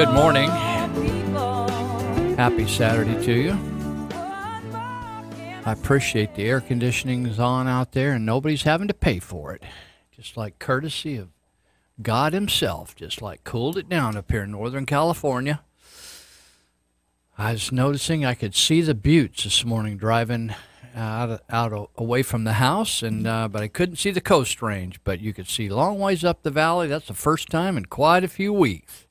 good morning. Happy Saturday to you. I appreciate the air conditioning's on out there and nobody's having to pay for it. Just like courtesy of God himself, just like cooled it down up here in Northern California. I was noticing I could see the buttes this morning driving away from the house, and but I couldn't see the Coast Range, but you could see long ways up the valley. That's the first time in quite a few weeks.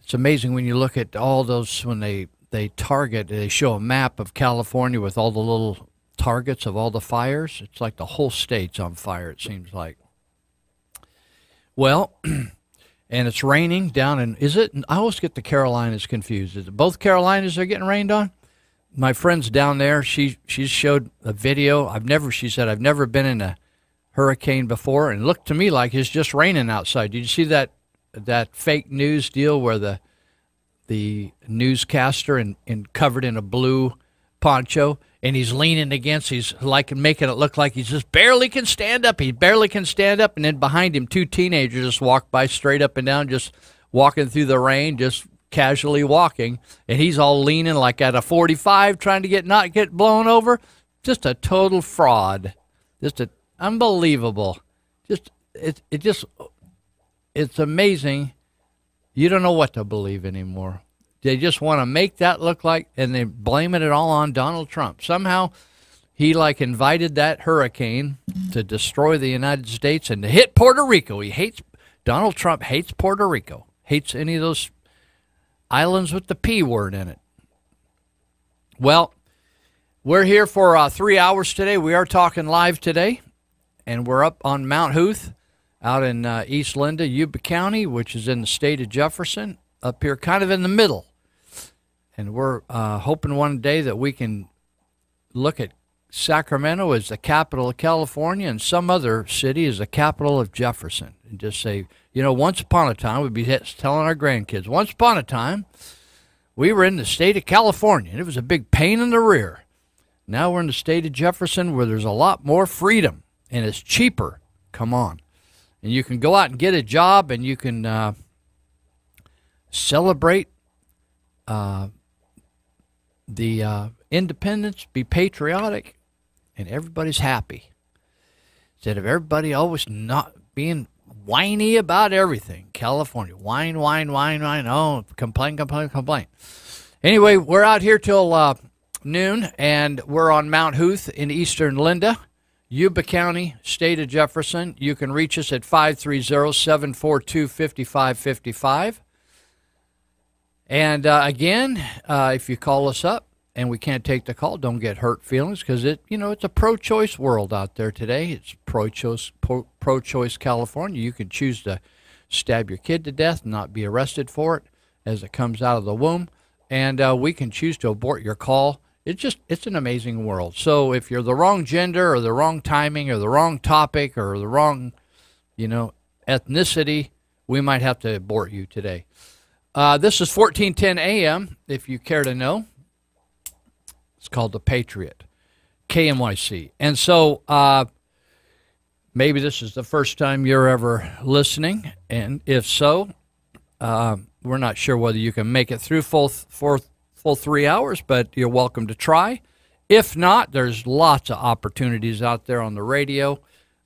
It's amazing when you look at all those, when they show a map of California with all the little targets of all the fires. It's like the whole state's on fire, it seems like. Well, and it's raining down in, I always get the Carolinas confused. Is it both Carolinas are getting rained on? My friend's down there, she showed a video. She said, I've never been in a hurricane before, and it looked to me like it's just raining outside. Did you see that fake news deal where the newscaster and covered in a blue poncho, and he's leaning against, he's like making it look like he just barely can stand up. He barely can stand up, and then behind him, two teenagers just walk by straight up and down, just walking through the rain, just casually walking, and he's all leaning like at a 45, trying to not get blown over. Just a total fraud. Just unbelievable. It's amazing. You don't know what to believe anymore. They just want to make that look like, and they're blaming it all on Donald Trump. Somehow he invited that hurricane to destroy the United States and to hit Puerto Rico. Donald Trump hates Puerto Rico. Hates any of those islands with the P word in it. Well, we're here for 3 hours today. We are talking live today, and we're up on Mount Huth out in East Linda, Yuba County, which is in the state of Jefferson, up here kind of in the middle. And we're hoping one day that we can look at Sacramento as the capital of California and some other city as the capital of Jefferson. And just say, once upon a time, we'd be telling our grandkids, once upon a time, we were in the state of California, and it was a big pain in the rear. Now we're in the state of Jefferson where there's a lot more freedom, and it's cheaper. Come on. And you can go out and get a job, and you can celebrate the independence, be patriotic, and everybody's happy. Instead of everybody always not being whiny about everything. California, whine, whine, whine, whine. Oh, complain, complain, complain. Anyway, we're out here till noon, and we're on Mount Huth in eastern Linda, Yuba County, state of Jefferson. You can reach us at 530-742-5555. And again, if you call us up and we can't take the call, don't get hurt feelings, because it's a pro-choice world out there today. It's pro-choice California. You can choose to stab your kid to death and not be arrested for it as it comes out of the womb, and we can choose to abort your call. It's an amazing world. So if you're the wrong gender or the wrong timing or the wrong topic or the wrong, ethnicity, we might have to abort you today. This is 1410 AM, if you care to know. It's called The Patriot, KMYC. And so maybe this is the first time you're ever listening, and if so, we're not sure whether you can make it through full 3 hours, but you're welcome to try. If not, there's lots of opportunities out there on the radio,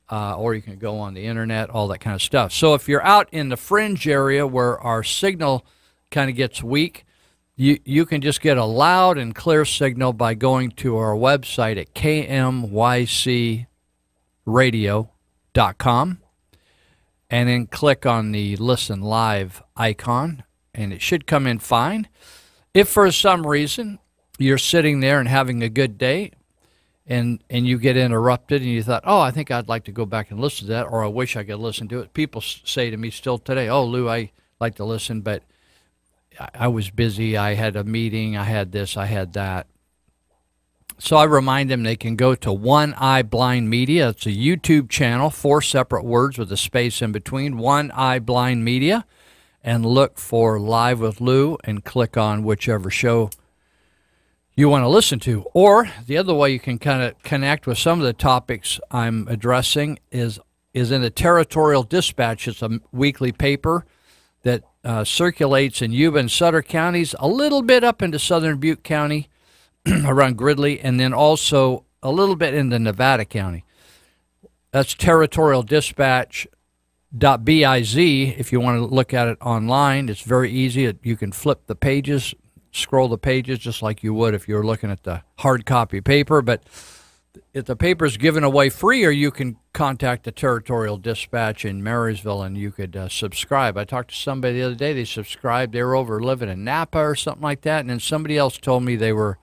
or you can go on the internet, all that kind of stuff. So if you're out in the fringe area where our signal kind of gets weak, you can just get a loud and clear signal by going to our website at kmycradio.com and then click on the Listen Live icon, and it should come in fine. If for some reason you're sitting there and having a good day and you get interrupted and you thought, oh, I think I'd like to go back and listen to that, or I wish I could listen to it. People say to me still today, oh, Lou, I like to listen, but I was busy. I had a meeting. I had this. I had that. So I remind them they can go to One Eye Blind Media. It's a YouTube channel, 4 separate words with a space in between, One Eye Blind Media, and look for Live with Lou and click on whichever show you want to listen to. Or the other way you can kind of connect with some of the topics I'm addressing is in the Territorial Dispatch. It's a weekly paper that circulates in Yuba and Sutter counties, a little bit up into southern Butte County around Gridley, and then also a little bit into Nevada County. That's territorialdispatch.biz if you want to look at it online. It's very easy. You can flip the pages, scroll the pages just like you would if you were looking at the hard copy paper. But if the paper is given away free, or you can contact the Territorial Dispatch in Marysville and you could subscribe. I talked to somebody the other day. They subscribed. They were over living in Napa or something like that. And then somebody else told me they were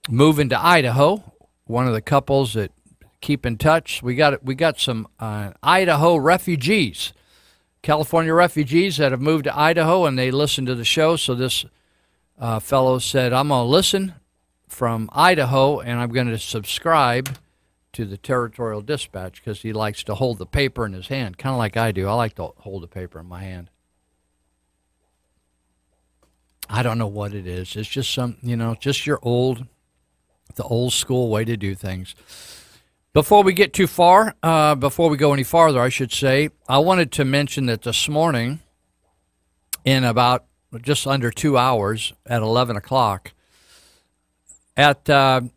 moving to Idaho. One of the couples that keep in touch. We got some Idaho refugees, California refugees that have moved to Idaho, and they listen to the show. So this fellow said, I'm going to listen from Idaho, and I'm going to subscribe to the Territorial Dispatch because he likes to hold the paper in his hand, kind of like I do. I like to hold the paper in my hand. I don't know what it is. It's just just the old school way to do things. Before we get too far, before we go any farther, I should say, I wanted to mention that this morning, in about just under 2 hours at 11 o'clock, at the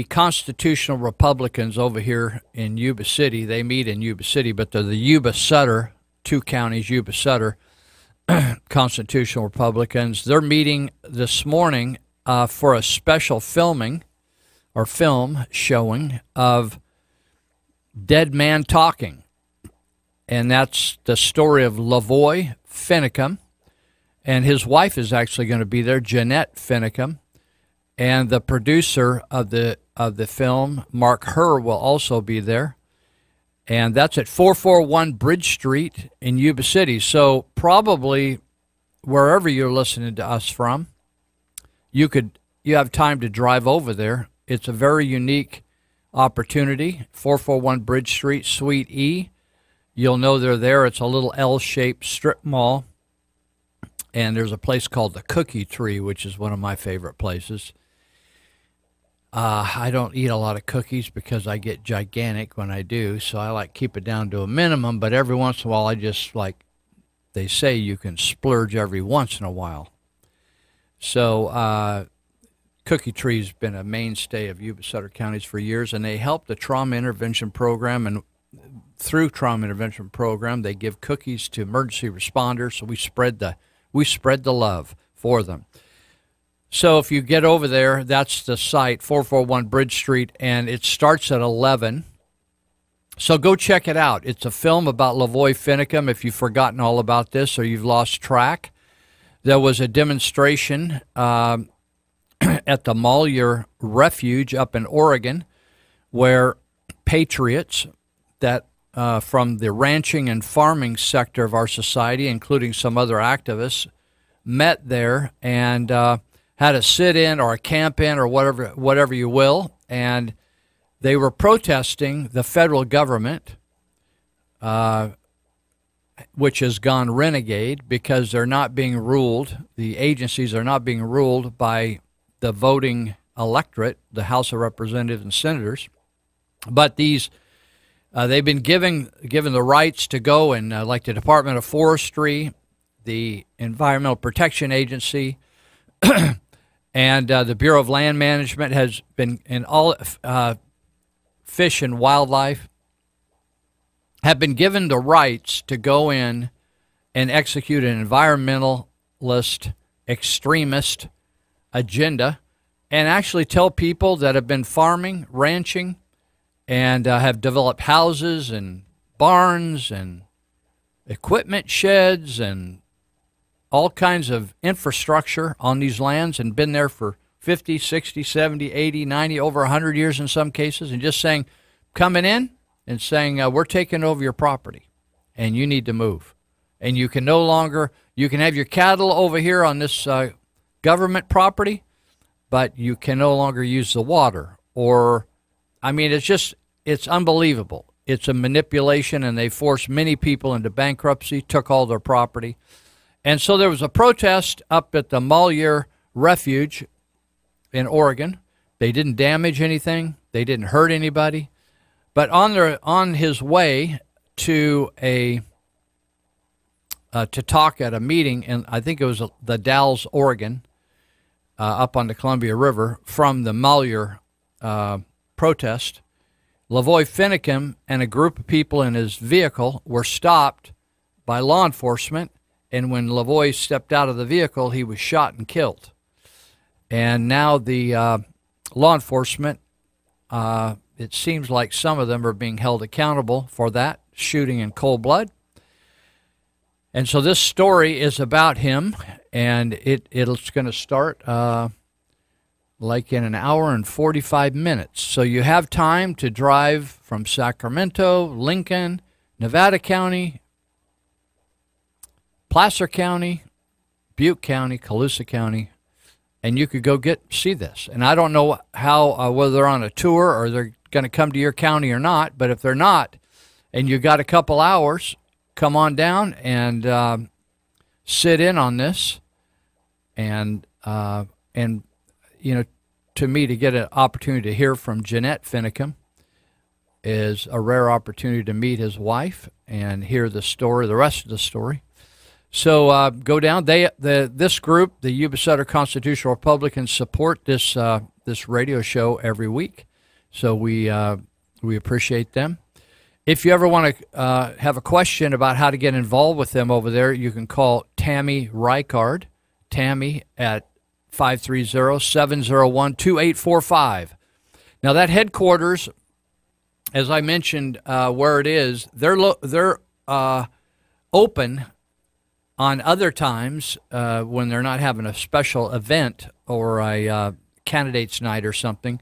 Constitutional Republicans over here in Yuba City, they meet in Yuba City, but they're the Yuba-Sutter, 2 counties, Yuba-Sutter, Constitutional Republicans. They're meeting this morning for a special film showing of Dead Man Talking. And that's the story of Lavoy Finicum. And his wife is actually going to be there, Jeanette Finicum. And the producer of the film, Mark Herr, will also be there. And that's at 441 Bridge Street in Yuba City. So probably wherever you're listening to us from, you have time to drive over there. It's a very unique opportunity. 441 Bridge Street, Suite E. You'll know they're there. It's a little L-shaped strip mall. And there's a place called the Cookie Tree, which is one of my favorite places. I don't eat a lot of cookies because I get gigantic when I do, so I like keep it down to a minimum. But every once in a while, I just they say you can splurge every once in a while. So Cookie Tree's been a mainstay of Yuba-Sutter counties for years, and they help the trauma intervention program. And through trauma intervention program, they give cookies to emergency responders. So we spread the love for them. So if you get over there, that's the site, 441 Bridge Street, and it starts at 11. So go check it out. It's a film about Lavoy Finicum, if you've forgotten all about this or you've lost track. There was a demonstration at the Malheur Refuge up in Oregon where patriots that from the ranching and farming sector of our society, including some other activists, met there and had a sit-in or a camp-in or whatever you will, and they were protesting the federal government, which has gone renegade because they're not being ruled, the agencies are not being ruled by the voting electorate, the House of Representatives and Senators, but these they've been given the rights to go and like the Department of Forestry, the Environmental Protection Agency, and the Bureau of Land Management has been in all Fish and Wildlife have been given the rights to go in and execute an environmentalist, extremist agenda and actually tell people that have been farming, ranching, and have developed houses and barns and equipment sheds and all kinds of infrastructure on these lands and been there for 50, 60, 70, 80, 90, over 100 years in some cases, and just saying, coming in and saying, we're taking over your property and you need to move. And you can no longer, you can have your cattle over here on this government property, but you can no longer use the water. Or, I mean, it's unbelievable. It's a manipulation, and they forced many people into bankruptcy, took all their property. And so there was a protest up at the Malheur Refuge in Oregon. They didn't damage anything. They didn't hurt anybody. But on his way to a to talk at a meeting, and I think it was the Dalles, Oregon, up on the Columbia River, from the Mueller protest. Lavoy Finicum and a group of people in his vehicle were stopped by law enforcement, and when Lavoy stepped out of the vehicle, he was shot and killed. And now the law enforcement, it seems like some of them are being held accountable for that shooting in cold blood. And so this story is about him, and it's going to start like in an hour and 45 minutes. So you have time to drive from Sacramento, Lincoln, Nevada County, Placer County, Butte County, Colusa County, and you could go see this. And I don't know how whether they're on a tour or they're going to come to your county or not, but if they're not, and you got a couple hours, come on down and sit in on this. And you know, to me, to get an opportunity to hear from Jeanette Finicum is a rare opportunity to meet his wife and hear the story, the rest of the story. So go down. This group, the Yuba Sutter Constitutional Republicans, support this radio show every week. So we appreciate them. If you ever want to have a question about how to get involved with them over there, you can call Tammy Ricard, Tammy at 530-701-2845. Now that headquarters, as I mentioned, where it is, they're open on other times when they're not having a special event or a candidates night or something.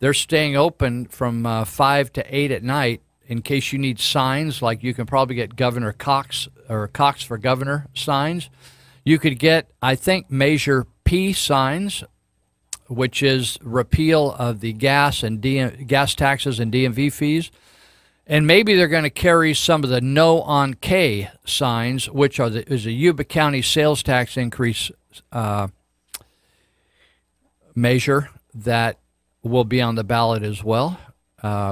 They're staying open from 5 to 8 at night in case you need signs, like you can probably get Governor Cox or Cox for Governor signs. You could get, I think, Measure P signs, which is repeal of the gas taxes and DMV fees. And maybe they're going to carry some of the No on K signs, which is a Yuba County sales tax increase measure that will be on the ballot as well.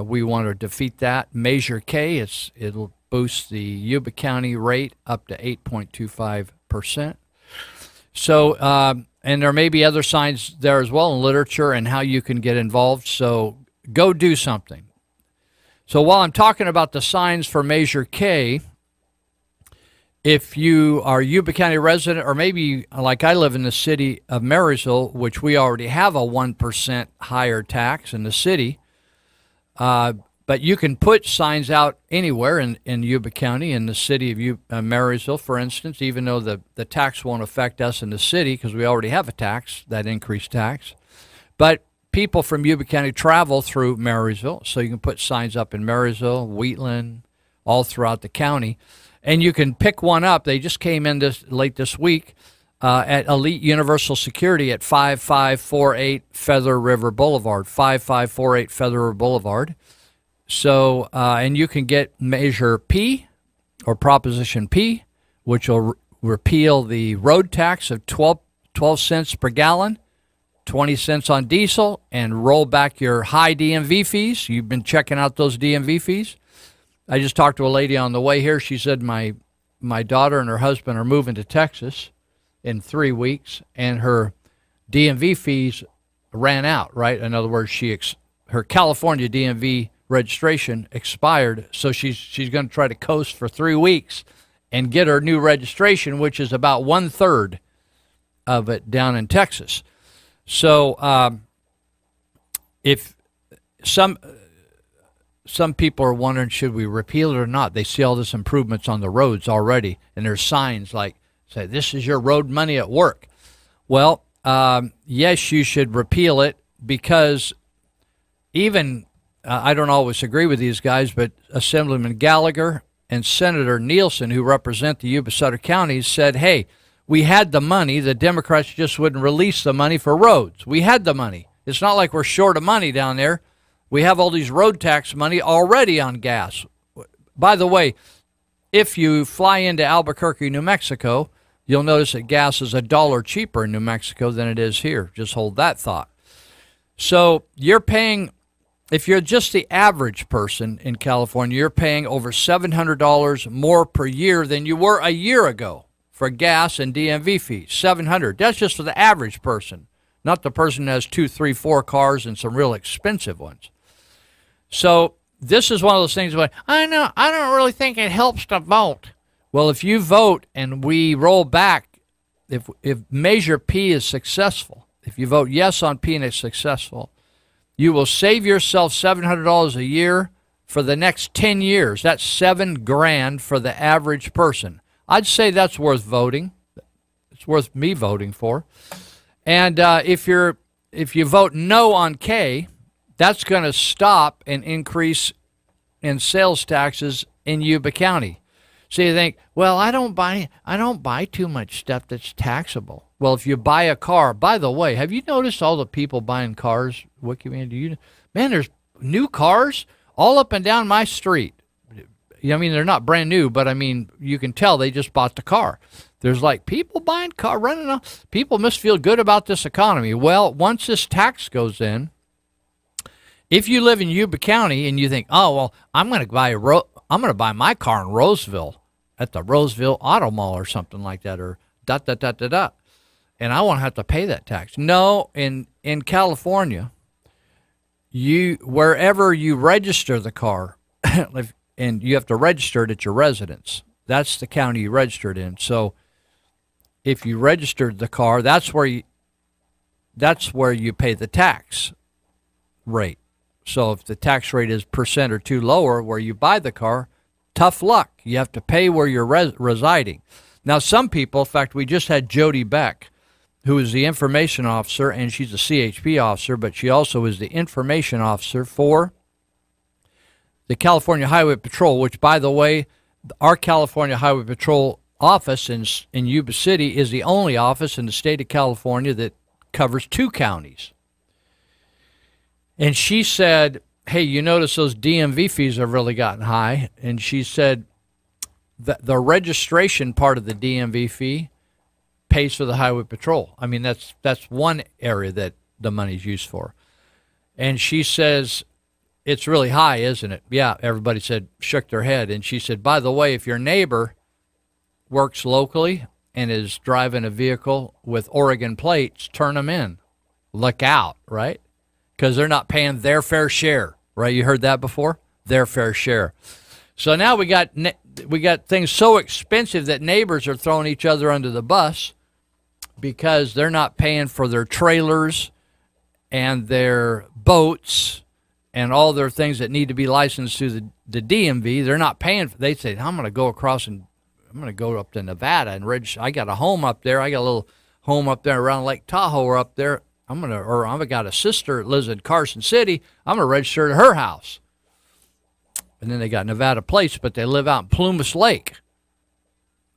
We want to defeat that. Measure K, it'll boost the Yuba County rate up to 8.25%. So, and there may be other signs there as well in literature and how you can get involved. So go do something. So while I'm talking about the signs for Measure K, if you are a Yuba County resident, or maybe like I live in the city of Marysville, which we already have a 1% higher tax in the city, but you can put signs out anywhere in Yuba County, in the city of Marysville, for instance, even though the tax won't affect us in the city because we already have a tax, that increased tax. But people from Yuba County travel through Marysville, so you can put signs up in Marysville, Wheatland, all throughout the county. And you can pick one up. They just came in late this week at Elite Universal Security at 5548 Feather River Boulevard, 5548 Feather River Boulevard. So, and you can get Measure P or Proposition P, which will repeal the road tax of 12 cents per gallon, 20 cents on diesel, and roll back your high DMV fees. You've been checking out those DMV fees. I just talked to a lady on the way here. She said my daughter and her husband are moving to Texas in 3 weeks, and her DMV fees ran out, right? In other words, her California DMV registration expired, so she's going to try to coast for 3 weeks and get her new registration, which is about 1/3 of it down in Texas. So if some people are wondering, should we repeal it or not? They see all this improvements on the roads already, and there's signs like, say, this is your road money at work. Well, yes, you should repeal it, because even, I don't always agree with these guys, but Assemblyman Gallagher and Senator Nielsen, who represent the Yuba Sutter counties, said, hey, we had the money. The Democrats just wouldn't release the money for roads. We had the money. It's not like we're short of money down there. We have all these road tax money already on gas. By the way, if you fly into Albuquerque, New Mexico, you'll notice that gas is $1 cheaper in New Mexico than it is here. Just hold that thought. So you're paying if you're just the average person in California, you're paying over $700 more per year than you were a year ago for gas and DMV fees. $700. That's just for the average person, not the person who has 2, 3, 4 cars and some real expensive ones. So this is one of those things where I don't really think it helps to vote. Well, if you vote and we roll back, if Measure P is successful, if you vote yes on P and it's successful, you will save yourself $700 a year for the next 10 years. That's $7,000 for the average person. I'd say that's worth voting. It's worth me voting for. And if you vote no on K, that's going to stop an increase in sales taxes in Yuba County. So you think, well, I don't buy too much stuff that's taxable. Well, if you buy a car, by the way, have you noticed all the people buying cars? Man, there's new cars all up and down my street. I mean, they're not brand new, but I mean, you can tell they just bought the car. There's like people buying car, running off. People must feel good about this economy. Well, once this tax goes in, if you live in Yuba County and you think, oh well, I'm going to buy my car in Roseville at the Roseville Auto Mall or something like that, or ... and I won't have to pay that tax. No, in California, wherever you register the car, and you have to register it at your residence. That's the county you registered in. So if you registered the car, that's where you pay the tax rate. So if the tax rate is % or 2 lower where you buy the car, tough luck. You have to pay where you're residing. Now, some people, in fact, we just had Jody Beck, who is the information officer, and she's a CHP officer, but she also is the information officer for the California Highway Patrol, which, by the way, our California Highway Patrol office in Yuba City is the only office in the state of California that covers 2 counties. And she said, hey, you notice those DMV fees have really gotten high. And she said that the registration part of the DMV fee pays for the highway patrol. I mean, that's one area that the money's used for. And she says, it's really high, isn't it? Yeah, everybody shook their head. And she said, by the way, if your neighbor works locally and is driving a vehicle with Oregon plates, turn them in. Look out, right? Because they're not paying their fair share, right? You heard that before? Their fair share. So now we got things so expensive that neighbors are throwing each other under the bus because they're not paying for their trailers and their boats and all their things that need to be licensed to the DMV. They're not paying. They say, I'm going to go across and I'm going to go up to Nevada and register. I got a home up there. I got a little home up there around Lake Tahoe or up there. I've got a sister that lives in Carson City. I'm going to register at her house. And then they got Nevada plates, but they live out in Plumas Lake,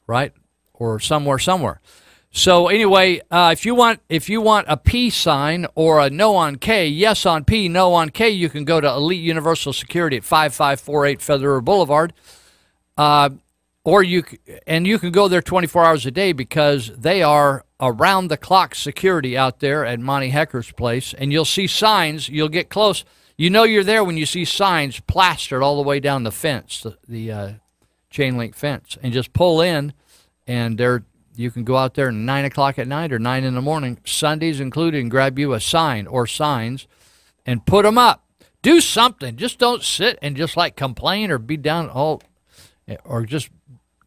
right? Or somewhere. So anyway, if you want a P sign or a no on K, yes on P, no on K, you can go to Elite Universal Security at 5548 Feather River Boulevard. Or you can go there 24 hours a day because they are around-the-clock security out there at Monty Hecker's place, and you'll see signs. You'll get close. You know you're there when you see signs plastered all the way down the fence, the chain-link fence, and just pull in, and you can go out there at 9 o'clock at night or 9 in the morning, Sundays included, and grab you a sign or signs and put them up. Do something. Just don't sit and just like complain or be down or just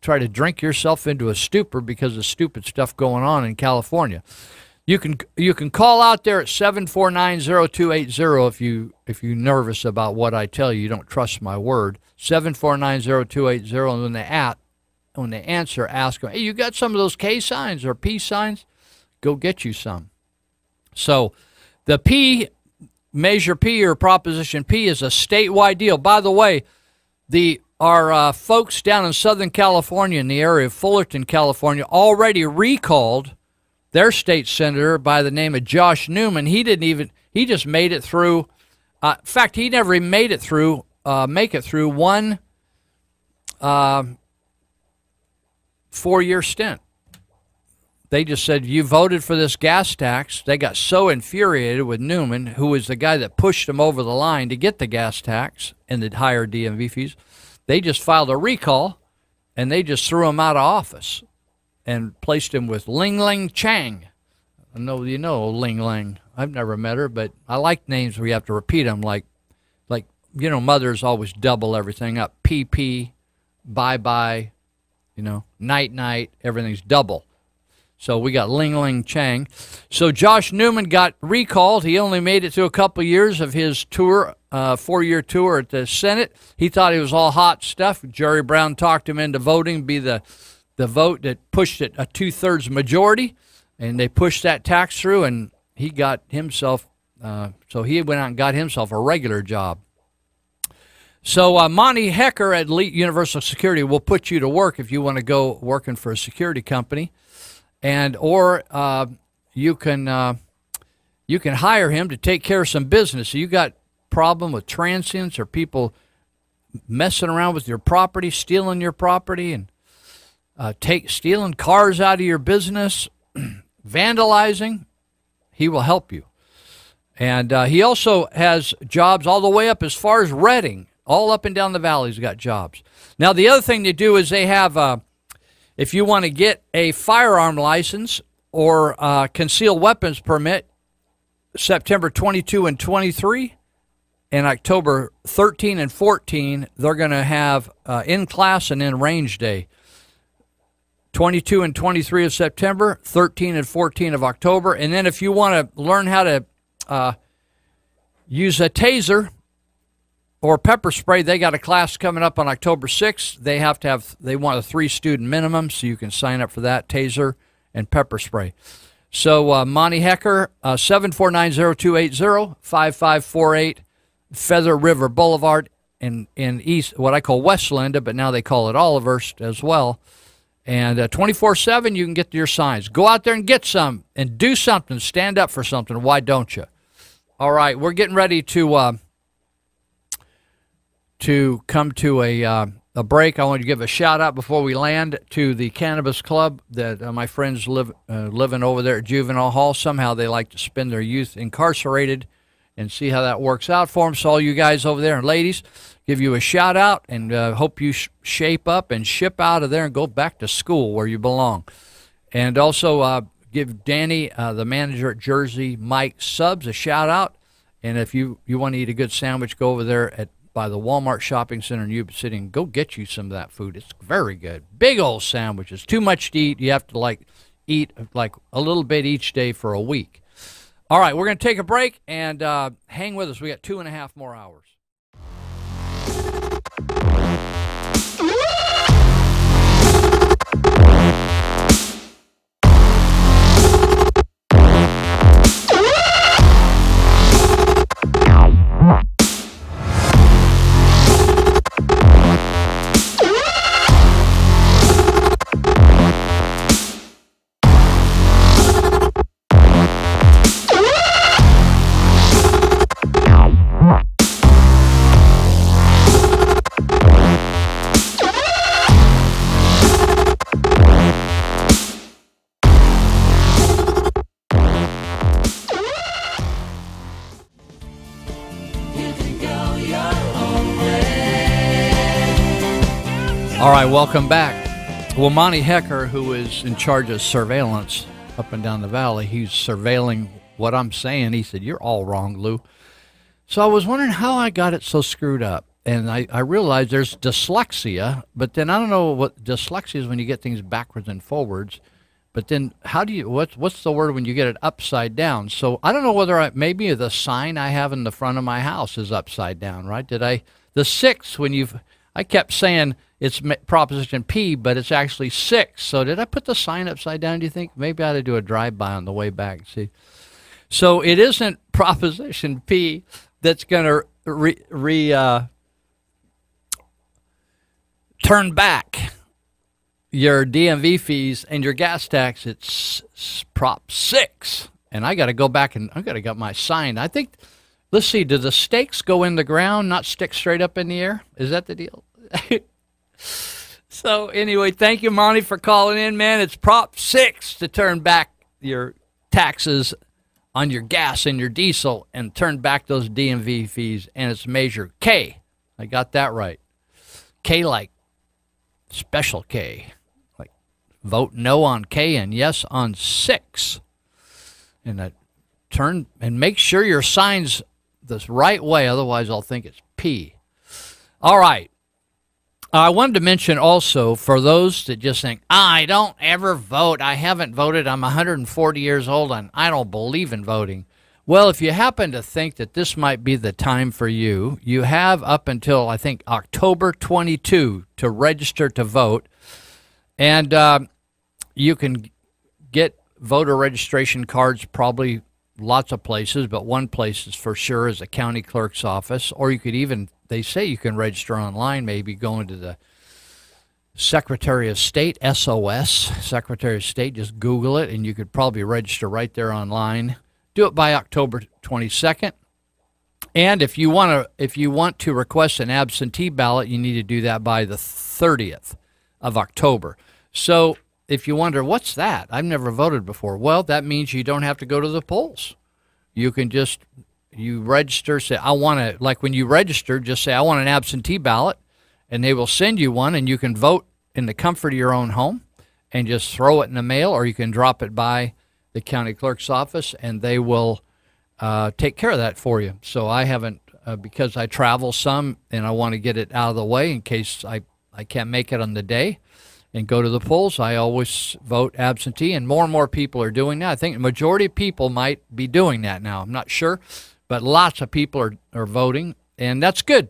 try to drink yourself into a stupor because of stupid stuff going on in California. You can call out there at 749-0280 if you're nervous about what I tell you. You don't trust my word. 749-0280, and when they answer, ask them, hey, you got some of those K signs or P signs? Go get you some. So the P, Measure P or Proposition P is a statewide deal. By the way, our folks down in Southern California in the area of Fullerton, California, already recalled their state senator by the name of Josh Newman. He just made it through. In fact, he never even made it through, make it through one 4-year stint. they just said, you voted for this gas tax. They got so infuriated with Newman, who was the guy that pushed them over the line to get the gas tax and the higher DMV fees. They just filed a recall, and they just threw him out of office and placed him with Ling Ling Chang. I know you know Ling Ling. I've never met her, but I like names where you have to repeat them, like mothers always double everything up. PP, bye-bye, night-night, everything's double. So we got Ling Ling Chang. So Josh Newman got recalled. He only made it through a couple of years of his tour, 4-year tour at the Senate. He thought he was all hot stuff. Jerry Brown talked him into voting, be the vote that pushed it a 2/3 majority, and they pushed that tax through, and he got himself, so he went out and got himself a regular job. So Monty Hecker at Elite Universal Security will put you to work if you want to go working for a security company. Or you can hire him to take care of some business. So you got problem with transients or people messing around with your property, stealing your property, and stealing cars out of your business, vandalizing. He will help you. And he also has jobs all the way up as far as Reading, all up and down the valley. He's got jobs. Now the other thing they do is they have. If you want to get a firearm license or concealed weapons permit, September 22 and 23, and October 13 and 14, they're going to have in-class and in-range day. 22 and 23 of September, 13 and 14 of October. And then if you want to learn how to use a taser or pepper spray, they got a class coming up on October 6th. They want a 3-student minimum, so you can sign up for that, taser and pepper spray. So Monty Hecker, 749-0280, 5548 Feather River Boulevard in East, what I call West Linda, but now they call it Olivehurst as well. And 24/7, you can get your signs. Go out there and get some and do something. Stand up for something. Why don't you? All right, we're getting ready to come to a break. I want to give a shout out before we land to the Cannabis Club that my friends living over there at Juvenile Hall. Somehow they like to spend their youth incarcerated and see how that works out for them. So all you guys over there and ladies, give you a shout out and hope you shape up and ship out of there and go back to school where you belong. And also give Danny, the manager at Jersey Mike Subs, a shout out. And if you want to eat a good sandwich, go over there by the Walmart Shopping Center in Yuba City and go get you some of that food. It's very good. Big old sandwiches. Too much to eat. You have to eat a little bit each day for a week. All right, we're going to take a break and hang with us. We got 2.5 more hours. All right, welcome back. Well, Monty Hecker, who is in charge of surveillance up and down the valley, he's surveilling what I'm saying. He said, "You're all wrong, Lou." So I was wondering how I got it so screwed up. And I realized there's dyslexia, but then I don't know what dyslexia is when you get things backwards and forwards. But then how do you, what's the word when you get it upside down? So I don't know whether maybe the sign I have in the front of my house is upside down, right? The 6, I kept saying it's proposition P, but it's actually 6. So did I put the sign upside down, do you think? Maybe I ought to do a drive-by on the way back, see. So it isn't proposition P that's going to turn back your DMV fees and your gas tax. It's Prop 6. And I got to go back and I got to get my sign. I think, let's see, do the stakes go in the ground, not stick straight up in the air? Is that the deal? So anyway, thank you, Monty, for calling in, man. It's Prop 6 to turn back your taxes on your gas and your diesel and turn back those DMV fees, and it's Measure K. I got that right. K like special K. Like vote no on K and yes on 6. And turn and make sure your sign's the right way, otherwise I'll think it's P. All right. I wanted to mention also, for those that just think, I don't ever vote. I haven't voted. I'm 140 years old and I don't believe in voting. Well, if you happen to think that this might be the time for you, you have up until, I think, October 22 to register to vote. And you can get voter registration cards probably lots of places, but one place is for sure is a county clerk's office, or you could even, they say you can register online, maybe going to the Secretary of State, SOS, Secretary of State, just Google it, and you could probably register right there online. Do it by October 22nd. And if you want to request an absentee ballot, you need to do that by the 30th of October. So if you wonder, what's that? I've never voted before. Well, that means you don't have to go to the polls. You can just, you register, say, I want to, like when you register, just say, I want an absentee ballot, and they will send you one, and you can vote in the comfort of your own home and just throw it in the mail, or you can drop it by the county clerk's office, and they will take care of that for you. So I haven't, because I travel some, and I want to get it out of the way in case I can't make it on the day and go to the polls. I always vote absentee, and more people are doing that. I think the majority of people might be doing that now. I'm not sure, but lots of people are voting, and that's good.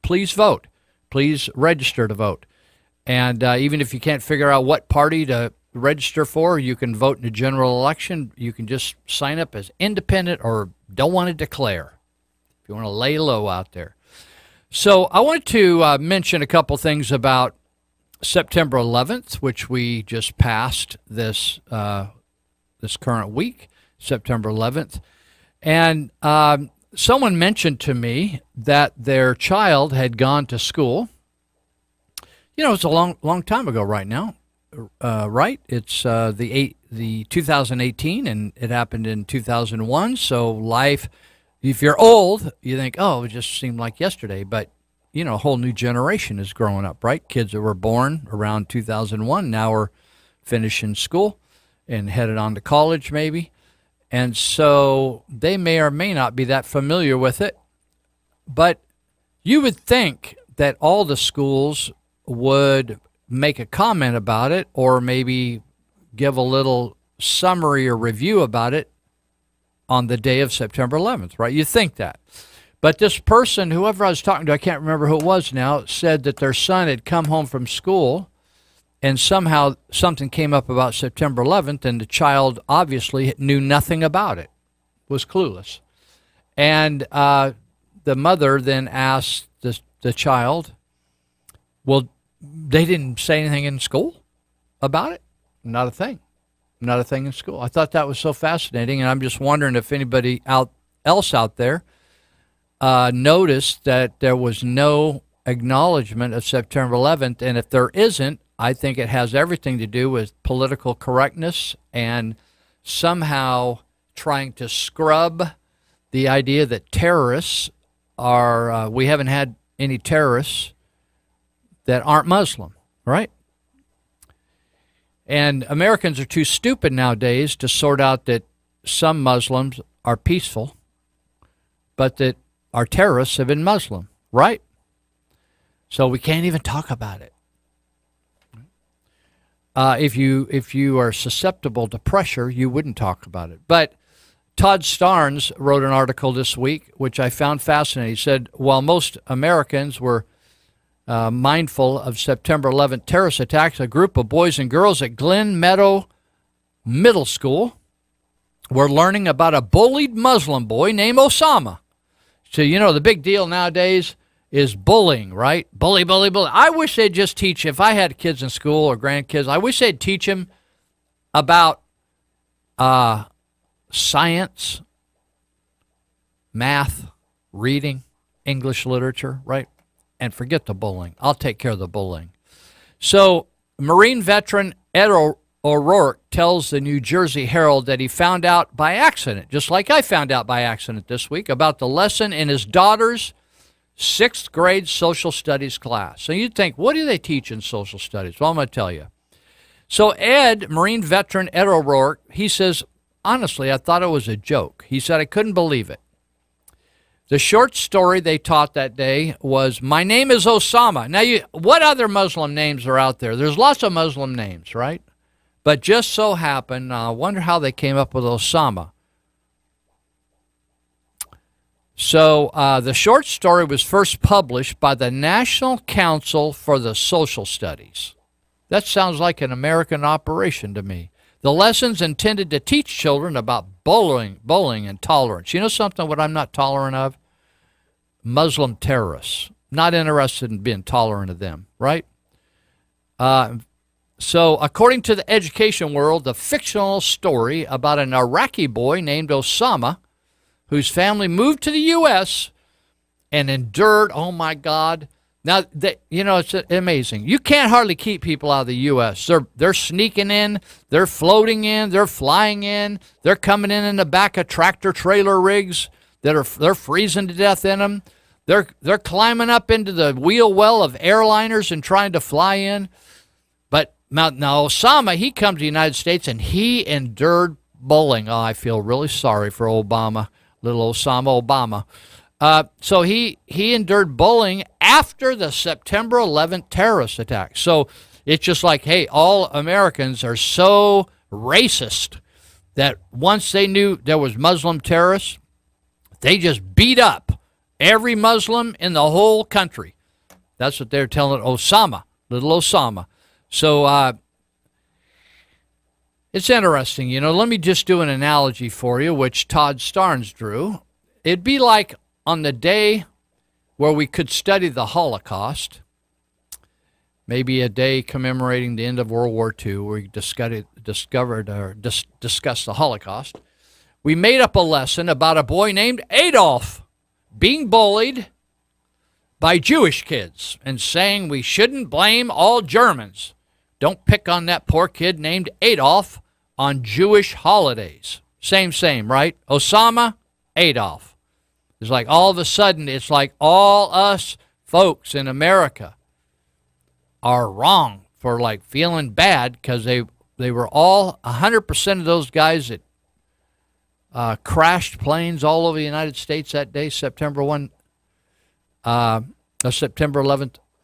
Please vote. Please register to vote. And even if you can't figure out what party to register for, you can vote in the general election. You can just sign up as independent or don't want to declare if you want to lay low out there. So I want to mention a couple things about September 11th, which we just passed this current week, September 11th. And someone mentioned to me that their child had gone to school. You know, it's a long time ago right now, right? It's the 2018, and it happened in 2001. So life, if you're old, you think, oh, it just seemed like yesterday. But you know, a whole new generation is growing up, right? Kids that were born around 2001 now are finishing school and headed on to college maybe. And so they may or may not be that familiar with it. But you would think that all the schools would make a comment about it, or maybe give a little summary or review about it on the day of September 11th, right? You think that. But this person, whoever I was talking to, I can't remember who it was now, said that their son had come home from school and somehow something came up about September 11th, and the child obviously knew nothing about it, was clueless. And the mother then asked the child, well, they didn't say anything in school about it? Not a thing. Not a thing in school. I thought that was so fascinating, and I'm just wondering if anybody else out there noticed that there was no acknowledgement of September 11th, and if there isn't, I think it has everything to do with political correctness and somehow trying to scrub the idea that terrorists are, we haven't had any terrorists that aren't Muslim, right? And Americans are too stupid nowadays to sort out that some Muslims are peaceful, but that our terrorists have been Muslim, right? So we can't even talk about it. If you are susceptible to pressure, you wouldn't talk about it. But Todd Starnes wrote an article this week, which I found fascinating. He said, while most Americans were mindful of September 11th terrorist attacks, a group of boys and girls at Glen Meadow Middle School were learning about a bullied Muslim boy named Osama. So, you know, the big deal nowadays is bullying, right? Bully, bully, bully. I wish they'd just teach, if I had kids in school or grandkids, I wish they'd teach them about science, math, reading, English literature, right? And forget the bullying. I'll take care of the bullying. So Marine veteran Ed O'Rourke tells the New Jersey Herald that he found out by accident, just like I found out by accident this week, about the lesson in his daughter's 6th grade social studies class. So you'd think, what do they teach in social studies? Well, I'm going to tell you. So Marine veteran Ed O'Rourke, he says, honestly, I thought it was a joke. He said, I couldn't believe it. The short story they taught that day was, my name is Osama. Now, what other Muslim names are out there? There's lots of Muslim names, right? But just so happened, I wonder how they came up with Osama. So the short story was first published by the National Council for the Social Studies. That sounds like an American operation to me. The lessons intended to teach children about bullying and tolerance. You know something, what I'm not tolerant of? Muslim terrorists. Not interested in being tolerant of them, right? So according to the education world, the fictional story about an Iraqi boy named Osama, whose family moved to the U.S. and endured, oh my God. Now, it's amazing. You can't hardly keep people out of the U.S. They're sneaking in, they're floating in, they're flying in, they're coming in the back of tractor trailer rigs they're freezing to death in them. They're climbing up into the wheel well of airliners and trying to fly in. But now Osama, he comes to the United States and he endured bullying. Oh, I feel really sorry for Obama, little Osama Obama. So he endured bullying after the September 11th terrorist attack. So it's just like, hey, all Americans are so racist that once they knew there was Muslim terrorists, they just beat up every Muslim in the whole country. That's what they're telling Osama, little Osama. So it's interesting. You know, let me just do an analogy for you, which Todd Starnes drew. It'd be like on the day where we could study the Holocaust, maybe a day commemorating the end of World War II, where we discussed the Holocaust. We made up a lesson about a boy named Adolf being bullied by Jewish kids and saying we shouldn't blame all Germans. Don't pick on that poor kid named Adolf on Jewish holidays. Same, right? Osama, Adolf. It's like all of a sudden, it's like all us folks in America are wrong for like feeling bad because they were all 100% of those guys that crashed planes all over the United States that day, September 11th,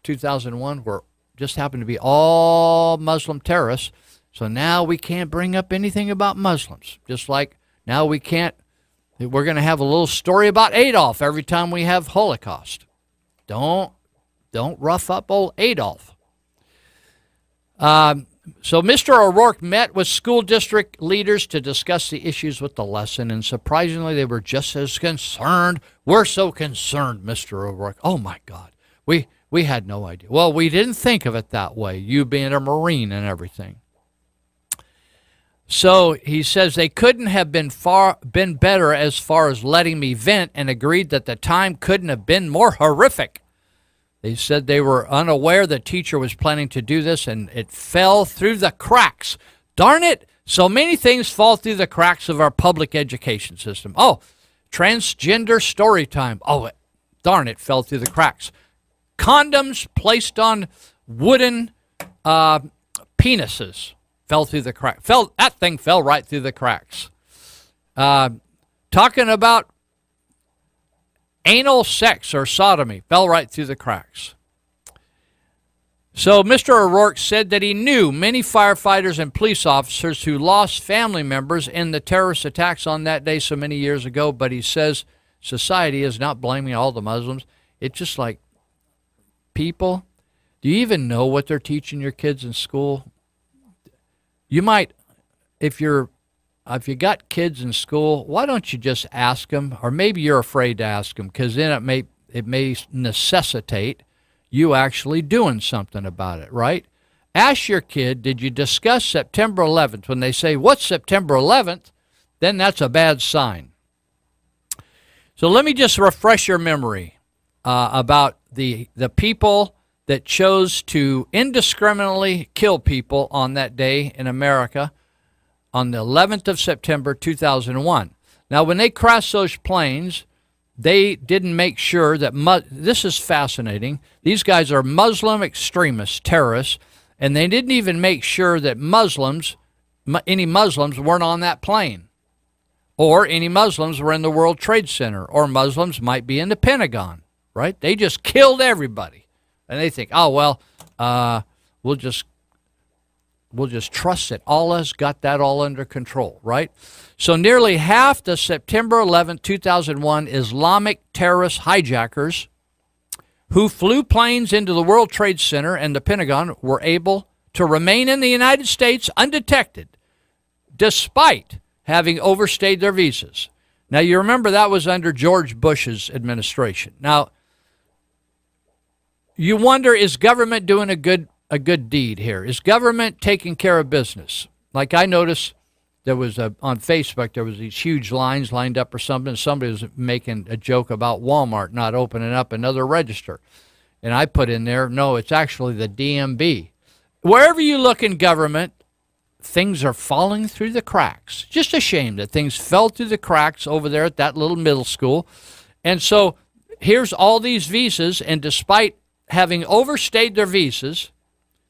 2001, were just happened to be all Muslim terrorists. So now we can't bring up anything about Muslims. Just like now we're going to have a little story about Adolf every time we have Holocaust. Don't rough up old Adolf. So Mr. O'Rourke met with school district leaders to discuss the issues with the lesson, and surprisingly, they were just as concerned. We're so concerned, Mr. O'Rourke. Oh, my God. We had no idea. Well, we didn't think of it that way, you being a Marine and everything. So he says they couldn't have been better as far as letting me vent, and agreed that the time couldn't have been more horrific. They said they were unaware the teacher was planning to do this, and it fell through the cracks. Darn it, so many things fall through the cracks of our public education system. Oh, transgender story time. Oh, darn, it fell through the cracks. Condoms placed on wooden penises fell through the cracks. That thing fell right through the cracks. Talking about anal sex or sodomy fell right through the cracks. So Mr. O'Rourke said that he knew many firefighters and police officers who lost family members in the terrorist attacks on that day so many years ago, but he says society is not blaming all the Muslims. It's just like, people, do you even know what they're teaching your kids in school? You might, if you got kids in school, why don't you just ask them? Or maybe you're afraid to ask them, because then it may necessitate you actually doing something about it, right? Ask your kid, did you discuss September 11th? When they say, what's September 11th? Then that's a bad sign. So let me just refresh your memory about the people that chose to indiscriminately kill people on that day in America on the 11th of September 2001. Now, when they crashed those planes, they didn't make sure that, this is fascinating, these guys are Muslim extremists, terrorists, and they didn't even make sure that any Muslims weren't on that plane, or any Muslims were in the World Trade Center, or Muslims might be in the Pentagon, right? They just killed everybody. And they think, oh, well, we'll just trust that Allah's got that all under control, right? So nearly half the September 11, 2001 Islamic terrorist hijackers who flew planes into the World Trade Center and the Pentagon were able to remain in the United States undetected, despite having overstayed their visas. Now, you remember that was under George Bush's administration. Now, you wonder, is government doing a good deed here? Is government taking care of business? Like I noticed there was on Facebook, there was these huge lines lined up or something. Somebody was making a joke about Walmart not opening up another register. And I put in there, no, it's actually the DMV. Wherever you look in government, things are falling through the cracks. Just a shame that things fell through the cracks over there at that little middle school. And so here's all these visas, and despite having overstayed their visas,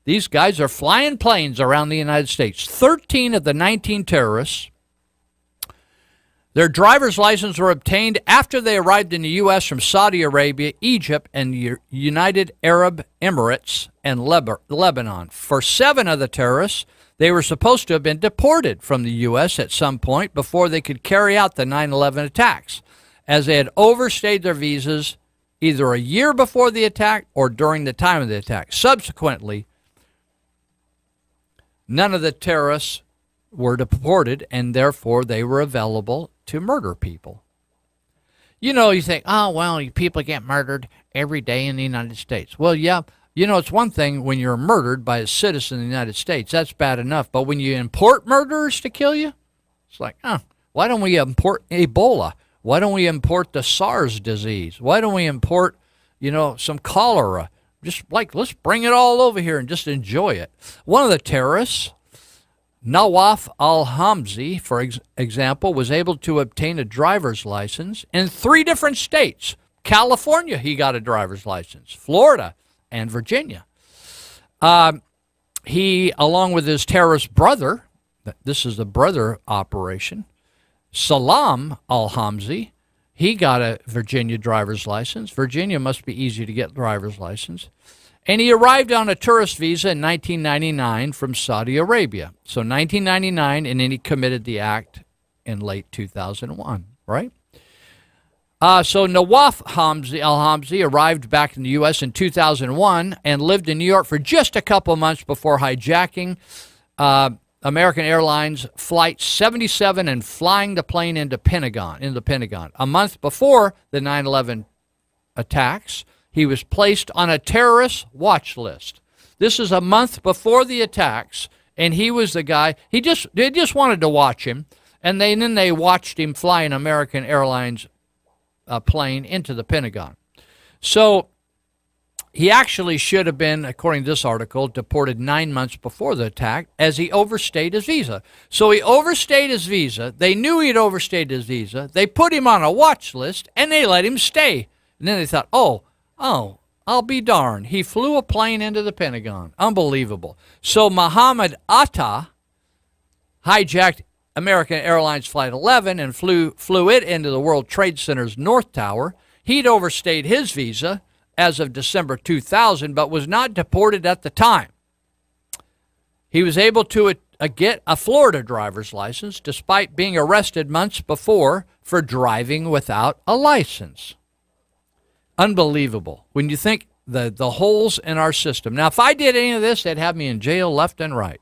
these guys are flying planes around the United States. 13 of the 19 terrorists, their driver's license were obtained after they arrived in the U.S. from Saudi Arabia, Egypt, and the United Arab Emirates and Lebanon. For 7 of the terrorists, they were supposed to have been deported from the U.S. at some point before they could carry out the 9/11 attacks, as they had overstayed their visas either a year before the attack or during the time of the attack. Subsequently, none of the terrorists were deported, and therefore they were available to murder people. You know, you think, oh, well, people get murdered every day in the United States. Well, yeah, you know, it's one thing when you're murdered by a citizen of the United States. That's bad enough. But when you import murderers to kill you, it's like, why don't we import Ebola? Why don't we import the SARS disease? Why don't we import, you know, some cholera? Just like, let's bring it all over here and just enjoy it. One of the terrorists, Nawaf al-Hamzi, for example, was able to obtain a driver's license in 3 different states. California, he got a driver's license. Florida and Virginia. He, along with his terrorist brother, this is the brother operation, Salam al-Hamzi, he got a Virginia driver's license. Virginia must be easy to get driver's license. And he arrived on a tourist visa in 1999 from Saudi Arabia. So 1999, and then he committed the act in late 2001, right? So Nawaf al-Hamzi arrived back in the U.S. in 2001 and lived in New York for just a couple months before hijacking American Airlines Flight 77 and flying the plane into the Pentagon. A month before the 9/11 attacks, he was placed on a terrorist watch list. This is a month before the attacks, and he was the guy. They just wanted to watch him, and then they watched him fly an American Airlines plane into the Pentagon. So he actually should have been, according to this article, deported 9 months before the attack, as he overstayed his visa. So he overstayed his visa. They knew he had overstayed his visa. They put him on a watch list, and they let him stay. And then they thought, oh, I'll be darned. He flew a plane into the Pentagon. Unbelievable. So Mohammed Atta hijacked American Airlines Flight 11 and flew it into the World Trade Center's North Tower. He'd overstayed his visa as of December 2000, but was not deported at the time. He was able to get a Florida driver's license despite being arrested months before for driving without a license. Unbelievable. When you think the holes in our system. Now, if I did any of this, they'd have me in jail left and right.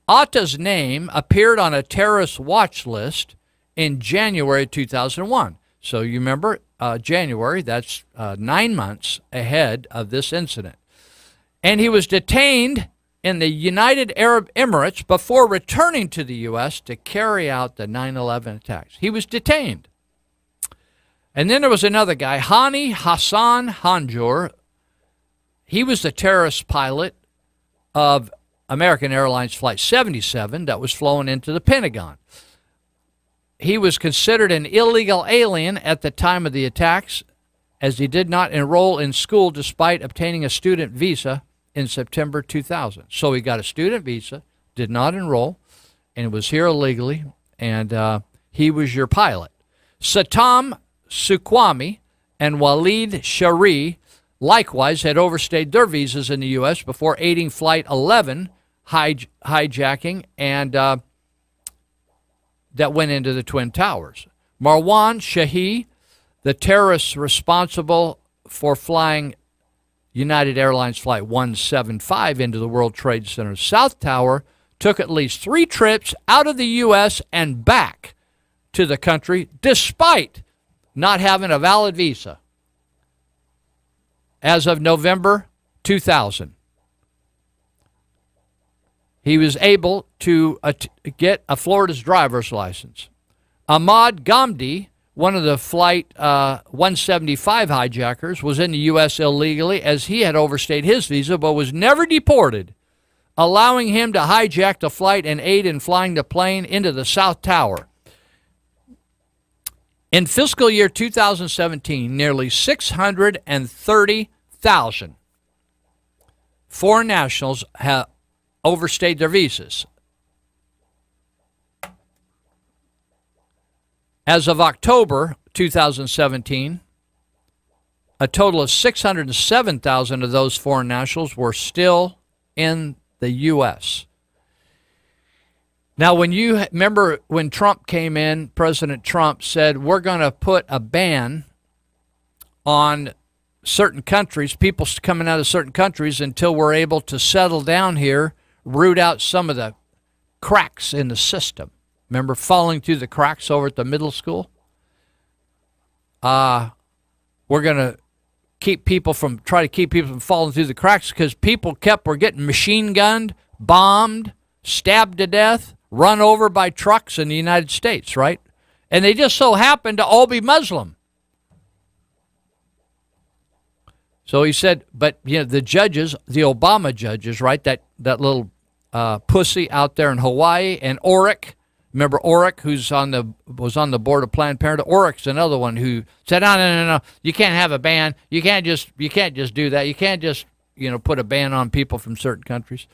Atta's name appeared on a terrorist watch list in January 2001. So you remember, January, that's 9 months ahead of this incident. And he was detained in the United Arab Emirates before returning to the U.S. to carry out the 9/11 attacks. He was detained. And then there was another guy, Hani Hassan Hanjour. he was the terrorist pilot of American Airlines Flight 77 that was flown into the Pentagon. He was considered an illegal alien at the time of the attacks, as he did not enroll in school despite obtaining a student visa in September 2000. So he got a student visa, did not enroll, and was here illegally, and he was your pilot. Satam Sukwami and Walid Shari likewise had overstayed their visas in the U.S. before aiding Flight 11 hijacking and that went into the Twin Towers. Marwan Shahi, the terrorist responsible for flying United Airlines Flight 175 into the World Trade Center South Tower, took at least 3 trips out of the U.S. and back to the country despite not having a valid visa as of November 2000. He was able to get a Florida's driver's license. Ahmad Ghamdi, one of the Flight 175 hijackers, was in the U.S. illegally as he had overstayed his visa but was never deported, allowing him to hijack the flight and aid in flying the plane into the South Tower. In fiscal year 2017, nearly 630,000 foreign nationals have overstayed their visas. As of October 2017, a total of 607,000 of those foreign nationals were still in the U.S. Now, when you remember when Trump came in, President Trump said, we're going to put a ban on certain countries, people coming out of certain countries, until we're able to settle down here, root out some of the cracks in the system. Remember falling through the cracks over at the middle school? We're going to try to keep people from falling through the cracks because people were getting machine gunned, bombed, stabbed to death, run over by trucks in the United States, right? And they just so happened to all be Muslim. So he said, but the judges, the Obama judges, right? That little pussy out there in Hawaii, and Orrick. Remember Orrick, was on the board of Planned Parenthood? Orrick's another one who said, no, you can't have a ban. You can't just do that. You can't just put a ban on people from certain countries.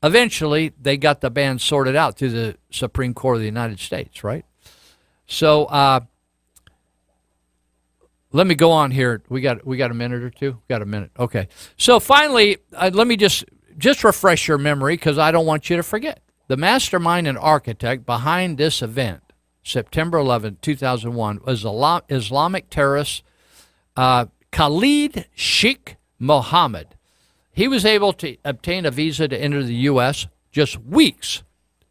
Eventually, they got the ban sorted out through the Supreme Court of the United States, right? So let me go on here. We got a minute or two? Got a minute. Okay. So finally, let me just refresh your memory because I don't want you to forget. The mastermind and architect behind this event, September 11, 2001, was Islamic terrorist Khalid Sheikh Mohammed. He was able to obtain a visa to enter the U.S. just weeks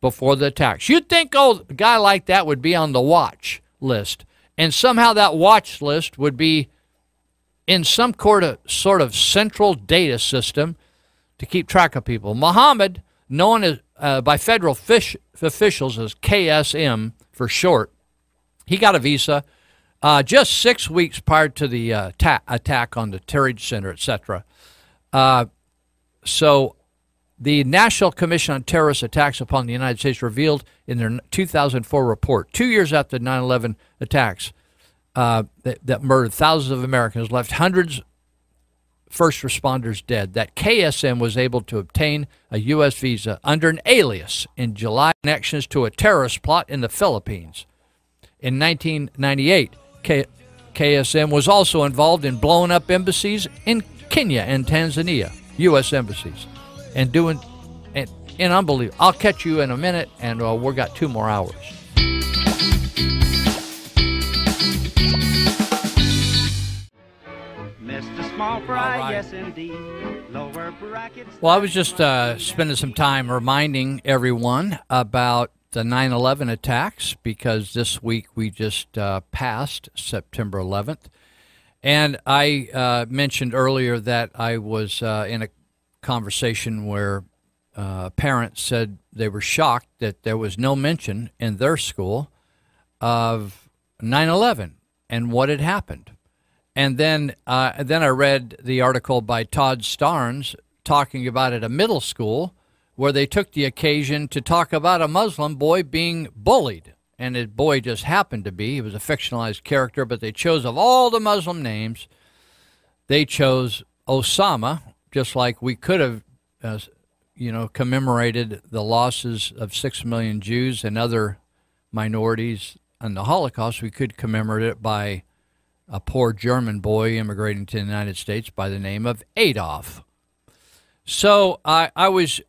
before the attacks. You'd think, a guy like that would be on the watch list, and somehow that watch list would be in some sort of central data system to keep track of people. Mohammed, known as by federal officials as KSM for short, he got a visa just 6 weeks prior to the attack on the Trade Center, etc. So the National Commission on Terrorist Attacks upon the United States revealed in their 2004 report, 2 years after the 9/11 attacks that murdered thousands of Americans, left hundreds first responders dead, that KSM was able to obtain a U.S. visa under an alias in July, connections to a terrorist plot in the Philippines. In 1998, KSM was also involved in blowing up embassies in Kenya and Tanzania, U.S. embassies, and unbelievable. I'll catch you in a minute, and we've got 2 more hours. Small fry, right. Yes indeed. Lower brackets. Well, I was just spending some time reminding everyone about the 9/11 attacks because this week we just passed September 11th. And I mentioned earlier that I was in a conversation where parents said they were shocked that there was no mention in their school of 9/11 and what had happened. And then I read the article by Todd Starnes talking about at a middle school where they took the occasion to talk about a Muslim boy being bullied. And the boy just happened to be. He was a fictionalized character, but they chose, of all the Muslim names, they chose Osama, just like we could have, commemorated the losses of 6 million Jews and other minorities in the Holocaust. We could commemorate it by a poor German boy immigrating to the United States by the name of Adolf. So I was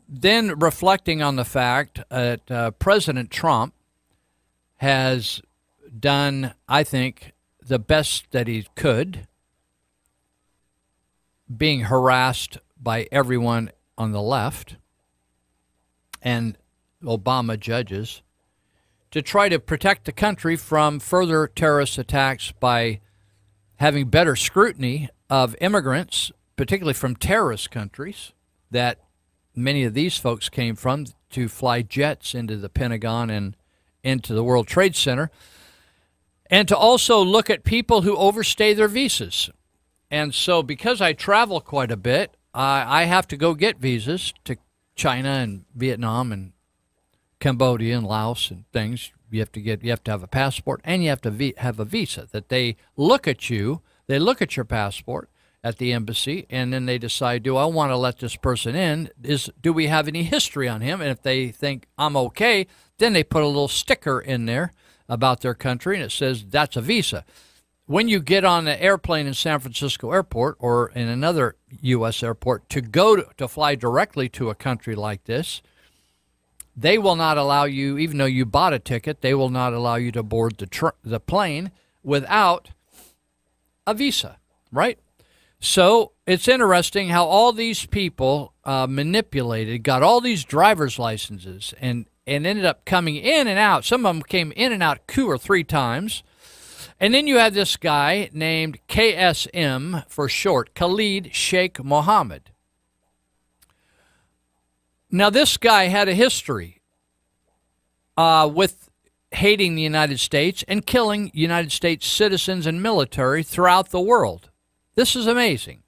then reflecting on the fact that President Trump has done, I think, the best that he could, being harassed by everyone on the left and Obama judges, to try to protect the country from further terrorist attacks by having better scrutiny of immigrants, particularly from terrorist countries that many of these folks came from, to fly jets into the Pentagon and into the World Trade Center, and to also look at people who overstay their visas. And so because I travel quite a bit, I have to go get visas to China and Vietnam and Cambodia and Laos and things. You have to have a passport, and you have to have a visa. That they look at you, they look at your passport at the embassy, and then they decide, do I want to let this person in? Do we have any history on him? And if they think I'm okay, then they put a little sticker in there about their country, and it says that's a visa. When you get on the airplane in San Francisco Airport or in another U.S. airport to fly directly to a country like this, they will not allow you, even though you bought a ticket, they will not allow you to board the plane without a visa, right? So it's interesting how all these people manipulated, got all these driver's licenses, and ended up coming in and out. Some of them came in and out 2 or 3 times. And then you have this guy named KSM for short, Khalid Sheikh Mohammed. Now, this guy had a history with hating the United States and killing United States citizens and military throughout the world. This is amazing.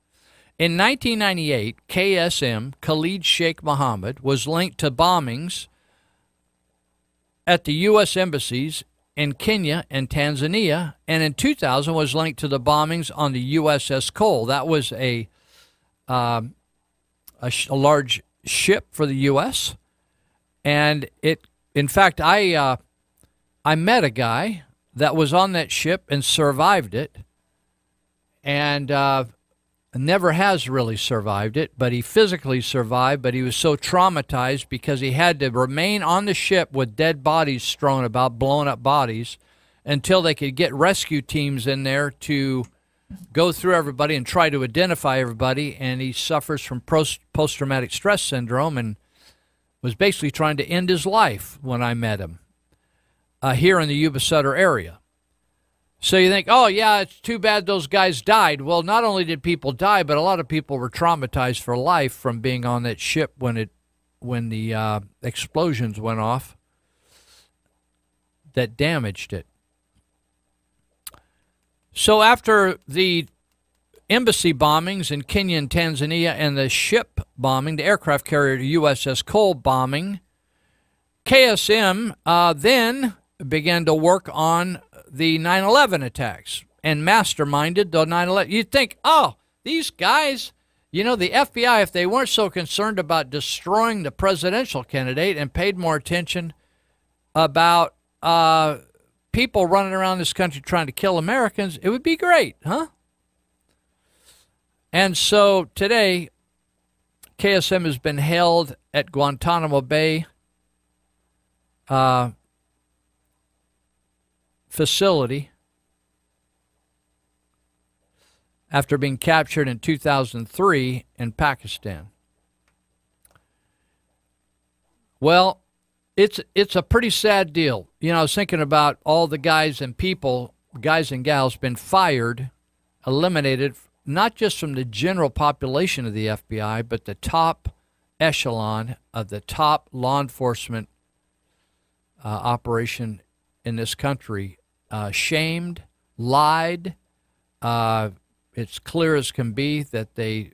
In 1998, KSM, Khalid Sheikh Mohammed, was linked to bombings at the U.S. embassies in Kenya and Tanzania, and in 2000 was linked to the bombings on the USS Cole. That was a large ship for the U.S., and in fact, I met a guy that was on that ship and survived it, and never has really survived it, but he physically survived, but he was so traumatized because he had to remain on the ship with dead bodies strewn about, blown up bodies, until they could get rescue teams in there to go through everybody and try to identify everybody, and he suffers from post-traumatic stress syndrome and was basically trying to end his life when I met him here in the Yuba Sutter area. So you think, oh, yeah, it's too bad those guys died. Well, not only did people die, but a lot of people were traumatized for life from being on that ship when the explosions went off that damaged it. So after the embassy bombings in Kenya and Tanzania and the ship bombing, the aircraft carrier USS Cole bombing, KSM then began to work on the 9/11 attacks and masterminded the 9/11. You'd think, oh, these guys, the FBI, if they weren't so concerned about destroying the presidential candidate and paid more attention about people running around this country trying to kill Americans, it would be great, huh? And so today, KSM has been held at Guantanamo Bay facility after being captured in 2003 in Pakistan. Well, it's a pretty sad deal. I was thinking about all the guys and gals been fired, eliminated, not just from the general population of the FBI, but the top echelon of the top law enforcement operation in this country, shamed, lied, It's clear as can be that they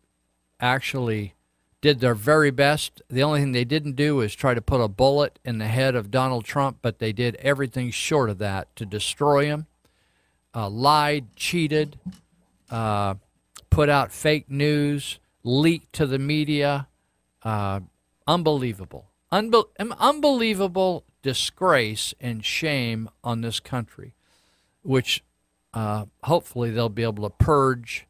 actually did their very best. The only thing they didn't do is try to put a bullet in the head of Donald Trump, but they did everything short of that to destroy him, lied, cheated, put out fake news, leaked to the media. Unbelievable. Unbelievable disgrace and shame on this country, which hopefully they'll be able to purge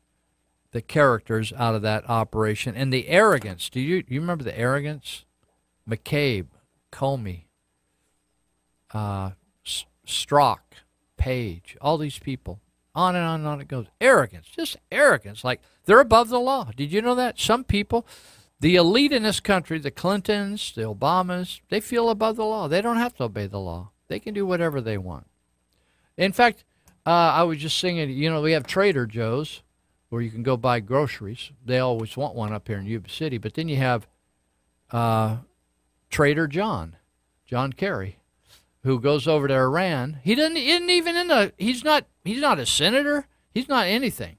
the characters out of that operation. And the arrogance. Do you remember the arrogance? McCabe, Comey, Strzok, Page, all these people. On and on it goes. Arrogance, just arrogance. Like they're above the law. Did you know that? Some people, the elite in this country, the Clintons, the Obamas, they feel above the law. They don't have to obey the law. They can do whatever they want. In fact, I was just singing, we have Trader Joe's where you can go buy groceries. They always want one up here in Yuba City. But then you have Trader John Kerry, who goes over to Iran. He's not a senator. He's not anything.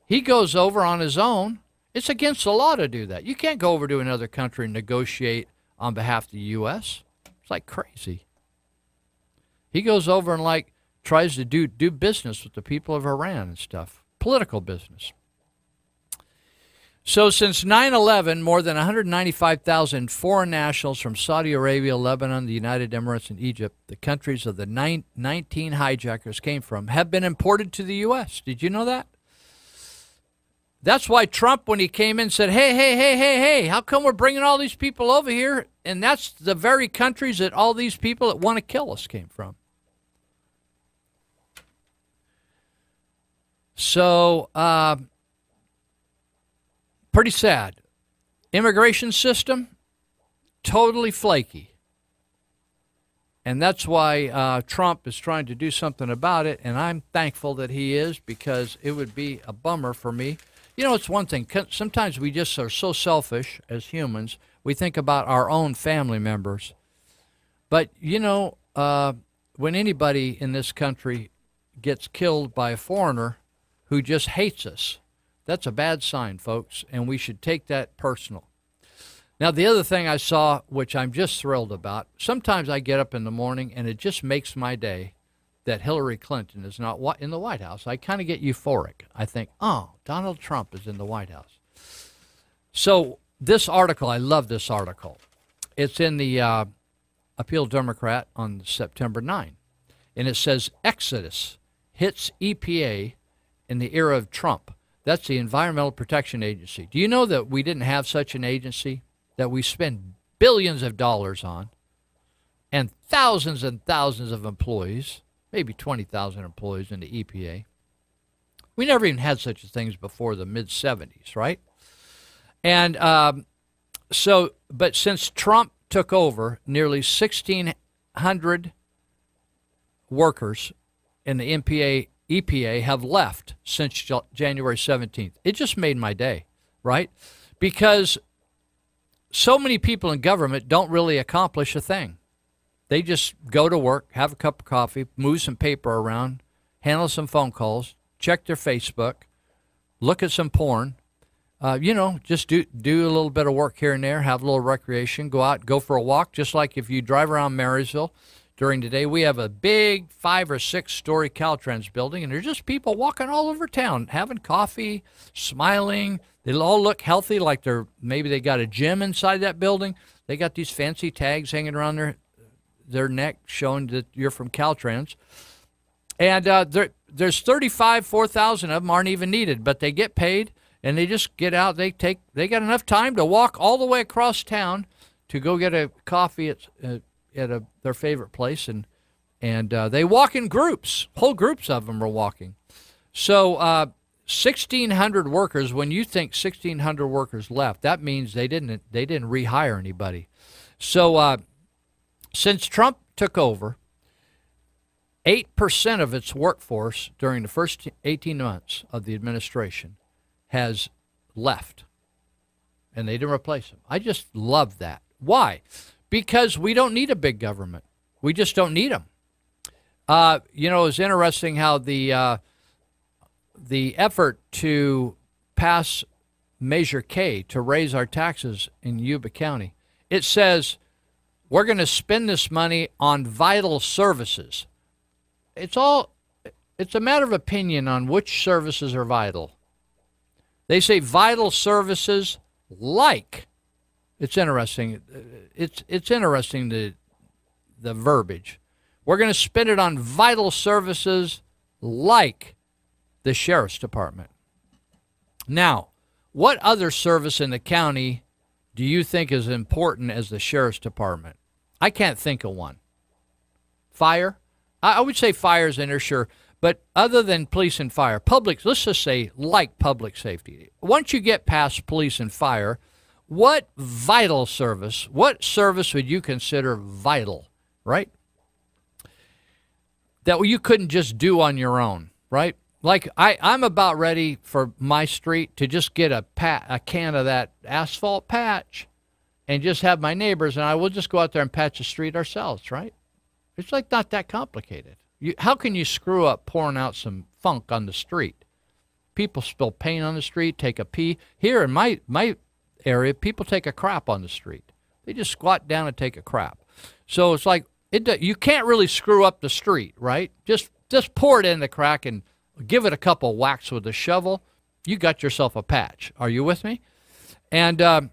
He goes over on his own. It's against the law to do that. You can't go over to another country and negotiate on behalf of the U.S. It's like crazy. He goes over and tries to do business with the people of Iran and stuff. Political business. So since 9/11, more than 195,000 foreign nationals from Saudi Arabia, Lebanon, the United Emirates, and Egypt, the countries of the 19 hijackers came from, have been imported to the U.S. Did you know that? That's why Trump, when he came in, said, hey, how come we're bringing all these people over here? And that's the very countries that all these people that want to kill us came from. So, pretty sad. Immigration system, totally flaky. And that's why Trump is trying to do something about it, and I'm thankful that he is, because it would be a bummer for me. It's one thing. Sometimes we just are so selfish as humans. We think about our own family members. But, when anybody in this country gets killed by a foreigner who just hates us, that's a bad sign, folks, and we should take that personal. Now, the other thing I saw, which I'm just thrilled about, sometimes I get up in the morning and it just makes my day that Hillary Clinton is not in the White House. I kind of get euphoric. I think, oh, Donald Trump is in the White House. So this article, I love this article. It's in the Appeal Democrat on September 9, and it says, Exodus hits EPA in the era of Trump. That's the Environmental Protection Agency. Do you know that we didn't have such an agency that we spend billions of dollars on and thousands of employees, maybe 20,000 employees in the EPA? We never even had such things before the mid-'70s, right? And but since Trump took over, nearly 1,600 workers in the EPA have left since January 17th. It just made my day, right? Because so many people in government don't really accomplish a thing. They just go to work, have a cup of coffee, move some paper around, handle some phone calls, check their Facebook, look at some porn, just do a little bit of work here and there, have a little recreation, go out, go for a walk, just like if you drive around Marysville. During the day, we have a big 5 or 6 story Caltrans building, and there's just people walking all over town, having coffee, smiling. They all look healthy, like maybe they got a gym inside that building. They got these fancy tags hanging around their neck showing that you're from Caltrans. And there's 4,000 of them aren't even needed, but they get paid, and they just get out. They got enough time to walk all the way across town to go get a coffee at their favorite place, and they walk in groups. Whole groups of them are walking. So 1,600 workers. When you think 1,600 workers left, that means they didn't rehire anybody. So since Trump took over, 8% of its workforce during the first 18 months of the administration has left, and they didn't replace them. I just love that. Why? Because we don't need a big government. We just don't need them. It's interesting how the the effort to pass Measure K to raise our taxes in Yuba County. It says we're going to spend this money on vital services. It's a matter of opinion on which services are vital. They say vital services like. It's interesting. It's interesting the verbiage. We're going to spend it on vital services like the Sheriff's Department. Now, what other service in the county do you think is important as the Sheriff's Department? I can't think of one. Fire? I would say fire is in there, sure. But other than police and fire, public, let's just say like public safety. Once you get past police and fire, what vital service, what service would you consider vital, right? That you couldn't just do on your own, right? Like I'm about ready for my street to just get a can of that asphalt patch and just have my neighbors and I will just go out there and patch the street ourselves, right? It's like not that complicated. How can you screw up pouring out some funk on the street? People spill paint on the street, take a pee. Here in my area, people take a crap on the street. They just squat down and take a crap. So it's like you can't really screw up the street, right? Just pour it in the crack and give it a couple whacks with a shovel. You got yourself a patch. Are you with me? And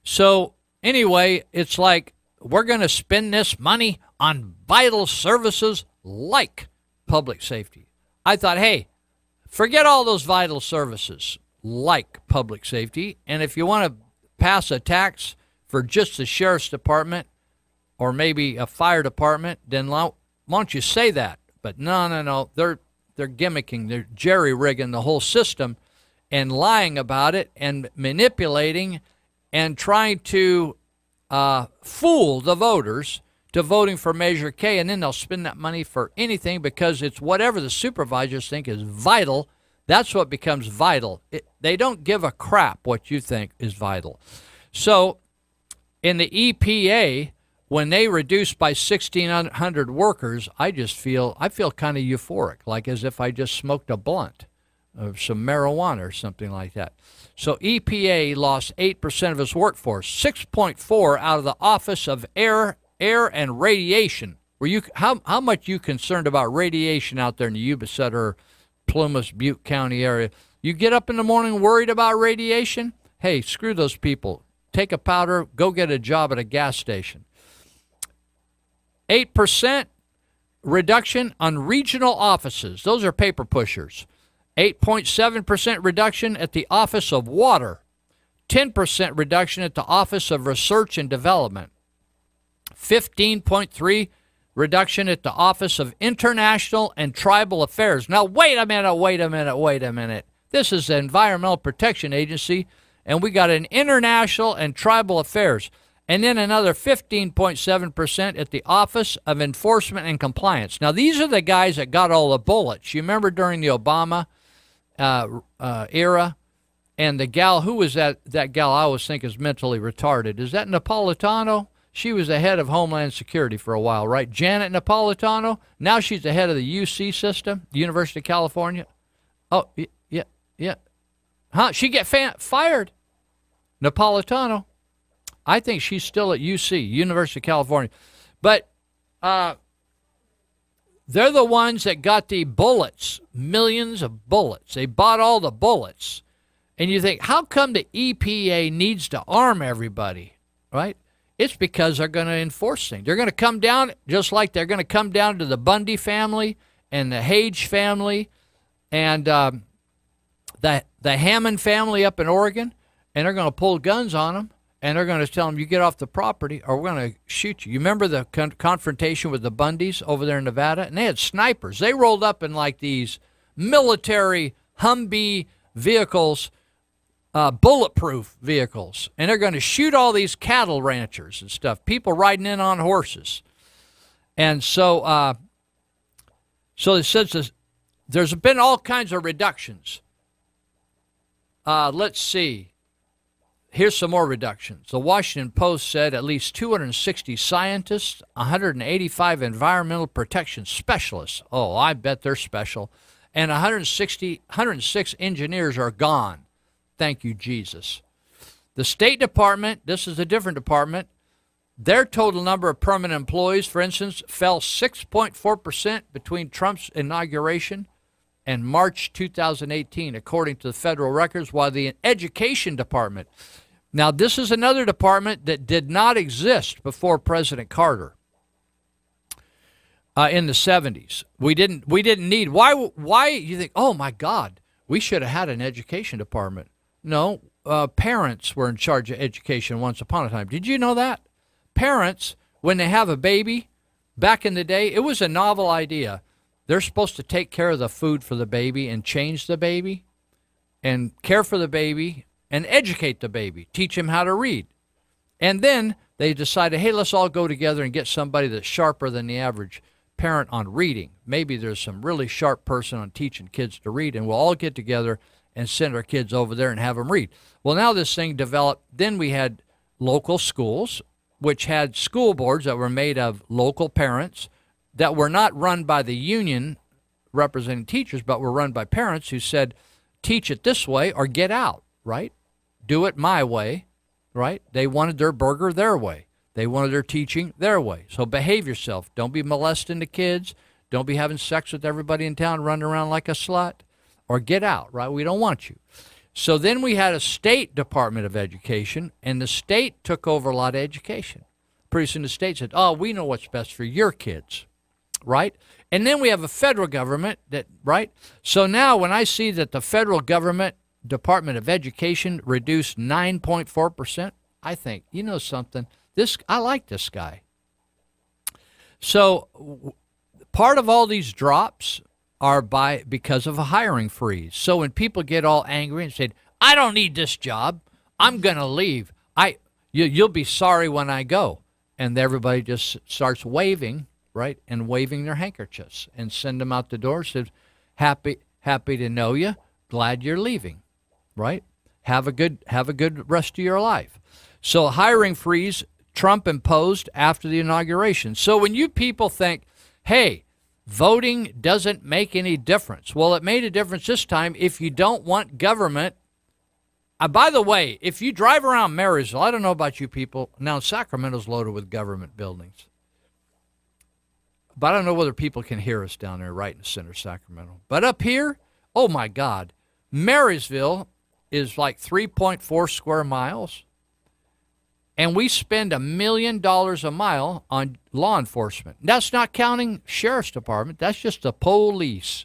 so anyway, it's like we're going to spend this money on vital services like public safety. I thought, hey, forget all those vital services like public safety. And if you want to pass a tax for just the Sheriff's Department or maybe a fire department, then why don't you say that? But no. They're gimmicking. They're jerry-rigging the whole system and lying about it and manipulating and trying to fool the voters to voting for Measure K, and then they'll spend that money for anything because it's whatever the supervisors think is vital. That's what becomes vital. They don't give a crap what you think is vital. So in the EPA, when they reduced by 1,600 workers, I feel kind of euphoric, like as if I just smoked a blunt of some marijuana or something like that. So EPA lost 8% of its workforce, 6.4 out of the Office of Air and Radiation. How much you concerned about radiation out there in the Yuba Sutter, Plymouth, Butte County area? You get up in the morning worried about radiation? Hey, screw those people. Take a powder, go get a job at a gas station. 8% reduction on regional offices. Those are paper pushers. 8.7% reduction at the Office of Water. 10% reduction at the Office of Research and Development. 15.3% reduction at the Office of International and Tribal Affairs. Now, wait a minute. This is the Environmental Protection Agency, and we got an International and Tribal Affairs. And then another 15.7% at the Office of Enforcement and Compliance. Now, these are the guys that got all the bullets. You remember during the Obama era? And the gal, who was that gal I always think is mentally retarded? Is that Napolitano? She was the head of Homeland Security for a while, right? Janet Napolitano. Now she's the head of the UC system, the University of California. Oh, yeah. Huh? She get fired. Napolitano. I think she's still at UC, University of California. But they're the ones that got the bullets, millions of bullets. They bought all the bullets. And you think, how come the EPA needs to arm everybody, right? It's because they're going to enforce things. They're going to come down, just like they're going to come down to the Bundy family and the Hage family and the Hammond family up in Oregon, and they're going to pull guns on them, and they're going to tell them, you get off the property or we're going to shoot you. You remember the confrontation with the Bundys over there in Nevada? And they had snipers. They rolled up in like these military Humvee vehicles, bulletproof vehicles, and they're going to shoot all these cattle ranchers and stuff, people riding in on horses. And so it says there's been all kinds of reductions. Let's see. Here's some more reductions. The Washington Post said at least 260 scientists, 185 environmental protection specialists. Oh, I bet they're special. and 106 engineers are gone. Thank you, Jesus. The State Department, this is a different department, their total number of permanent employees, for instance, fell 6.4% between Trump's inauguration and March 2018, according to the federal records, while the Education Department, now this is another department that did not exist before President Carter in the 70s. We didn't need, why you think, oh my God, we should have had an education department. No, parents were in charge of education once upon a time. Did you know that? Parents, when they have a baby, back in the day, it was a novel idea. They're supposed to take care of the food for the baby and change the baby and care for the baby and educate the baby, teach him how to read. And then they decided, hey, let's all go together and get somebody that's sharper than the average parent on reading. Maybe there's some really sharp person on teaching kids to read, and we'll all get together and send our kids over there and have them read. Well, now this thing developed. Then we had local schools, which had school boards that were made of local parents that were not run by the union representing teachers, but were run by parents who said, teach it this way or get out, right? Do it my way, right? They wanted their burger their way. They wanted their teaching their way. So behave yourself. Don't be molesting the kids. Don't be having sex with everybody in town, running around like a slut, or get out, right? We don't want you. So then we had a state Department of Education, and the state took over a lot of education. Pretty soon the state said, oh, we know what's best for your kids, right? And then we have a federal government that, right? So now when I see that the federal government Department of Education reduced 9.4%, I think, you know something, I like this guy. So part of all these drops are because of a hiring freeze. So when people get all angry and say, I don't need this job, I'm going to leave. You'll be sorry when I go. And everybody just starts waving, right, and waving their handkerchiefs and send them out the door. Says, happy to know you. Glad you're leaving, right? Have a good rest of your life. So hiring freeze Trump imposed after the inauguration. So when you people think, hey, voting doesn't make any difference. Well, it made a difference this time if you don't want government. By the way, if you drive around Marysville, I don't know about you people. Now, Sacramento's loaded with government buildings. But I don't know whether people can hear us down there right in the center of Sacramento. But up here, oh, my God, Marysville is like 3.4 square miles. And we spend $1 million a mile on law enforcement. That's not counting sheriff's department. That's just the police.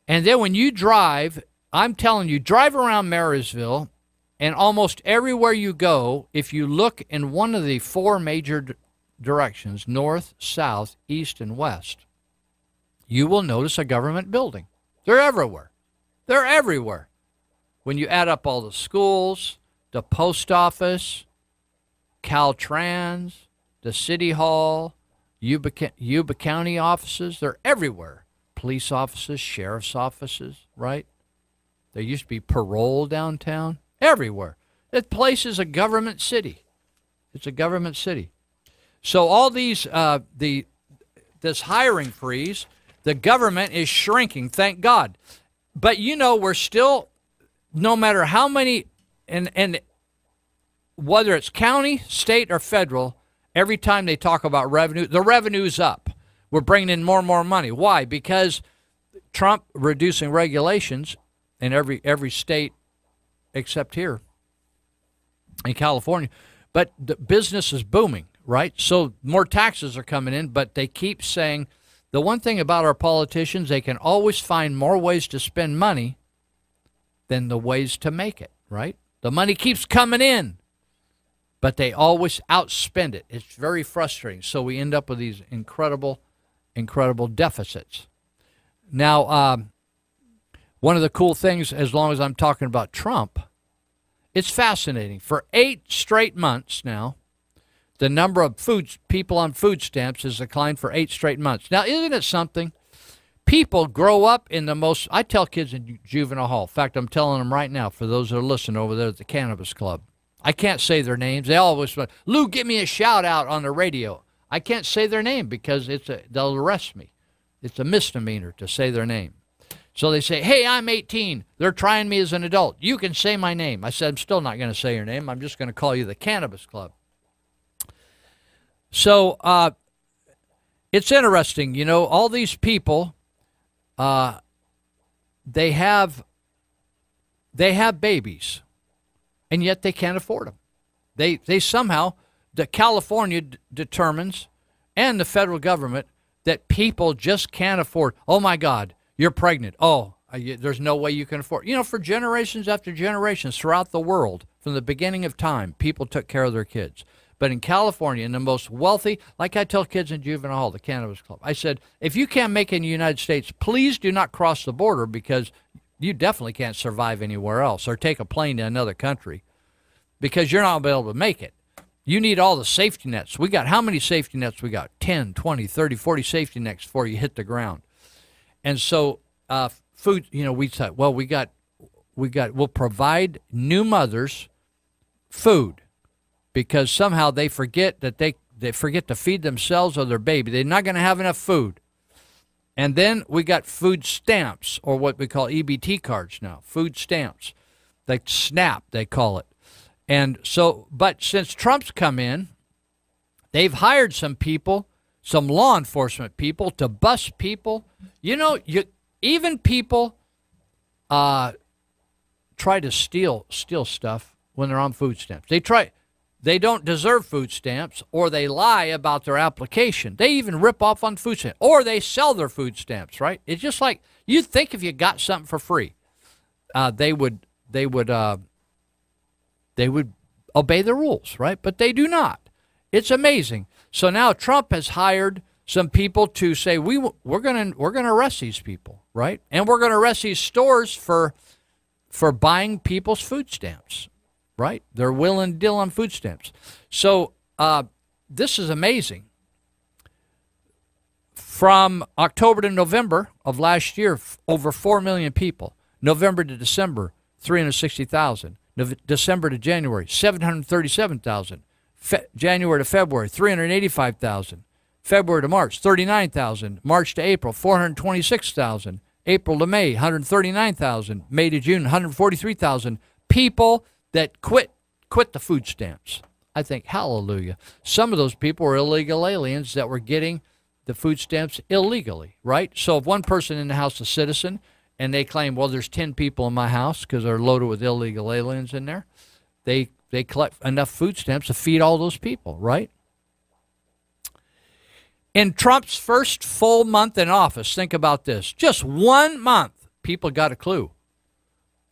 And then when you drive, I'm telling you, drive around Marysville, and almost everywhere you go, if you look in one of the four major directions, north, south, east, and west, you will notice a government building. They're everywhere. They're everywhere. When you add up all the schools, the post office, Caltrans, the city hall, Yuba County offices, they're everywhere. Police offices, sheriff's offices, right? There used to be parole downtown, everywhere. That place is a government city. It's a government city. So all these, this hiring freeze, the government is shrinking, thank God. But you know, we're still, no matter how many, and whether it's county, state, or federal, every time they talk about revenue, the revenue's up. We're bringing in more and more money. Why? Because Trump reducing regulations in every state except here in California. But the business is booming, right? So more taxes are coming in, but they keep saying the one thing about our politicians, they can always find more ways to spend money than the ways to make it, right? The money keeps coming in, but they always outspend it. It's very frustrating. So we end up with these incredible deficits. Now, one of the cool things, as long as I'm talking about Trump, it's fascinating. For 8 straight months now, the number of people on food stamps has declined for 8 straight months. Now, isn't it something? People grow up in the most, I tell kids in juvenile hall, in fact, I'm telling them right now, for those that are listening over there at the Cannabis Club, I can't say their names. They always, Lou, give me a shout out on the radio. I can't say their name because they'll arrest me. It's a misdemeanor to say their name. So they say, hey, I'm 18. They're trying me as an adult. You can say my name. I said, I'm still not going to say your name. I'm just going to call you the Cannabis Club. So it's interesting, you know, all these people, they have babies, and yet they can't afford them. They somehow, the California determines, and the federal government, that people just can't afford. Oh my God, you're pregnant. Oh, there's no way you can afford. You know, for generations after generations throughout the world, from the beginning of time, people took care of their kids. But in California, in the most wealthy, like I tell kids in juvenile hall, the Cannabis Club, I said, if you can't make it in the United States, please do not cross the border, because you definitely can't survive anywhere else or take a plane to another country, because you're not going to be able to make it. You need all the safety nets. We got, how many safety nets we got? 10, 20, 30, 40 safety nets before you hit the ground. And so food, you know, we thought, well, we'll provide new mothers food, because somehow they forget that they forget to feed themselves or their baby. They're not going to have enough food. And then we got food stamps, or what we call EBT cards now, food stamps. Like SNAP, they call it. And so, but since Trump's come in, they've hired some people, some law enforcement people, to bust people. You know, even people try to steal stuff when they're on food stamps. They don't deserve food stamps, or they lie about their application. They even rip off on food stamps, or they sell their food stamps, right? It's just like, you'd think if you got something for free, they would obey the rules, right? But they do not. It's amazing. So now Trump has hired some people to say, we're going to arrest these people, right? And we're going to arrest these stores for buying people's food stamps, right? They're willing to deal on food stamps. So this is amazing. From October to November of last year, over 4 million people. November to December, 360,000. December to January, 737,000. January to February, 385,000. February to March, 39,000. March to April, 426,000. April to May, 139,000. May to June, 143,000. People that quit the food stamps. I think, hallelujah. Some of those people were illegal aliens that were getting the food stamps illegally, right? So if one person in the house is a citizen, and they claim, well, there's 10 people in my house because they're loaded with illegal aliens in there, they collect enough food stamps to feed all those people, right? In Trump's first full month in office, think about this, just 1 month, people got a clue.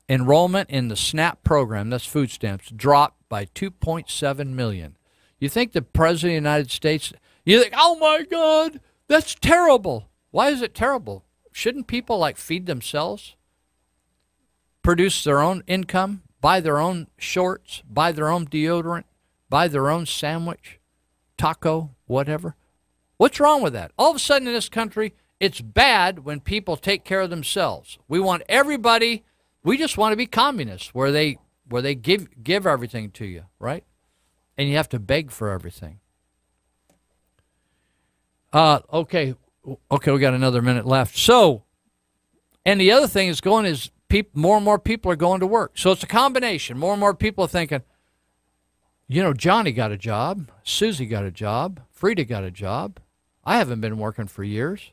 Enrollment in the SNAP program, that's food stamps, dropped by 2.7 million. You think the President of the United States, you think, oh my God, that's terrible. Why is it terrible? Shouldn't people like feed themselves, produce their own income, buy their own shorts, buy their own deodorant, buy their own sandwich, taco, whatever? What's wrong with that? All of a sudden in this country, it's bad when people take care of themselves. We want everybody, we just want to be communists where they give everything to you, right? And you have to beg for everything. Okay, we got another minute left. So, and the other thing is more and more people are going to work. So it's a combination. More and more people are thinking, you know, Johnny got a job, Susie got a job, Frida got a job. I haven't been working for years.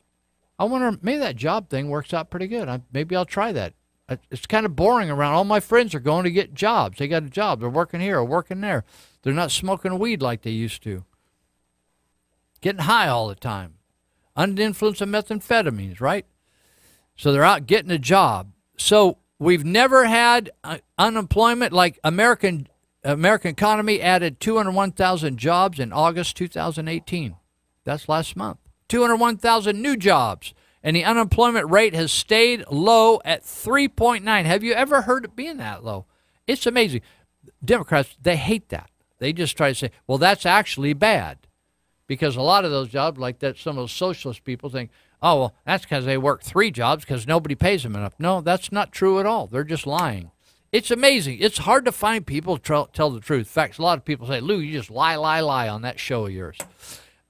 I wonder, maybe that job thing works out pretty good. Maybe I'll try that. It's kind of boring around. All my friends are going to get jobs. They got a job. They're working here or working there. They're not smoking weed like they used to. Getting high all the time. Under the influence of methamphetamines, right? So they're out getting a job. So we've never had unemployment like American economy added 201,000 jobs in August 2018. That's last month. 201,000 new jobs. And the unemployment rate has stayed low at 3.9. Have you ever heard it being that low? It's amazing. Democrats, they hate that. They just try to say, well, that's actually bad. Because a lot of those jobs, like that, some of those socialist people think, oh, well, that's because they work 3 jobs because nobody pays them enough. No, that's not true at all. They're just lying. It's amazing. It's hard to find people to tell the truth. In fact, a lot of people say, Lou, you just lie on that show of yours.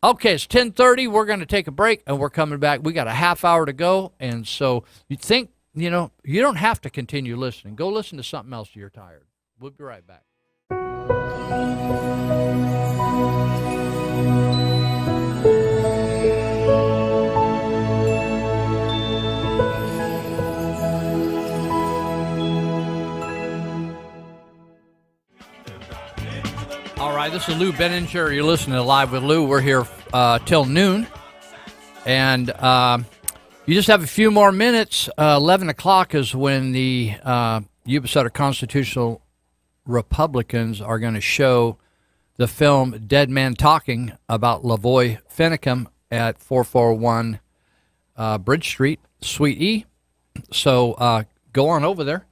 Okay, it's 10:30. We're going to take a break, and we're coming back. We got a half hour to go, and so you think, you don't have to continue listening. Go listen to something else if you're tired. We'll be right back. All right, this is Lou Benninger. You're listening to Live with Lou. We're here till noon. And you just have a few more minutes. 11 o'clock is when the Yuba County Constitutional Republicans are going to show the film Dead Man Talking about Lavoy Finicum at 441 Bridge Street, Suite E. So go on over there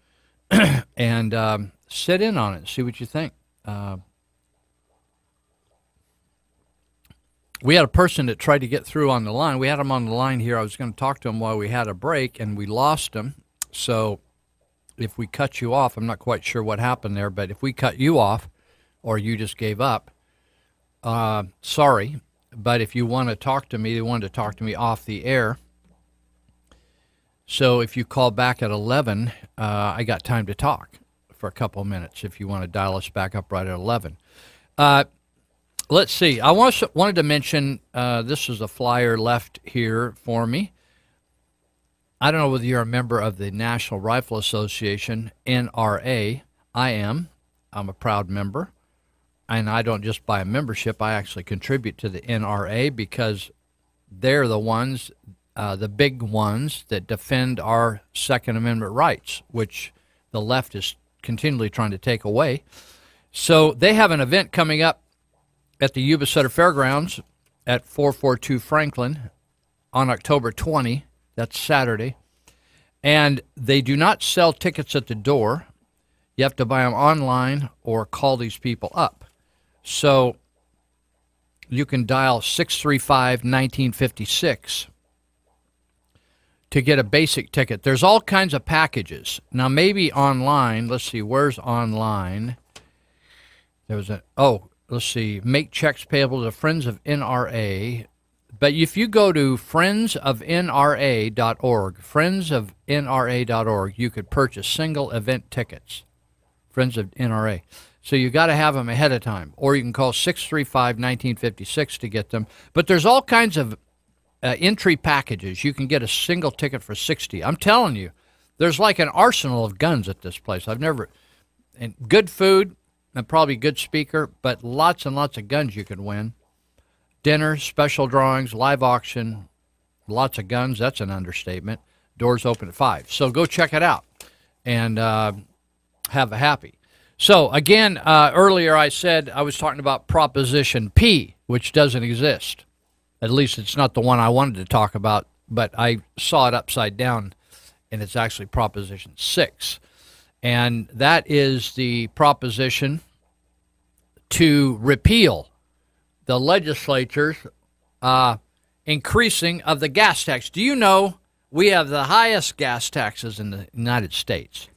and sit in on it, see what you think. We had a person that tried to get through on the line. We had him on the line here. I was going to talk to him while we had a break, and we lost him. So if we cut you off, I'm not quite sure what happened there, but if we cut you off or you just gave up, sorry. But if you want to talk to me, they wanted to talk to me off the air. So if you call back at 11, I got time to talk for a couple of minutes if you want to dial us back up right at 11. Let's see. I wanted to mention, this is a flyer left here for me. I don't know whether you're a member of the National Rifle Association, NRA. I am. I'm a proud member. And I don't just buy a membership. I actually contribute to the NRA because they're the ones, the big ones, that defend our Second Amendment rights, which the left is continually trying to take away. So they have an event coming up at the Yuba County Fairgrounds at 442 Franklin on October 20. That's Saturday. And they do not sell tickets at the door. You have to buy them online or call these people up. So you can dial 635-1956 to get a basic ticket. There's all kinds of packages. Now, maybe online. Let's see, where's online? There was let's see, make checks payable to Friends of NRA. But if you go to friendsofnra.org, friendsofnra.org, you could purchase single event tickets, Friends of NRA. So you got to have them ahead of time, or you can call 635-1956 to get them. But there's all kinds of entry packages. You can get a single ticket for $60. I'm telling you, there's like an arsenal of guns at this place. And good food, and probably good speaker, but lots and lots of guns you can win. Dinner, special drawings, live auction, lots of guns. That's an understatement. Doors open at 5. So go check it out and have a happy. So, again, earlier I said I was talking about Proposition P, which doesn't exist. At least it's not the one I wanted to talk about, but I saw it upside down, and it's actually Proposition 6. And that is the proposition to repeal the legislature's increasing of the gas tax. Do you know we have the highest gas taxes in the United States?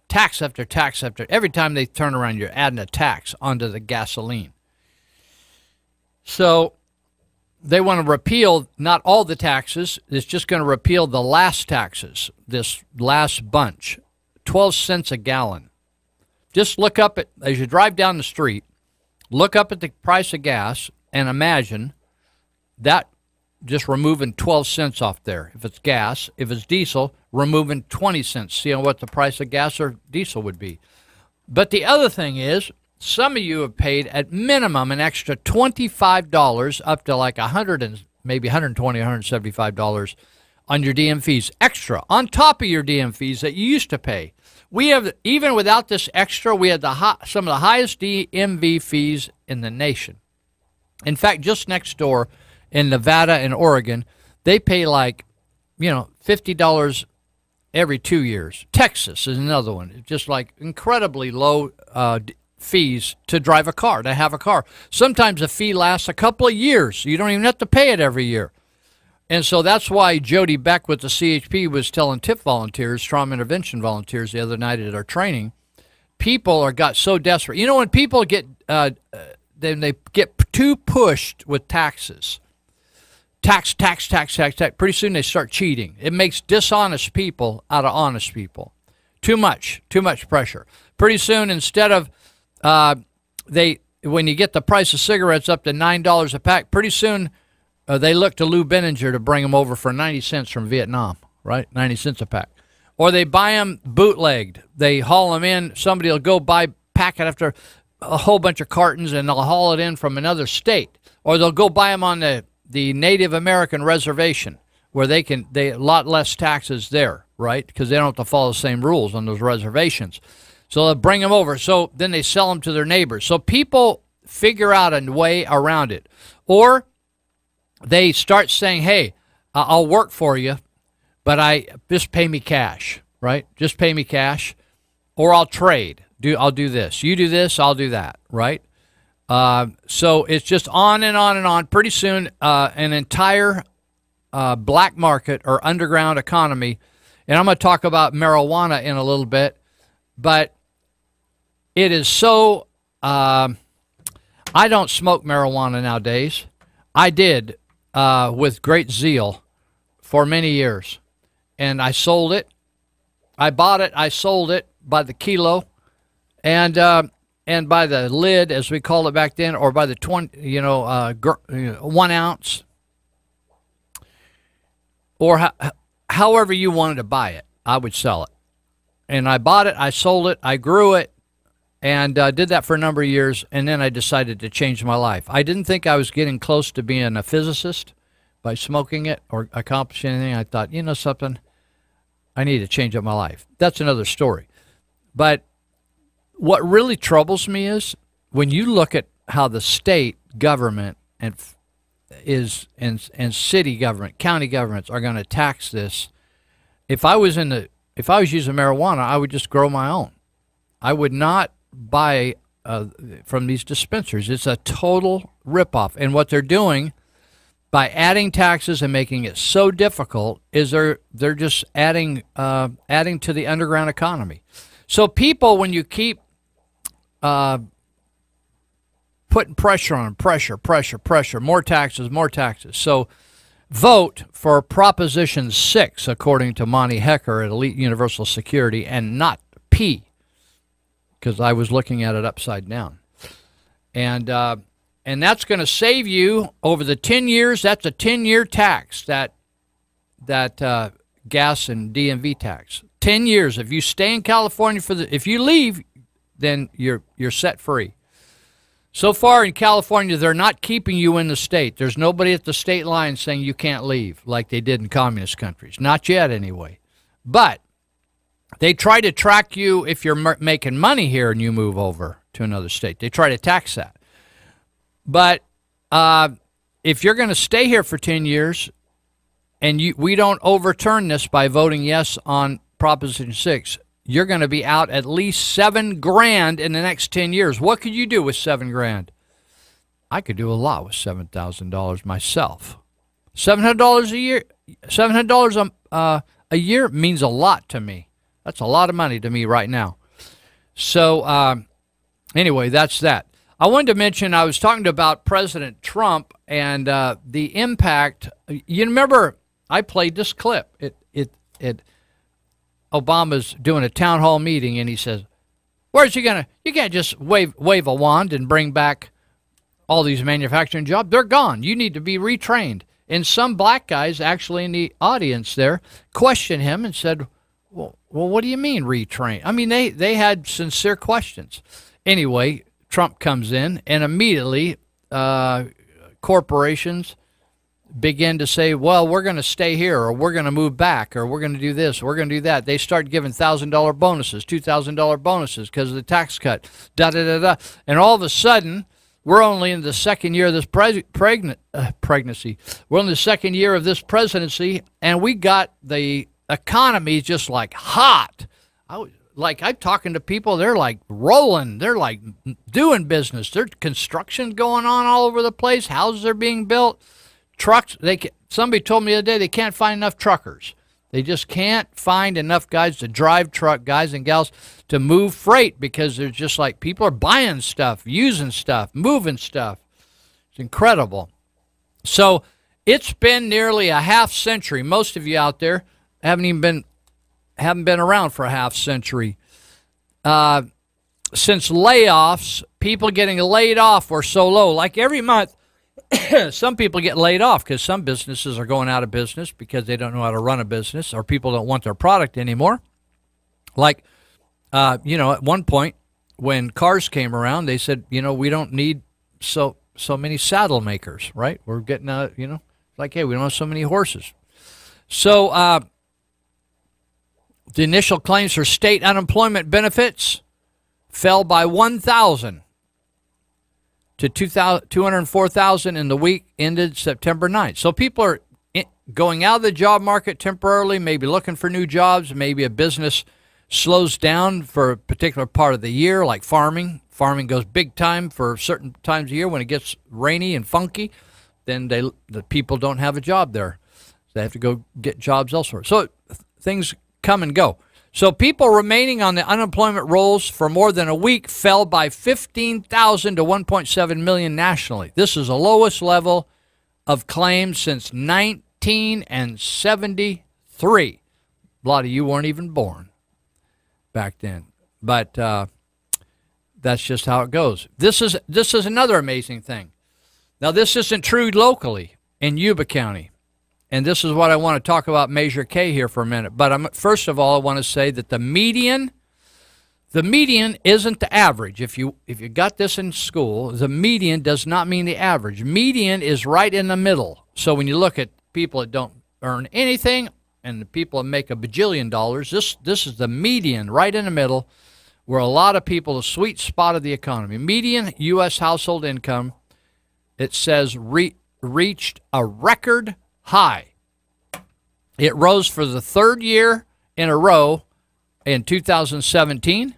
Tax after tax after, every time they turn around, you're adding a tax onto the gasoline. So they want to repeal not all the taxes. It's just going to repeal the last taxes, this last bunch, 12 cents a gallon. Just look up at, as you drive down the street, look up at the price of gas and imagine that just removing 12 cents off there. If it's gas, if it's diesel, removing 20 cents. See what the price of gas or diesel would be. But the other thing is, some of you have paid at minimum an extra $25 up to like $100 and maybe $120, $175 on your DM fees, extra on top of your DM fees that you used to pay. We have, even without this extra, we had some of the highest DMV fees in the nation. In fact, just next door in Nevada and Oregon, they pay like, $50 every 2 years. Texas is another one. It's just like incredibly low fees to drive a car, to have a car. Sometimes a fee lasts a couple of years. You don't even have to pay it every year. And so that's why Jody Beck with the CHP was telling TIP volunteers, trauma intervention volunteers, the other night at our training, people got so desperate. When people get they get too pushed with taxes, tax, tax, tax, tax, tax. Pretty soon they start cheating. It makes dishonest people out of honest people. Too much pressure. Pretty soon, instead of when you get the price of cigarettes up to $9 a pack, pretty soon they look to Lou Benninger to bring them over for 90 cents from Vietnam, right? 90 cents a pack. Or they buy them bootlegged. They haul them in. Somebody will go buy packet after a whole bunch of cartons, and they'll haul it in from another state. Or they'll go buy them on the Native American reservation, where they a lot less taxes there, right? Because they don't have to follow the same rules on those reservations. So they'll bring them over. So then they sell them to their neighbors. So people figure out a way around it. Or they start saying, hey, I'll work for you, but just pay me cash, right? Just pay me cash, or I'll trade. I'll do this. You do this, I'll do that, right? So it's just on and on and on. Pretty soon, an entire black market or underground economy, and I'm going to talk about marijuana in a little bit, but it is so, I don't smoke marijuana nowadays. I did with great zeal for many years, and I sold it. I bought it, I sold it by the kilo, and by the lid, as we called it back then, or by the 1 ounce, or however you wanted to buy it, I would sell it. And I bought it, I sold it, I grew it, and did that for a number of years, and then I decided to change my life. I didn't think I was getting close to being a physicist by smoking it or accomplishing anything. I thought, you know something, I need to change up my life. That's another story. But what really troubles me is when you look at how the state government and city government, county governments are going to tax this. If I was using marijuana, I would just grow my own. I would not buy from these dispensaries. It's a total ripoff. And what they're doing by adding taxes and making it so difficult is they're just adding to the underground economy. So people, when you keep putting pressure on them, pressure, more taxes. So vote for Proposition 6, according to Monty Hecker at Elite Universal Security, and not P, because I was looking at it upside down. And that's going to save you over the 10 years. That's a 10-year tax, that gas and DMV tax. 10 years. If you stay in California if you leave, then you're set free. So far in California, they're not keeping you in the state. There's nobody at the state line saying you can't leave like they did in communist countries. Not yet, anyway. But they try to track you if you're making money here and you move over to another state. They try to tax that. But if you're going to stay here for 10 years and we don't overturn this by voting yes on Proposition 6, you're going to be out at least $7 grand in the next 10 years. What could you do with $7 grand? I could do a lot with $7,000 myself. $700 a year. $700 a year means a lot to me. That's a lot of money to me right now. So anyway, that's that. I wanted to mention, I was talking about President Trump and the impact. You remember, I played this clip. Obama's doing a town hall meeting, and he says, where's he going to, you can't just wave a wand and bring back all these manufacturing jobs. They're gone. You need to be retrained. And some black guys actually in the audience there questioned him and said, well, what do you mean retrain? I mean, they had sincere questions. Anyway, Trump comes in, and immediately corporations begin to say, well, we're going to stay here, or we're going to move back, or we're going to do this, or we're going to do that. They start giving $1,000 bonuses, $2,000 bonuses because of the tax cut, da-da-da-da. And all of a sudden, we're only in the second year of this pregnancy. We're in the second year of this presidency, and we got the economy just like hot. I'm talking to people, they're like rolling. They're like doing business. There's construction going on all over the place. Houses are being built. Trucks, somebody told me the other day they can't find enough truckers. They just can't find enough guys to drive truck, guys and gals to move freight, because they're just like, people are buying stuff, using stuff, moving stuff. It's incredible. So It's been nearly a half century. Most of you out there haven't been around for a half century. Since layoffs, people getting laid off were so low. Like every month, some people get laid off because some businesses are going out of business because they don't know how to run a business, or people don't want their product anymore. Like, at one point when cars came around, they said, we don't need so many saddle makers, right? We're getting, like, hey, we don't have so many horses. So the initial claims for state unemployment benefits fell by 1,000 to 204,000 in the week ended September 9th. So people are going out of the job market temporarily, maybe looking for new jobs. Maybe a business slows down for a particular part of the year, like farming. Farming goes big time for certain times of year when it gets rainy and funky. Then the people don't have a job there. They have to go get jobs elsewhere. So things come and go. So people remaining on the unemployment rolls for more than a week fell by 15,000 to 1.7 million nationally. This is the lowest level of claims since 1973. A lot of you weren't even born back then. But that's just how it goes. This is another amazing thing. Now, this isn't true locally in Yuba County. And this is what I want to talk about Measure K here for a minute. But first of all, I want to say that the median isn't the average. If you got this in school, the median does not mean the average. Median is right in the middle. So when you look at people that don't earn anything and the people that make $1 bajillion, this is the median right in the middle, where a lot of people, the sweet spot of the economy. Median U.S. household income, it says, reached a record high. It rose for the third year in a row in 2017,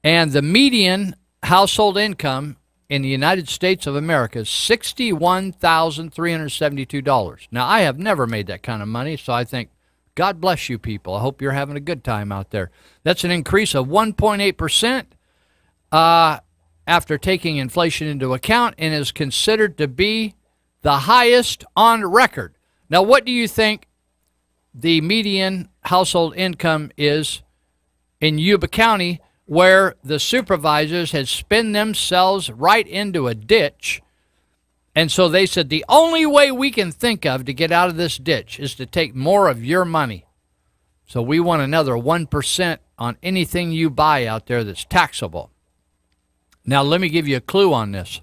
and the median household income in the United States of America is $61,372. Now, I have never made that kind of money, so I think, God bless you people. I hope you're having a good time out there. That's an increase of 1.8% after taking inflation into account, and is considered to be the highest on record. Now, what do you think the median household income is in Yuba County, where the supervisors had spun themselves right into a ditch? And so they said, the only way we can think of to get out of this ditch is to take more of your money. So we want another 1% on anything you buy out there that's taxable. Now, let me give you a clue on this.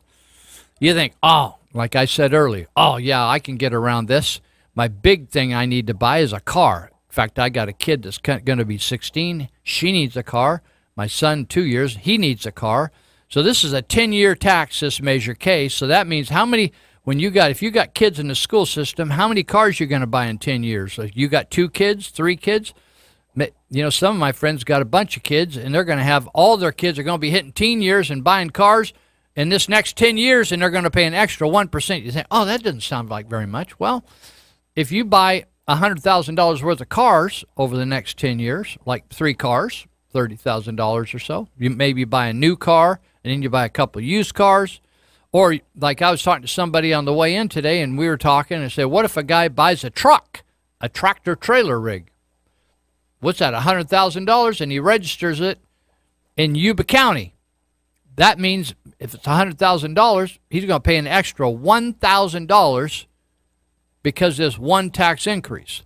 You think, oh, like I said earlier, oh, yeah, I can get around this. My big thing I need to buy is a car. In fact, I got a kid that's going to be 16. She needs a car. My son, 2 years, he needs a car. So this is a 10-year tax, this Measure K. So that means how many, if you got kids in the school system, how many cars you're going to buy in 10 years? So you got 2 kids, 3 kids? Some of my friends got a bunch of kids, and they're going to have, all their kids are going to be hitting teen years and buying cars in this next 10 years, and they're going to pay an extra 1%. You think, oh, that doesn't sound like very much. Well, if you buy $100,000 worth of cars over the next 10 years, like 3 cars, $30,000 or so, you maybe buy a new car, and then you buy a couple of used cars. Or like I was talking to somebody on the way in today, and we were talking and said, what if a guy buys a truck, a tractor trailer rig? What's that, $100,000? And he registers it in Yuba County. That means if it's $100,000, he's going to pay an extra $1,000 because there's one tax increase.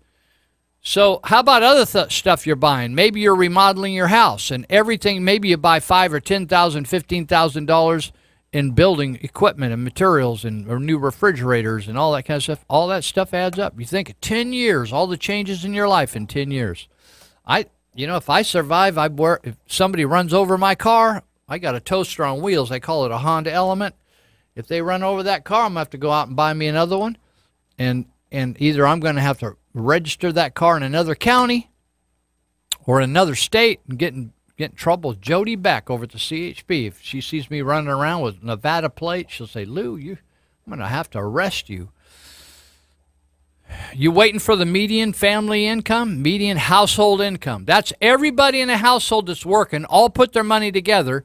So how about other stuff you're buying? Maybe you're remodeling your house and everything. Maybe you buy $5,000 or $10,000, $15,000 in building equipment and materials and or new refrigerators and all that kind of stuff. All that stuff adds up. You think of 10 years, all the changes in your life in 10 years. If I survive, if somebody runs over my car, I got a toaster on wheels. They call it a Honda Element. If they run over that car, I'm going to have to go out and buy me another one. And either I'm going to have to register that car in another county or another state and get in trouble with Jody Beck over at the CHP. If she sees me running around with Nevada plate, she'll say, Lou, I'm going to have to arrest you. You waiting for the median family income, median household income. That's everybody in a household that's working, all put their money together,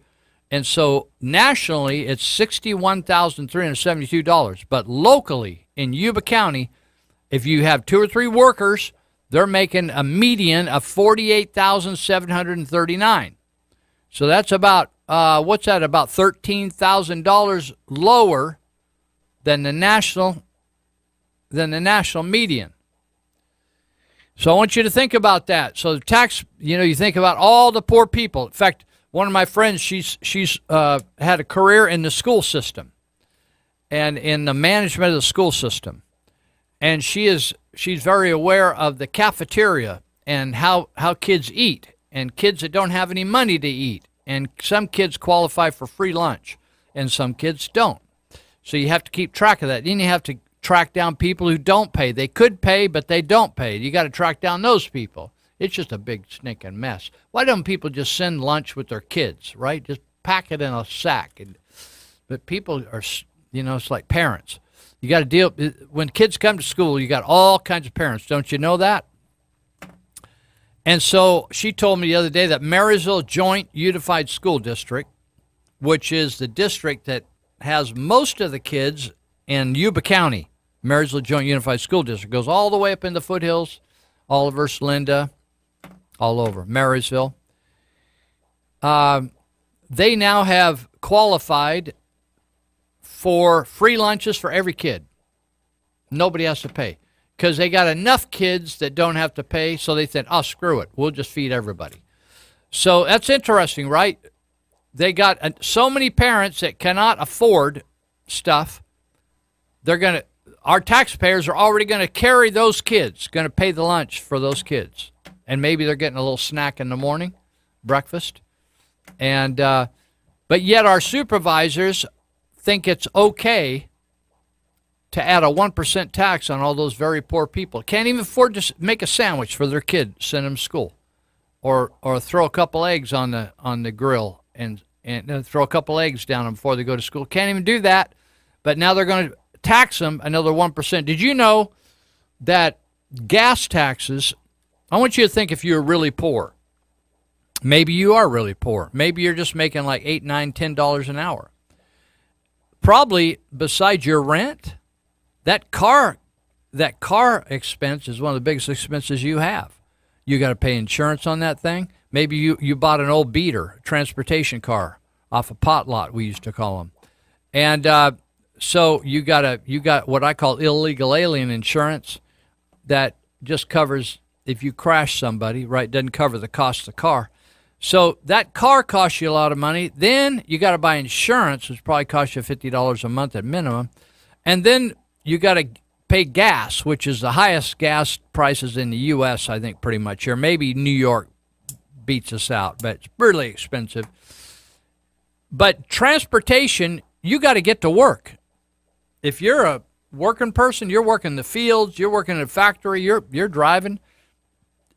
And so nationally, it's $61,372. But locally in Yuba County, if you have 2 or 3 workers, they're making a median of $48,739. So that's about, what's that, about $13,000 lower than the national median. So I want you to think about that. So the tax, you think about all the poor people. In fact, one of my friends, she's had a career in the school system and in the management of the school system. And she's very aware of the cafeteria and how kids eat, and kids that don't have any money to eat. And some kids qualify for free lunch and some kids don't. So you have to keep track of that. Then you have to track down people who don't pay. They could pay, but they don't pay. You got to track down those people. It's just a big stinking mess. Why don't people just send lunch with their kids, right? Just pack it in a sack. But people are, it's like parents. You got to deal, when kids come to school, you got all kinds of parents. Don't you know that? And so she told me the other day that Marysville Joint Unified School District, which is the district that has most of the kids in Yuba County, Marysville Joint Unified School District, goes all the way up in the foothills, Oliver, Linda, all over, Marysville. They now have qualified for free lunches for every kid. Nobody has to pay because they got enough kids that don't have to pay, so they said, oh, screw it. We'll just feed everybody. So that's interesting, right? They got so many parents that cannot afford stuff. Our taxpayers are already going to carry those kids, going to pay the lunch for those kids. And maybe they're getting a little snack in the morning, breakfast. And but yet our supervisors think it's okay to add a 1% tax on all those very poor people. Can't even afford to make a sandwich for their kid, send them to school. Or throw a couple eggs on the grill and throw a couple eggs down them before they go to school. Can't even do that. But now they're going to tax them another 1%. Did you know that gas taxes, I want you to think if you're really poor. Maybe you are really poor. Maybe you're just making like $8, $9, $10 an hour. Probably besides your rent, that car expense is one of the biggest expenses you have. You got to pay insurance on that thing. Maybe you bought an old beater, transportation car off a pot lot, we used to call them. And so you got what I call illegal alien insurance that just covers if you crash somebody, right? Doesn't cover the cost of the car. So that car costs you a lot of money. Then you got to buy insurance, which probably costs you $50 a month at minimum. And then you got to pay gas, which is the highest gas prices in the U.S., I think, pretty much here. Maybe New York beats us out, but it's really expensive. But transportation, you got to get to work. If you're a working person, you're working the fields, you're working in a factory, you're driving.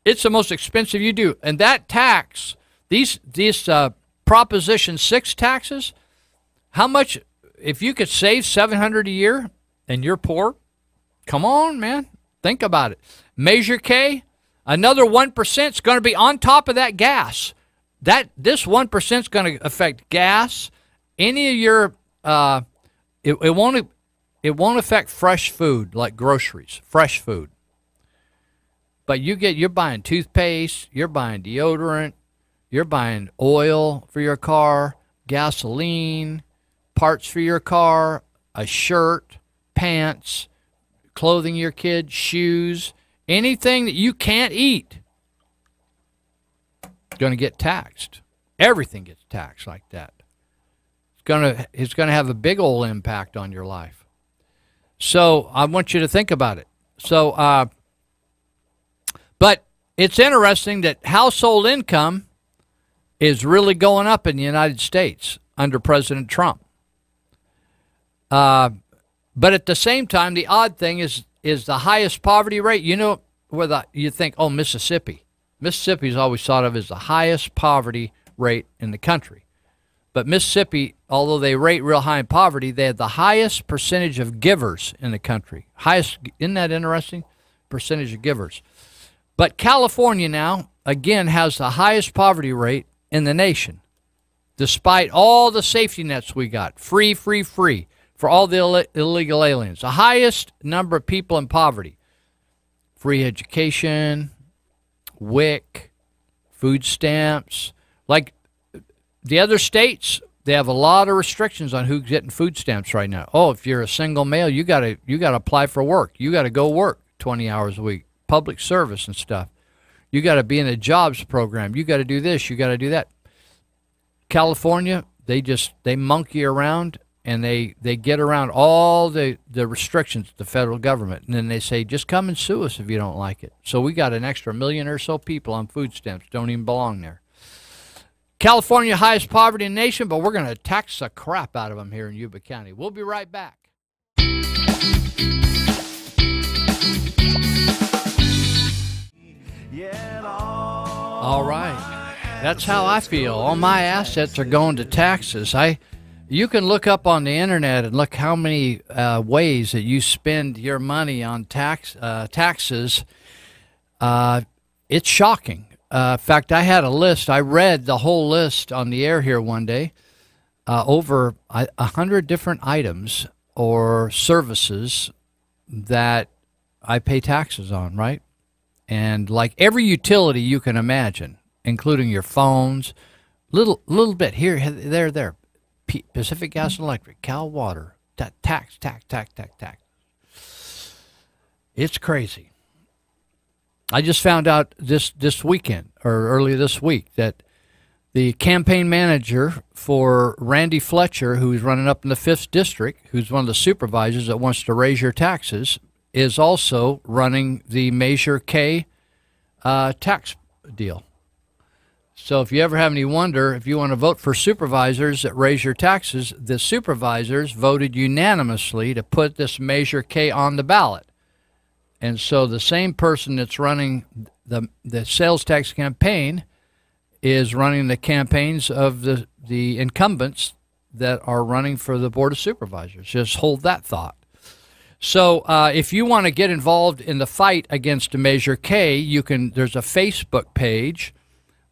It's the most expensive you do. And that tax, these Proposition 6 taxes, how much, if you could save $700 a year and you're poor, come on, man, think about it. Measure K, another 1% is going to be on top of that gas. This 1% is going to affect gas, any of your, it won't affect fresh food like groceries, fresh food. But you're buying toothpaste, you're buying deodorant, you're buying oil for your car, gasoline, parts for your car, a shirt, pants, clothing your kid, shoes, anything that you can't eat is going to get taxed. Everything gets taxed like that. It's going to have a big old impact on your life. So I want you to think about it. So, but it's interesting that household income is really going up in the United States under President Trump. But at the same time, the odd thing is the highest poverty rate. You know, where you think, oh, Mississippi. Mississippi is always thought of as the highest poverty rate in the country. But Mississippi, although they rate real high in poverty, they have the highest percentage of givers in the country. Highest, isn't that interesting? Percentage of givers. But California now, again, has the highest poverty rate in the nation. despite all the safety nets we got. Free, free, free for all the illegal aliens. The highest number of people in poverty. Free education, WIC, food stamps. Like the other states, they have a lot of restrictions on who's getting food stamps right now. Oh, if you're a single male, you gotta apply for work. You gotta go work 20 hours a week, public service and stuff. You gotta be in a jobs program. You gotta do this. You gotta do that. California, they monkey around and they get around all the restrictions of the federal government, and then they say, just come and sue us if you don't like it. So we got an extra 1 million or so people on food stamps, don't even belong there. California, highest poverty in the nation, but we're going to tax the crap out of them here in Yuba County. We'll be right back. All right. That's how I feel. All my assets are going to taxes. You can look up on the internet and look how many ways that you spend your money on taxes. It's shocking. In fact, I had a list. I read the whole list on the air here one day. Over 100 different items or services that I pay taxes on, right? And like every utility you can imagine, including your phones, little bit here, there. Pacific Gas and Electric, Cal Water, tax. It's crazy. I just found out this weekend, or earlier this week, that the campaign manager for Randy Fletcher, who's running up in the 5th District, who's one of the supervisors that wants to raise your taxes, is also running the Measure K tax deal. So if you ever have any wonder, if you want to vote for supervisors that raise your taxes, the supervisors voted unanimously to put this Measure K on the ballot. And so the same person that's running the sales tax campaign is running the campaigns of the incumbents that are running for the Board of Supervisors. Just hold that thought. So if you want to get involved in the fight against Measure K, there's a Facebook page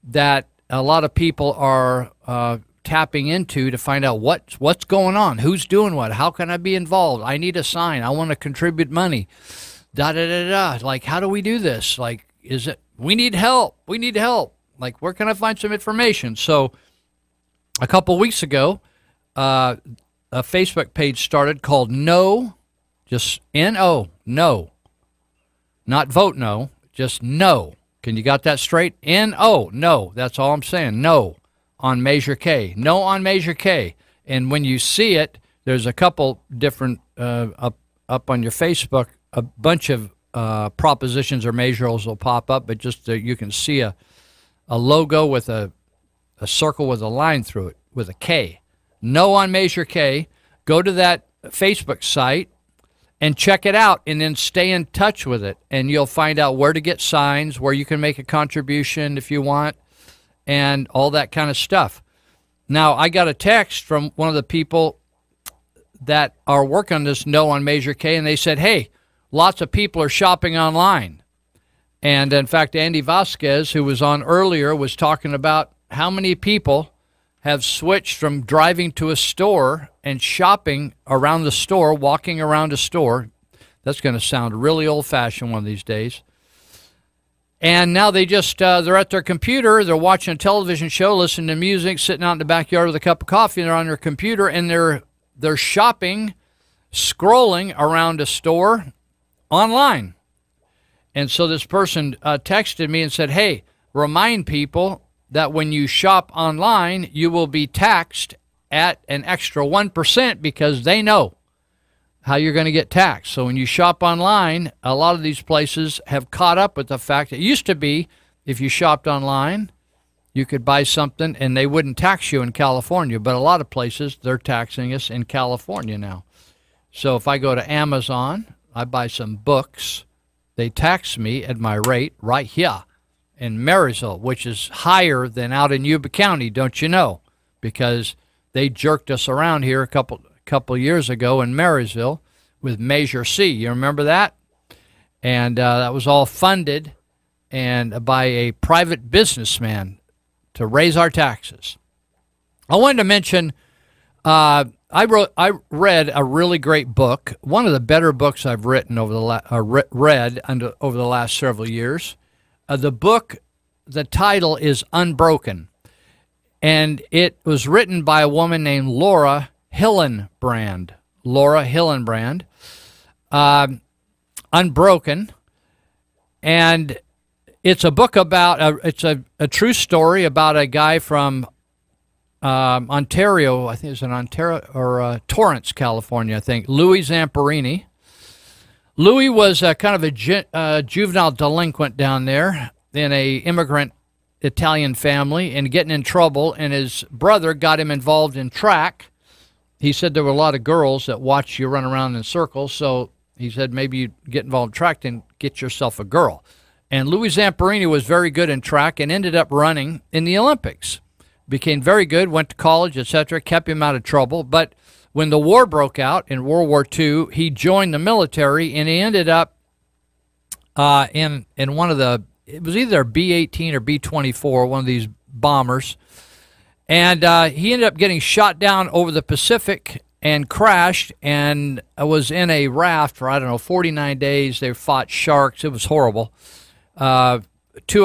that a lot of people are tapping into to find out what's going on, who's doing what, how can I be involved, I need a sign, I want to contribute money, Like, how do we do this? Like, we need help. Like, where can I find some information? So a couple weeks ago, a Facebook page started called No, just N-O, No. Not vote no, just no. Can you got that straight? N-O, no. That's all I'm saying. No on Measure K. No on Measure K. And when you see it, there's a couple different, up on your Facebook, a bunch of propositions or measures will pop up, but just you can see a logo with a circle with a line through it with a K. No on Measure K. Go to that Facebook site and check it out, and then stay in touch with it, and you'll find out where to get signs, where you can make a contribution if you want, and all that kind of stuff. Now, I got a text from one of the people that are working on this No on Measure K, and they said, hey, lots of people are shopping online. And, in fact, Andy Vasquez, who was on earlier, was talking about how many people have switched from driving to a store and shopping around the store, walking around a store. That's going to sound really old-fashioned one of these days. And now they just, they're at their computer, they're watching a television show, listening to music, sitting out in the backyard with a cup of coffee, and they're on their computer, and they're shopping, scrolling around a store online. And so this person texted me and said, hey, remind people that when you shop online, you will be taxed at an extra 1% because they know how you're going to get taxed. So when you shop online, a lot of these places have caught up with the fact that it used to be if you shopped online, you could buy something and they wouldn't tax you in California. But a lot of places, they're taxing us in California now. So if I go to Amazon, I buy some books, they tax me at my rate right here in Marysville, which is higher than out in Yuba County, don't you know? Because they jerked us around here a couple years ago in Marysville with Measure C. You remember that? And that was all funded and by a private businessman to raise our taxes. I wanted to mention. I read a really great book, one of the better books I've written over the read over the last several years. The book, the title is Unbroken, and it was written by a woman named Laura Hillenbrand. Unbroken, and it's a book about it's a true story about a guy from Ontario. I think it's in Ontario or Torrance, California. I think Louis Zamperini. Louis was kind of a juvenile delinquent down there in a immigrant Italian family and getting in trouble, and his brother got him involved in track. He said there were a lot of girls that watch you run around in circles, so he said maybe you get involved in track and get yourself a girl. And Louis Zamperini was very good in track and ended up running in the Olympics. Became very good, went to college, etc., kept him out of trouble. But when the war broke out in World War II, he joined the military, and he ended up in one of the, it was either B-18 or B-24, one of these bombers. And he ended up getting shot down over the Pacific and crashed and was in a raft for, 49 days. They fought sharks. It was horrible. 2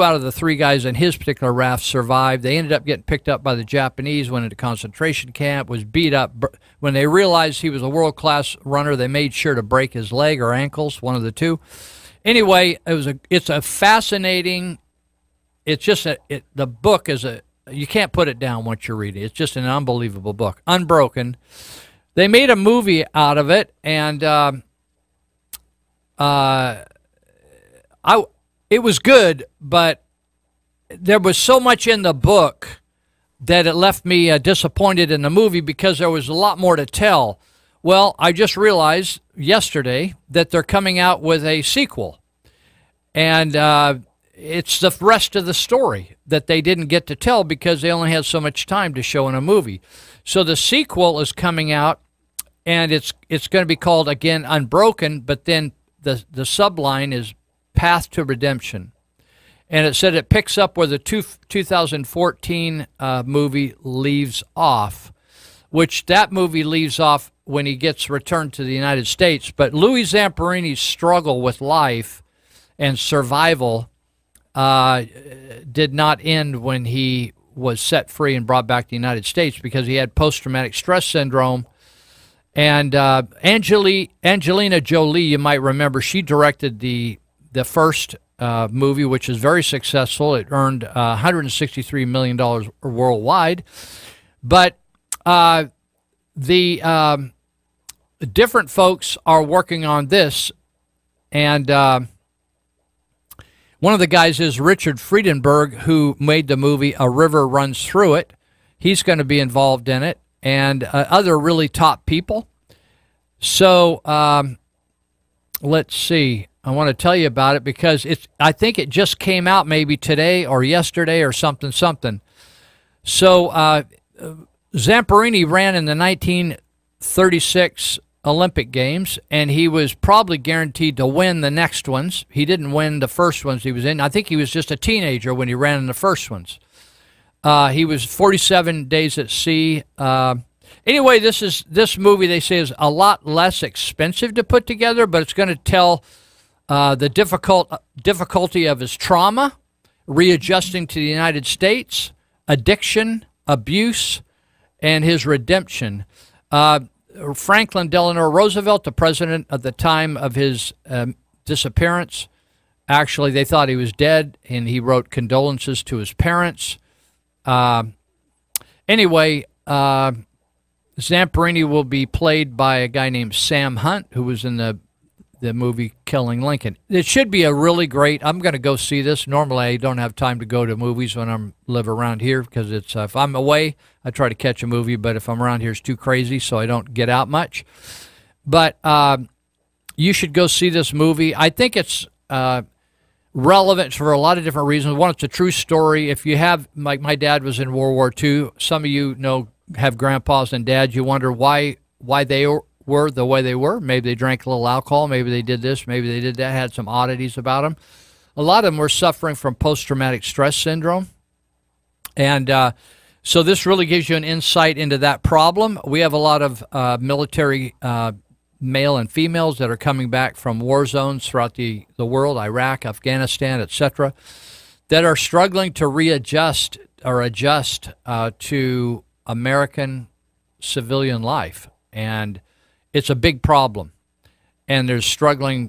out of the 3 guys in his particular raft survived. They ended up getting picked up by the Japanese, went into concentration camp, was beat up. When they realized he was a world-class runner, they made sure to break his leg or ankles, one of the two. Anyway, it's a fascinating, it's just, the book is you can't put it down once you read it. It's just an unbelievable book. Unbroken. They made a movie out of it, and it was good, but there was so much in the book that it left me disappointed in the movie because there was a lot more to tell. Well, I just realized yesterday that they're coming out with a sequel, and it's the rest of the story that they didn't get to tell because they only had so much time to show in a movie. So the sequel is coming out, and it's going to be called, again, Unbroken, but then the subline is Path to Redemption. And it said it picks up where the 2014 movie leaves off, which that movie leaves off when he gets returned to the United States. But Louis Zamperini's struggle with life and survival did not end when he was set free and brought back to the United States because he had post-traumatic stress syndrome. And Angelina Jolie, you might remember, she directed the first movie, which is very successful. It earned $163 million worldwide. But the different folks are working on this, and one of the guys is Richard Friedenberg, who made the movie A River Runs Through It. He's going to be involved in it, and other really top people. So let's see. I want to tell you about it because I think it just came out maybe today or yesterday or something. So Zamperini ran in the 1936 Olympic Games, and he was probably guaranteed to win the next ones. He didn't win the first ones he was in. I think he was just a teenager when he ran in the first ones. He was 47 days at sea. Anyway, this movie, they say, is a lot less expensive to put together, but it's going to tell the difficulty of his trauma, readjusting to the United States, addiction, abuse, and his redemption. Franklin Delano Roosevelt, the president at the time of his disappearance, actually they thought he was dead, and he wrote condolences to his parents. Anyway, Zamperini will be played by a guy named Sam Hunt, who was in the movie Killing Lincoln. It should be a really great. I'm going to go see this. Normally, I don't have time to go to movies when I live around here because it's if I'm away, I try to catch a movie. But if I'm around here, it's too crazy, so I don't get out much. But you should go see this movie. I think it's relevant for a lot of different reasons. One, it's a true story. If you have, like my dad was in World War II. Some of you have grandpas and dads. You wonder why they were the way they were. Maybe they drank a little alcohol. Maybe they did this. Maybe they did that. Had some oddities about them. A lot of them were suffering from post-traumatic stress syndrome. And So this really gives you an insight into that problem. We have a lot of military male and females that are coming back from war zones throughout the world, Iraq, Afghanistan, etc., that are struggling to readjust or adjust to American civilian life. And it's a big problem. And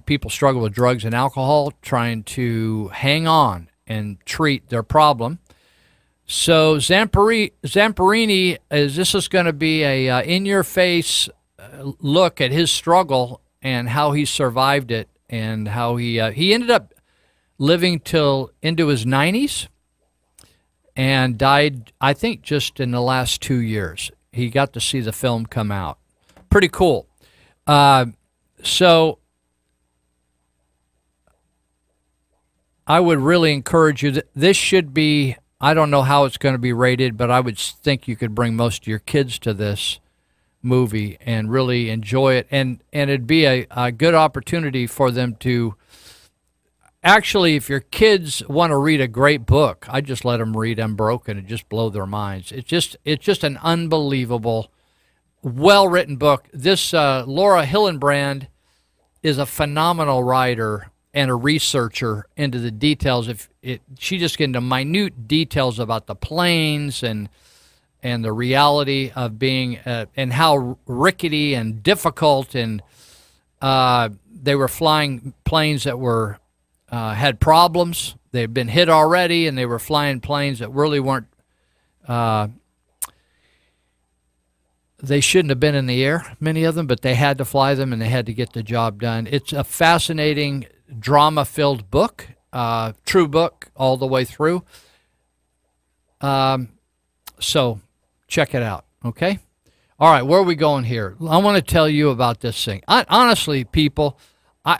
people struggle with drugs and alcohol, trying to hang on and treat their problem. So Zamperini, this is going to be a in-your-face look at his struggle and how he survived it, and how he ended up living till into his 90s and died, I think, just in the last 2 years. He got to see the film come out. Pretty cool. So I would really encourage you. This should be, I don't know how it's going to be rated, but I would think you could bring most of your kids to this movie and really enjoy it. And it'd be a good opportunity for them to, actually, if your kids want to read a great book, I just let them read Unbroken and just blow their minds. It's just an unbelievable, well-written book. This Laura Hillenbrand is a phenomenal writer and a researcher into the details. She just gets into minute details about the planes and the reality of being and how rickety and difficult, and they were flying planes that were had problems. They had been hit already, and they were flying planes that really weren't. They shouldn't have been in the air, many of them, but they had to fly them, and they had to get the job done. It's a fascinating, drama-filled book, true book all the way through. So check it out, okay? All right, where are we going here? I want to tell you about this thing. Honestly, people,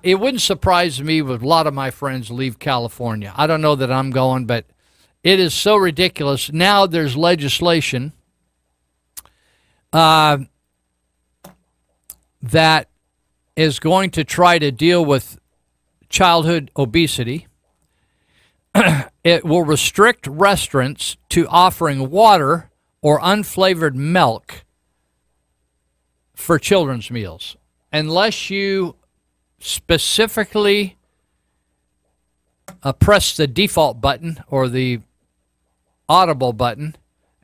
it wouldn't surprise me if a lot of my friends leave California. I don't know that I'm going, but it is so ridiculous. Now there's legislation that is going to try to deal with childhood obesity. It will restrict restaurants to offering water or unflavored milk for children's meals unless you specifically press the default button or the audible button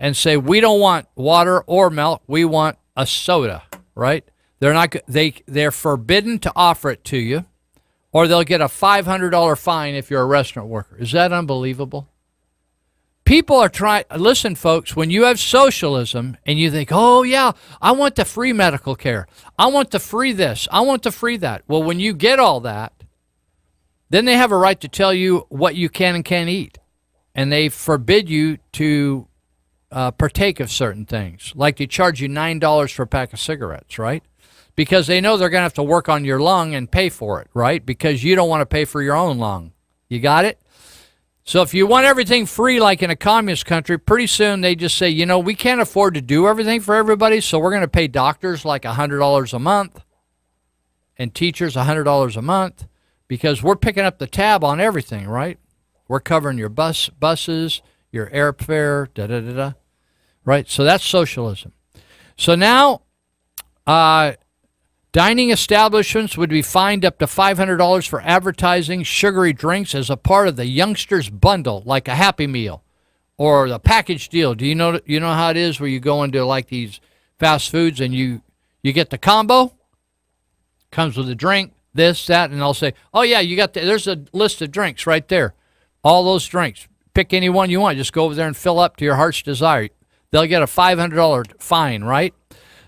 and say, we don't want water or milk, we want a soda, right? They're forbidden to offer it to you, or they'll get a $500 fine if you're a restaurant worker. Is that unbelievable? People are trying, listen, folks, when you have socialism and you think, oh, yeah, I want the free medical care, I want the free this, I want the free that. Well, when you get all that, then they have a right to tell you what you can and can't eat. And they forbid you to partake of certain things. Like they charge you $9 for a pack of cigarettes, right? Because they know they're going to have to work on your lung and pay for it, right? Because you don't want to pay for your own lung. You got it? So if you want everything free like in a communist country, pretty soon they just say, you know, we can't afford to do everything for everybody, so we're going to pay doctors like $100 a month and teachers $100 a month because we're picking up the tab on everything, right? We're covering your buses, your airfare, da-da-da-da, right? So that's socialism. So now dining establishments would be fined up to $500 for advertising sugary drinks as a part of the youngsters bundle, like a Happy Meal or the package deal. Do you know how it is where you go into like these fast foods and you get the combo? Comes with a drink, this, that, and I'll say, oh yeah, you got there's a list of drinks right there. All those drinks. Pick any one you want. Just go over there and fill up to your heart's desire. They'll get a $500 fine, right?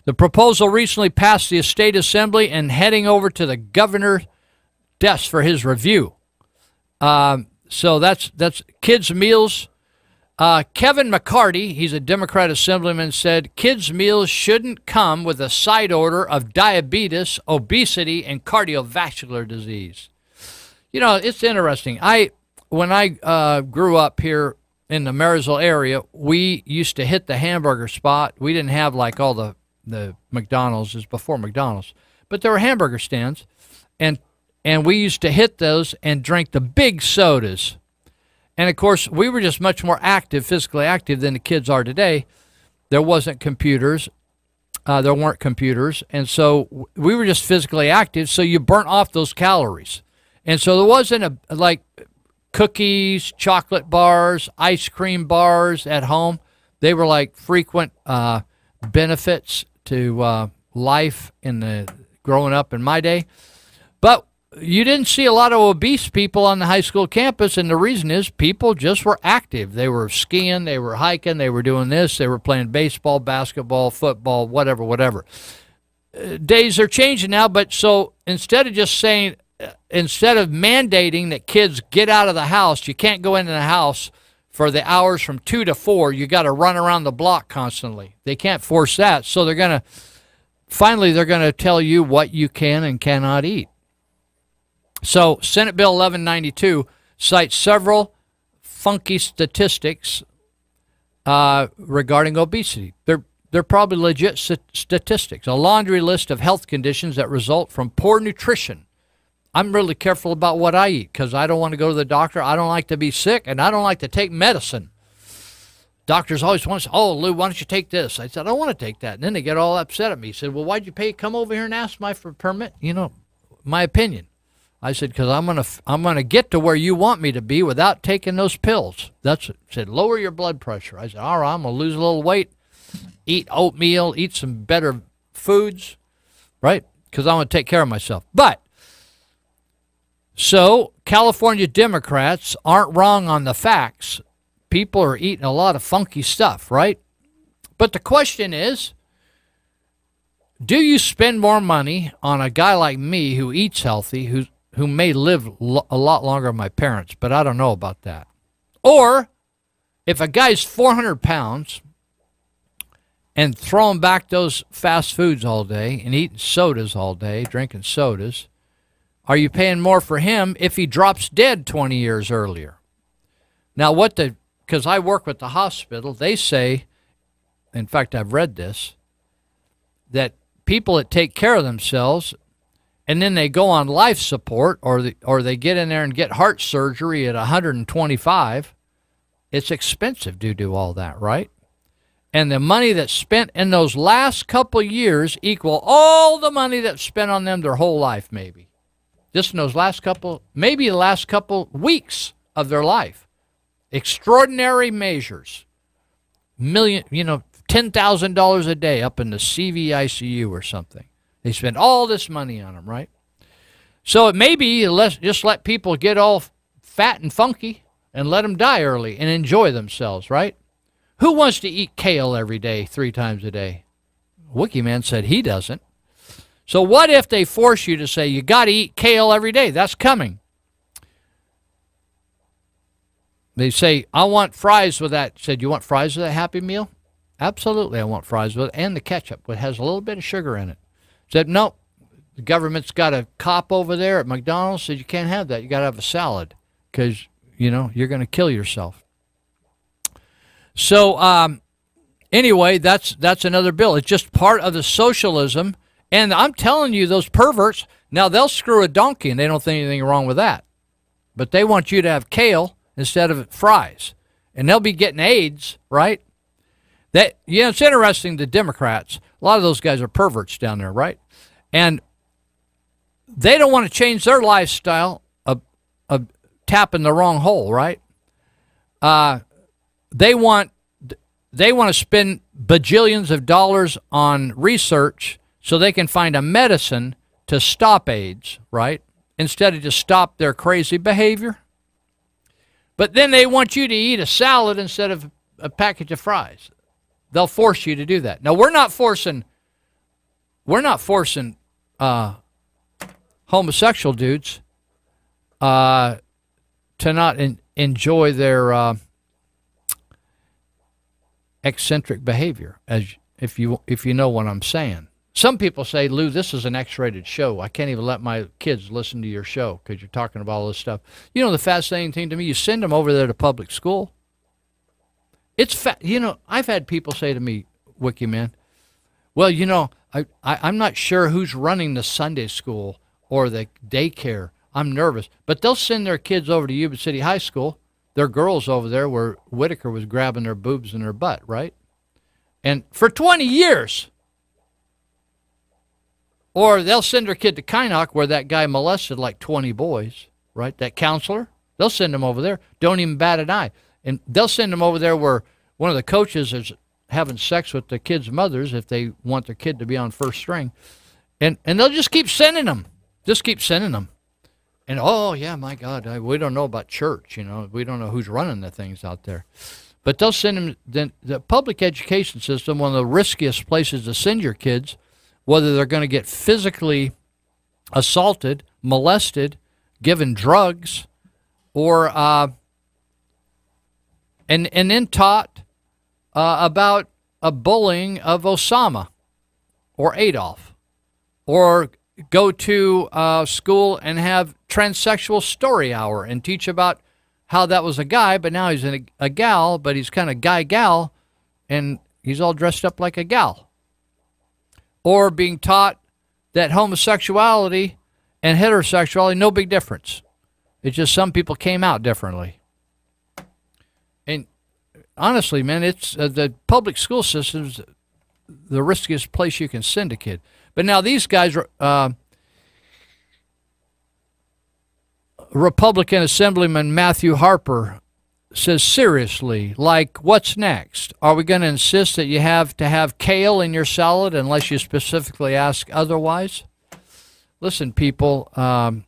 The proposal recently passed the State Assembly and heading over to the governor's desk for his review. So that's kids' meals. Kevin McCarty, he's a Democrat assemblyman, said kids' meals shouldn't come with a side order of diabetes, obesity, and cardiovascular disease. You know, it's interesting. When I grew up here in the Marysville area, we used to hit the hamburger spot. We didn't have like all the McDonald's, is before McDonald's, but there were hamburger stands, and we used to hit those and drink the big sodas. And, of course, we were just much more active, physically active than the kids are today. There wasn't computers. There weren't computers. And so we were just physically active, so you burnt off those calories. And so there wasn't like cookies, chocolate bars, ice cream bars at home. They were like frequent benefits to life in the growing up in my day. But you didn't see a lot of obese people on the high school campus, and the reason is people just were active. They were skiing, they were hiking, they were doing this, they were playing baseball, basketball, football, whatever. Days are changing now, but so instead of mandating that kids get out of the house, you can't go into the house for the hours from 2 to 4, you got to run around the block constantly. They can't force that, so they're going to tell you what you can and cannot eat. So Senate Bill 1192 cites several funky statistics regarding obesity. They're probably legit statistics. A laundry list of health conditions that result from poor nutrition. I'm really careful about what I eat because I don't want to go to the doctor. I don't like to be sick, and I don't like to take medicine. Doctors always want to say, oh, Lou, why don't you take this? I said, I don't want to take that. And then they get all upset at me. He said, well, why'd you come over here and ask for a permit? You know, my opinion. I said, because I'm gonna get to where you want me to be without taking those pills. Said, lower your blood pressure. I said, all right, I'm going to lose a little weight, eat oatmeal, eat some better foods, right? Because I want to take care of myself. So California Democrats aren't wrong on the facts. People are eating a lot of funky stuff, right? But the question is, do you spend more money on a guy like me who eats healthy, who may live a lot longer than my parents, but I don't know about that? Or if a guy's 400 pounds and throwing back those fast foods all day and eating sodas all day, drinking sodas, are you paying more for him if he drops dead 20 years earlier? Now, because I work with the hospital, they say, in fact, I've read this, that people that take care of themselves and then they go on life support or they get in there and get heart surgery at 125, it's expensive to do all that, right? And the money that's spent in those last couple years equal all the money that's spent on them their whole life, maybe. Just in those maybe the last couple weeks of their life. Extraordinary measures. $10,000 a day up in the CVICU or something. They spend all this money on them, right? So it may be just let people get all fat and funky and let them die early and enjoy themselves, right? Who wants to eat kale every day, 3 times a day? Wikiman said he doesn't. So what if they force you to say, you got to eat kale every day? That's coming. They say, I want fries with that. Said, you want fries with that Happy Meal? Absolutely, I want fries with it. And the ketchup, which has a little bit of sugar in it. Said, no, the government's got a cop over there at McDonald's. Said, you can't have that. You got to have a salad because, you're going to kill yourself. So anyway, that's another bill. It's just part of the socialism. And I'm telling you, those perverts, now they'll screw a donkey and they don't think anything wrong with that. But they want you to have kale instead of fries. And they'll be getting AIDS, right? It's interesting, the Democrats, a lot of those guys are perverts down there, right? And they don't want to change their lifestyle of tapping the wrong hole, right? They want to spend bajillions of dollars on research so they can find a medicine to stop AIDS, right? Instead of just stop their crazy behavior. But then they want you to eat a salad instead of a package of fries. They'll force you to do that. Now, we're not forcing homosexual dudes to not enjoy their eccentric behavior, as if you know what I'm saying. Some people say, Lou, this is an X-rated show. I can't even let my kids listen to your show because you're talking about all this stuff. You know, the fascinating thing to me, you send them over there to public school. It's I've had people say to me, Wikiman, well, I'm not sure who's running the Sunday school or the daycare. I'm nervous. But they'll send their kids over to Yuba City High School There are girls over there where Whitaker was grabbing their boobs and their butt, right? And for 20 years. Or they'll send their kid to Kynoch where that guy molested like 20 boys, right? That counselor, they'll send them over there. Don't even bat an eye. And they'll send them over there where one of the coaches is having sex with the kids' mothers if they want their kid to be on first string. And they'll just keep sending them. Just keep sending them. And, oh, yeah, my God, we don't know about church, you know. We don't know who's running the things out there. But they'll send them. The public education system, one of the riskiest places to send your kids, whether they're going to get physically assaulted, molested, given drugs, or and then taught about a bullying of Osama or Adolf, or go to school and have transsexual story hour and teach about how that was a guy, but now he's a gal, but he's kind of guy-gal, and he's all dressed up like a gal. Or being taught that homosexuality and heterosexuality, no big difference. It's just some people came out differently. And honestly, man, it's the public school system's the riskiest place you can send a kid. But now these guys, Republican Assemblyman Matthew Harper says, seriously, like, what's next? Are we going to insist that you have to have kale in your salad unless you specifically ask otherwise? Listen, people, I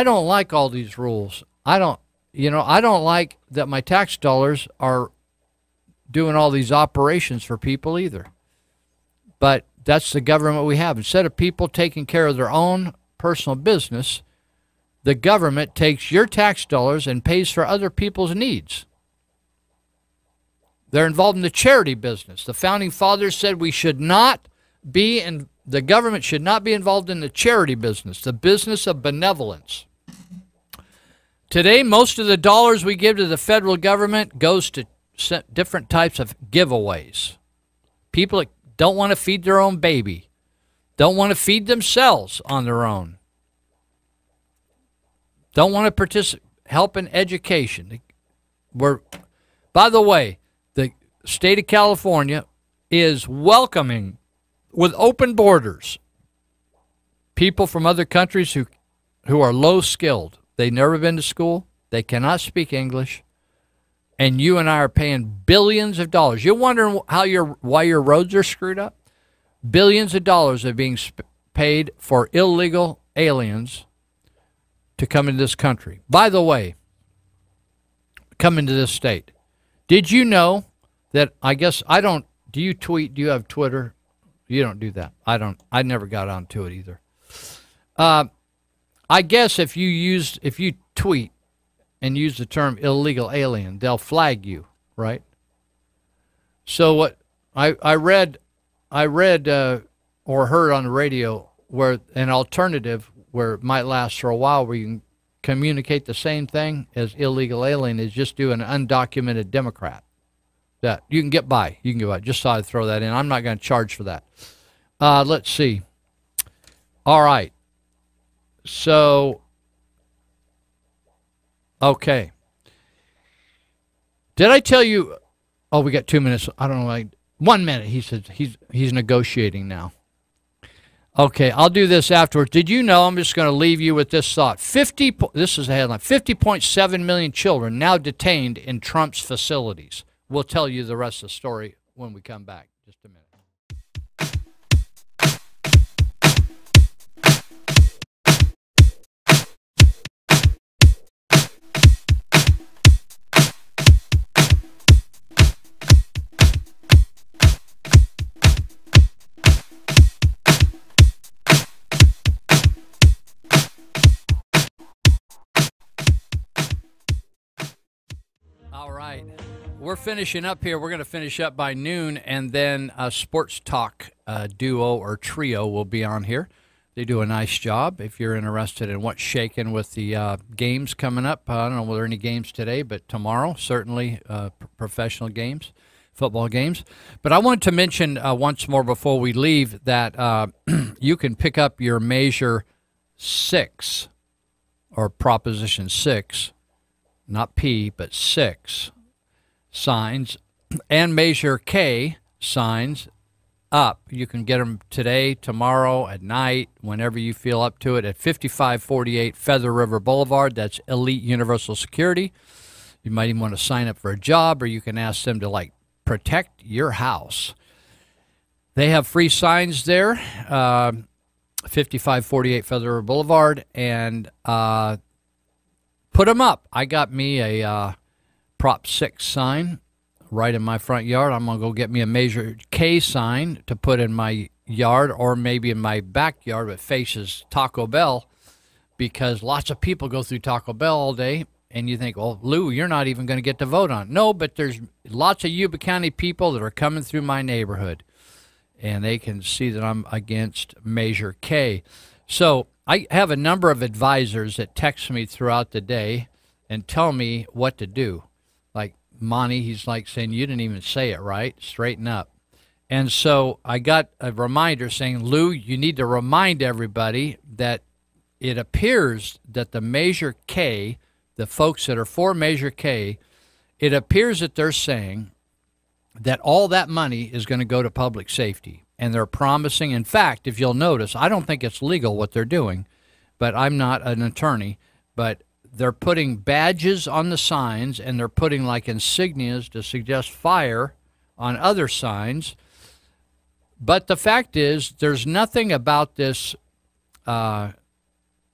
don't like all these rules. I don't like that my tax dollars are doing all these operations for people either. But that's the government we have. Instead of people taking care of their own personal business, the government takes your tax dollars and pays for other people's needs. They're involved in the charity business. The founding fathers said we should not be, and the government should not be involved in the charity business, the business of benevolence. Today, most of the dollars we give to the federal government goes to different types of giveaways. People that don't want to feed their own baby, don't want to feed themselves on their own, don't want to help in education. By the way, the state of California is welcoming with open borders people from other countries who are low skilled. They've never been to school. They cannot speak English. And you and I are paying billions of dollars. You're wondering why your roads are screwed up? Billions of dollars are being paid for illegal aliens to come into this country. By the way, come into this state. Did you know that, do you tweet? Do you have Twitter? You don't do that. I don't. I never got onto it either. I guess if you tweet and use the term illegal alien, they'll flag you, right? So what I read or heard on the radio where an alternative where it might last for a while where you can communicate the same thing as illegal alien is just do an undocumented Democrat. That you can get by. You can get by. Just thought I'd throw that in. I'm not going to charge for that. Let's see. All right. So, okay. Did I tell you? Oh, we got 2 minutes. I don't know. Like 1 minute. He says he's negotiating now. Okay, I'll do this afterwards. Did you know? I'm just going to leave you with this thought. This is a headline. 50.7 million children now detained in Trump's facilities. We'll tell you the rest of the story when we come back. Just a minute. All right. We're finishing up here. We're going to finish up by noon, and then a sports talk duo or trio will be on here. They do a nice job. If you're interested in what's shaking with the games coming up, I don't know whether there are any games today, but tomorrow, certainly professional games, football games. But I wanted to mention once more before we leave that you can pick up your Measure 6 or Proposition 6, not P, but 6 signs, and Measure K signs up. You can get them today, tomorrow, at night, whenever you feel up to it, at 5548 Feather River Boulevard. That's Elite Universal Security. You might even want to sign up for a job, or you can ask them to, like, protect your house. They have free signs there, 5548 Feather River Boulevard, and put them up. I got me a Prop 6 sign right in my front yard. I'm going to go get me a Measure K sign to put in my yard, or maybe in my backyard that faces Taco Bell, because lots of people go through Taco Bell all day, and you think, well, Lou, you're not even going to get to vote on it. No, but there's lots of Yuba County people that are coming through my neighborhood, and they can see that I'm against Measure K. So I have a number of advisors that text me throughout the day and tell me what to do. Like Monty, he's like saying, you didn't even say it right. Straighten up. And so I got a reminder saying, Lou, you need to remind everybody that it appears that the Measure K, the folks that are for Measure K, it appears that they're saying that all that money is going to go to public safety. And they're promising, in fact, if you'll notice, I don't think it's legal what they're doing, but I'm not an attorney, but they're putting badges on the signs, and they're putting like insignias to suggest fire on other signs. But the fact is, there's nothing about this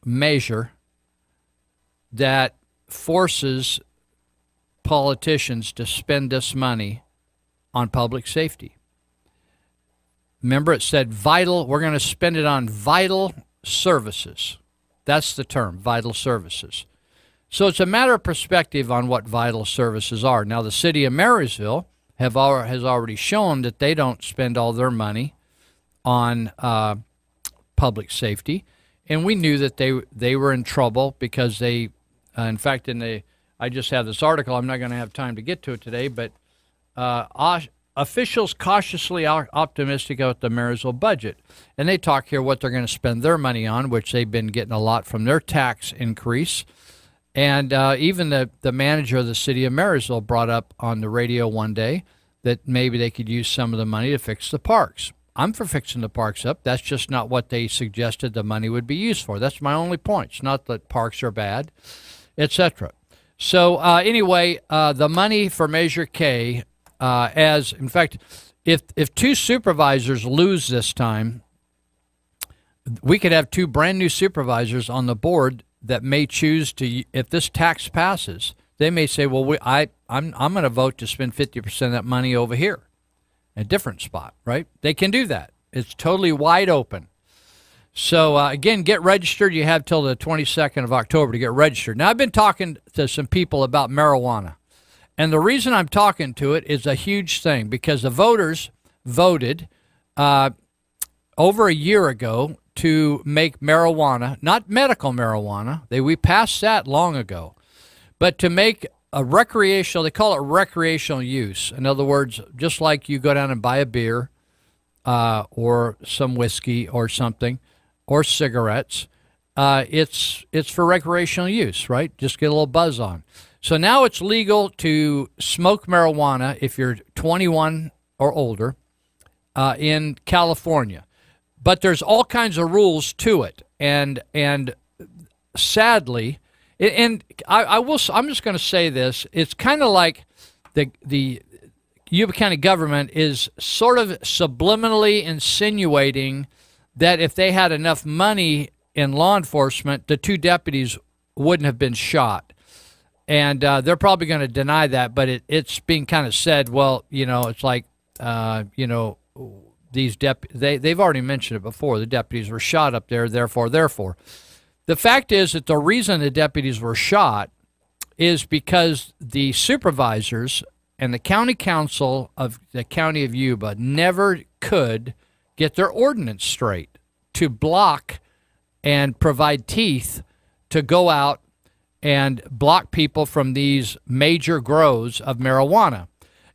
measure that forces politicians to spend this money on public safety. Remember, it said vital, we're going to spend it on vital services. That's the term, vital services. So it's a matter of perspective on what vital services are. Now, the city of Marysville has already shown that they don't spend all their money on public safety, and we knew that they were in trouble because they, in fact, I just have this article. I'm not going to have time to get to it today, but officials cautiously optimistic about the Marysville budget, and they talk here what they're going to spend their money on, which they've been getting a lot from their tax increase. And even the manager of the city of Marysville brought up on the radio one day that maybe they could use some of the money to fix the parks. I'm for fixing the parks up. That's just not what they suggested the money would be used for. That's my only point. It's not that parks are bad, etc. So anyway, the money for Measure K, in fact, if two supervisors lose this time, we could have two brand new supervisors on the board that may choose to, if this tax passes, they may say, well, I'm going to vote to spend 50% of that money over here, a different spot, right? They can do that. It's totally wide open. So, again, get registered. You have till the 22nd of October to get registered. Now, I've been talking to some people about marijuana, and the reason I'm talking to it is a huge thing, because the voters voted over a year ago to make marijuana, not medical marijuana, we passed that long ago, but to make a recreational, they call it recreational use. In other words, just like you go down and buy a beer or some whiskey or something, or cigarettes, it's for recreational use, right? Just get a little buzz on. So now it's legal to smoke marijuana if you're 21 or older in California. But there's all kinds of rules to it, and sadly, I'm just going to say this: it's kind of like the Yuba County government is sort of subliminally insinuating that if they had enough money in law enforcement, the two deputies wouldn't have been shot, and they're probably going to deny that. But it's being kind of said, well, it's like they've already mentioned it before. The deputies were shot up there, therefore. The fact is that the reason the deputies were shot is because the supervisors and the county council of the county of Yuba never could get their ordinance straight to block and provide teeth to go out and block people from these major grows of marijuana.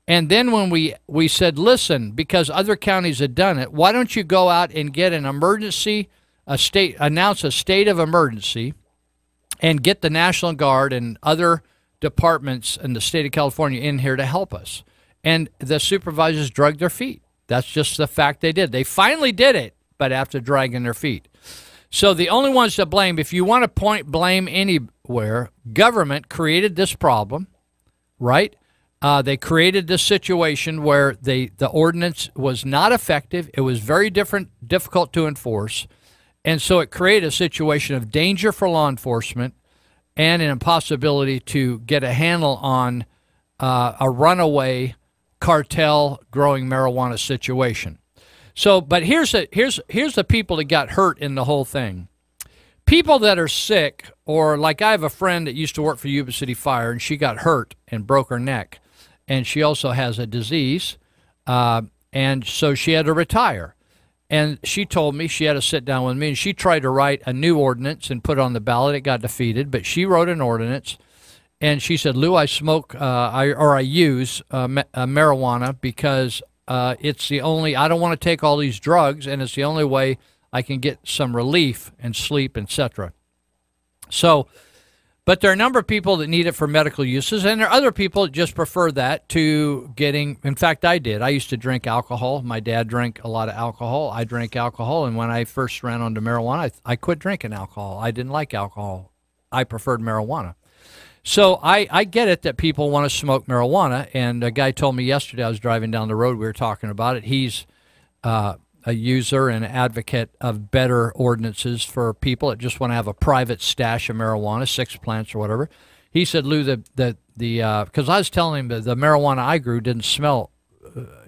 And then when we said, listen, because other counties had done it, why don't you go out and get an emergency, announce a state of emergency, and get the National Guard and other departments in the state of California in here to help us. And the supervisors dragged their feet. That's just the fact they did. They finally did it, but after dragging their feet. So the only ones to blame, if you want to point blame anywhere, government created this problem, right? They created this situation where the ordinance was not effective. It was very difficult to enforce. And so it created a situation of danger for law enforcement and an impossibility to get a handle on a runaway cartel growing marijuana situation. So, but here's the people that got hurt in the whole thing. People that are sick, or like I have a friend that used to work for Yuba City Fire, and she got hurt and broke her neck, and she also has a disease, and so she had to retire. And she told me, she had to sit down with me, and she tried to write a new ordinance and put it on the ballot. It got defeated, but she wrote an ordinance, and she said, Lou, I smoke I use marijuana because it's the only, I don't want to take all these drugs, and it's the only way I can get some relief and sleep, etc. So, but there are a number of people that need it for medical uses, and there are other people that just prefer that to getting, in fact, I did. I used to drink alcohol. My dad drank a lot of alcohol. I drank alcohol, and when I first ran onto marijuana, I quit drinking alcohol. I didn't like alcohol. I preferred marijuana. So I get it that people want to smoke marijuana, and a guy told me yesterday, I was driving down the road, we were talking about it. He's a user and advocate of better ordinances for people that just want to have a private stash of marijuana, 6 plants or whatever. He said, Lou, because I was telling him that the marijuana I grew didn't smell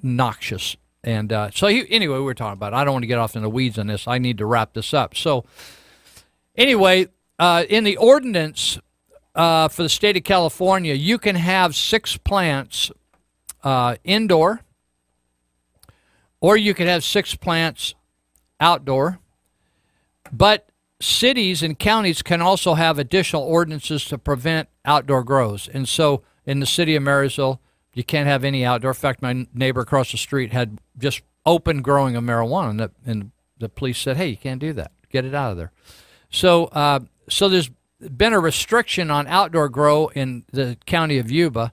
noxious. And so anyway, we were talking about it. I don't want to get off in the weeds on this. I need to wrap this up. So anyway, in the ordinance for the state of California, you can have 6 plants indoor, or you could have 6 plants outdoor. But cities and counties can also have additional ordinances to prevent outdoor grows. And so in the city of Marysville, you can't have any outdoor. In fact, my neighbor across the street had just open growing of marijuana, and the police said, hey, you can't do that. Get it out of there. So, so there's been a restriction on outdoor grow in the county of Yuba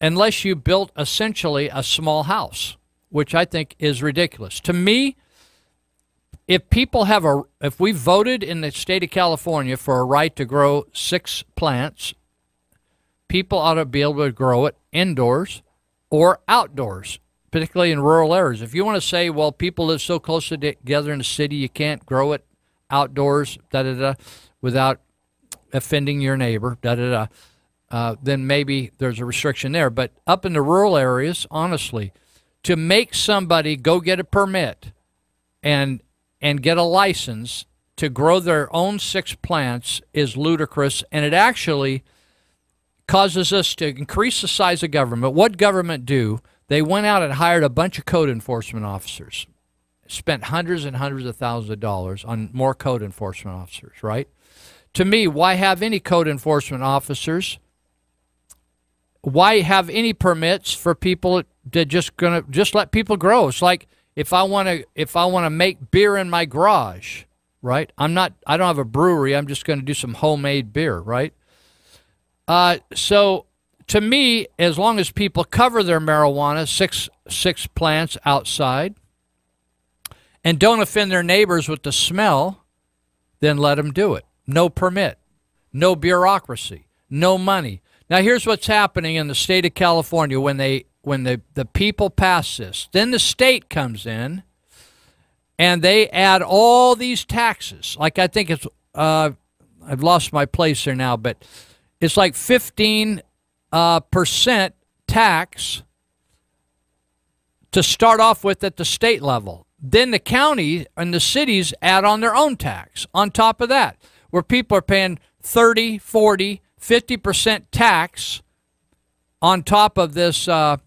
unless you built essentially a small house, which I think is ridiculous. To me, if we voted in the state of California for a right to grow 6 plants, people ought to be able to grow it indoors or outdoors, particularly in rural areas. If you want to say, well, people live so close together in the city, you can't grow it outdoors, without offending your neighbor, then maybe there's a restriction there. But up in the rural areas, honestly, to make somebody go get a permit and get a license to grow their own 6 plants is ludicrous, and it actually causes us to increase the size of government. What government do? They went out and hired a bunch of code enforcement officers, spent hundreds and hundreds of thousands of dollars on more code enforcement officers, right? To me, why have any code enforcement officers? Why have any permits for people that just let people grow? It's like if I want to make beer in my garage, right? I don't have a brewery. I'm just going to do some homemade beer, right? So to me, as long as people cover their marijuana, six plants outside, and don't offend their neighbors with the smell, then let them do it. No permit, no bureaucracy, no money. Now here's what's happening in the state of California when the people pass this. Then the state comes in and they add all these taxes. Like I think it's I've lost my place here now, but it's like 15% tax to start off with at the state level. Then the county and the cities add on their own tax on top of that, where people are paying 30, 40, 50% tax on top of this, on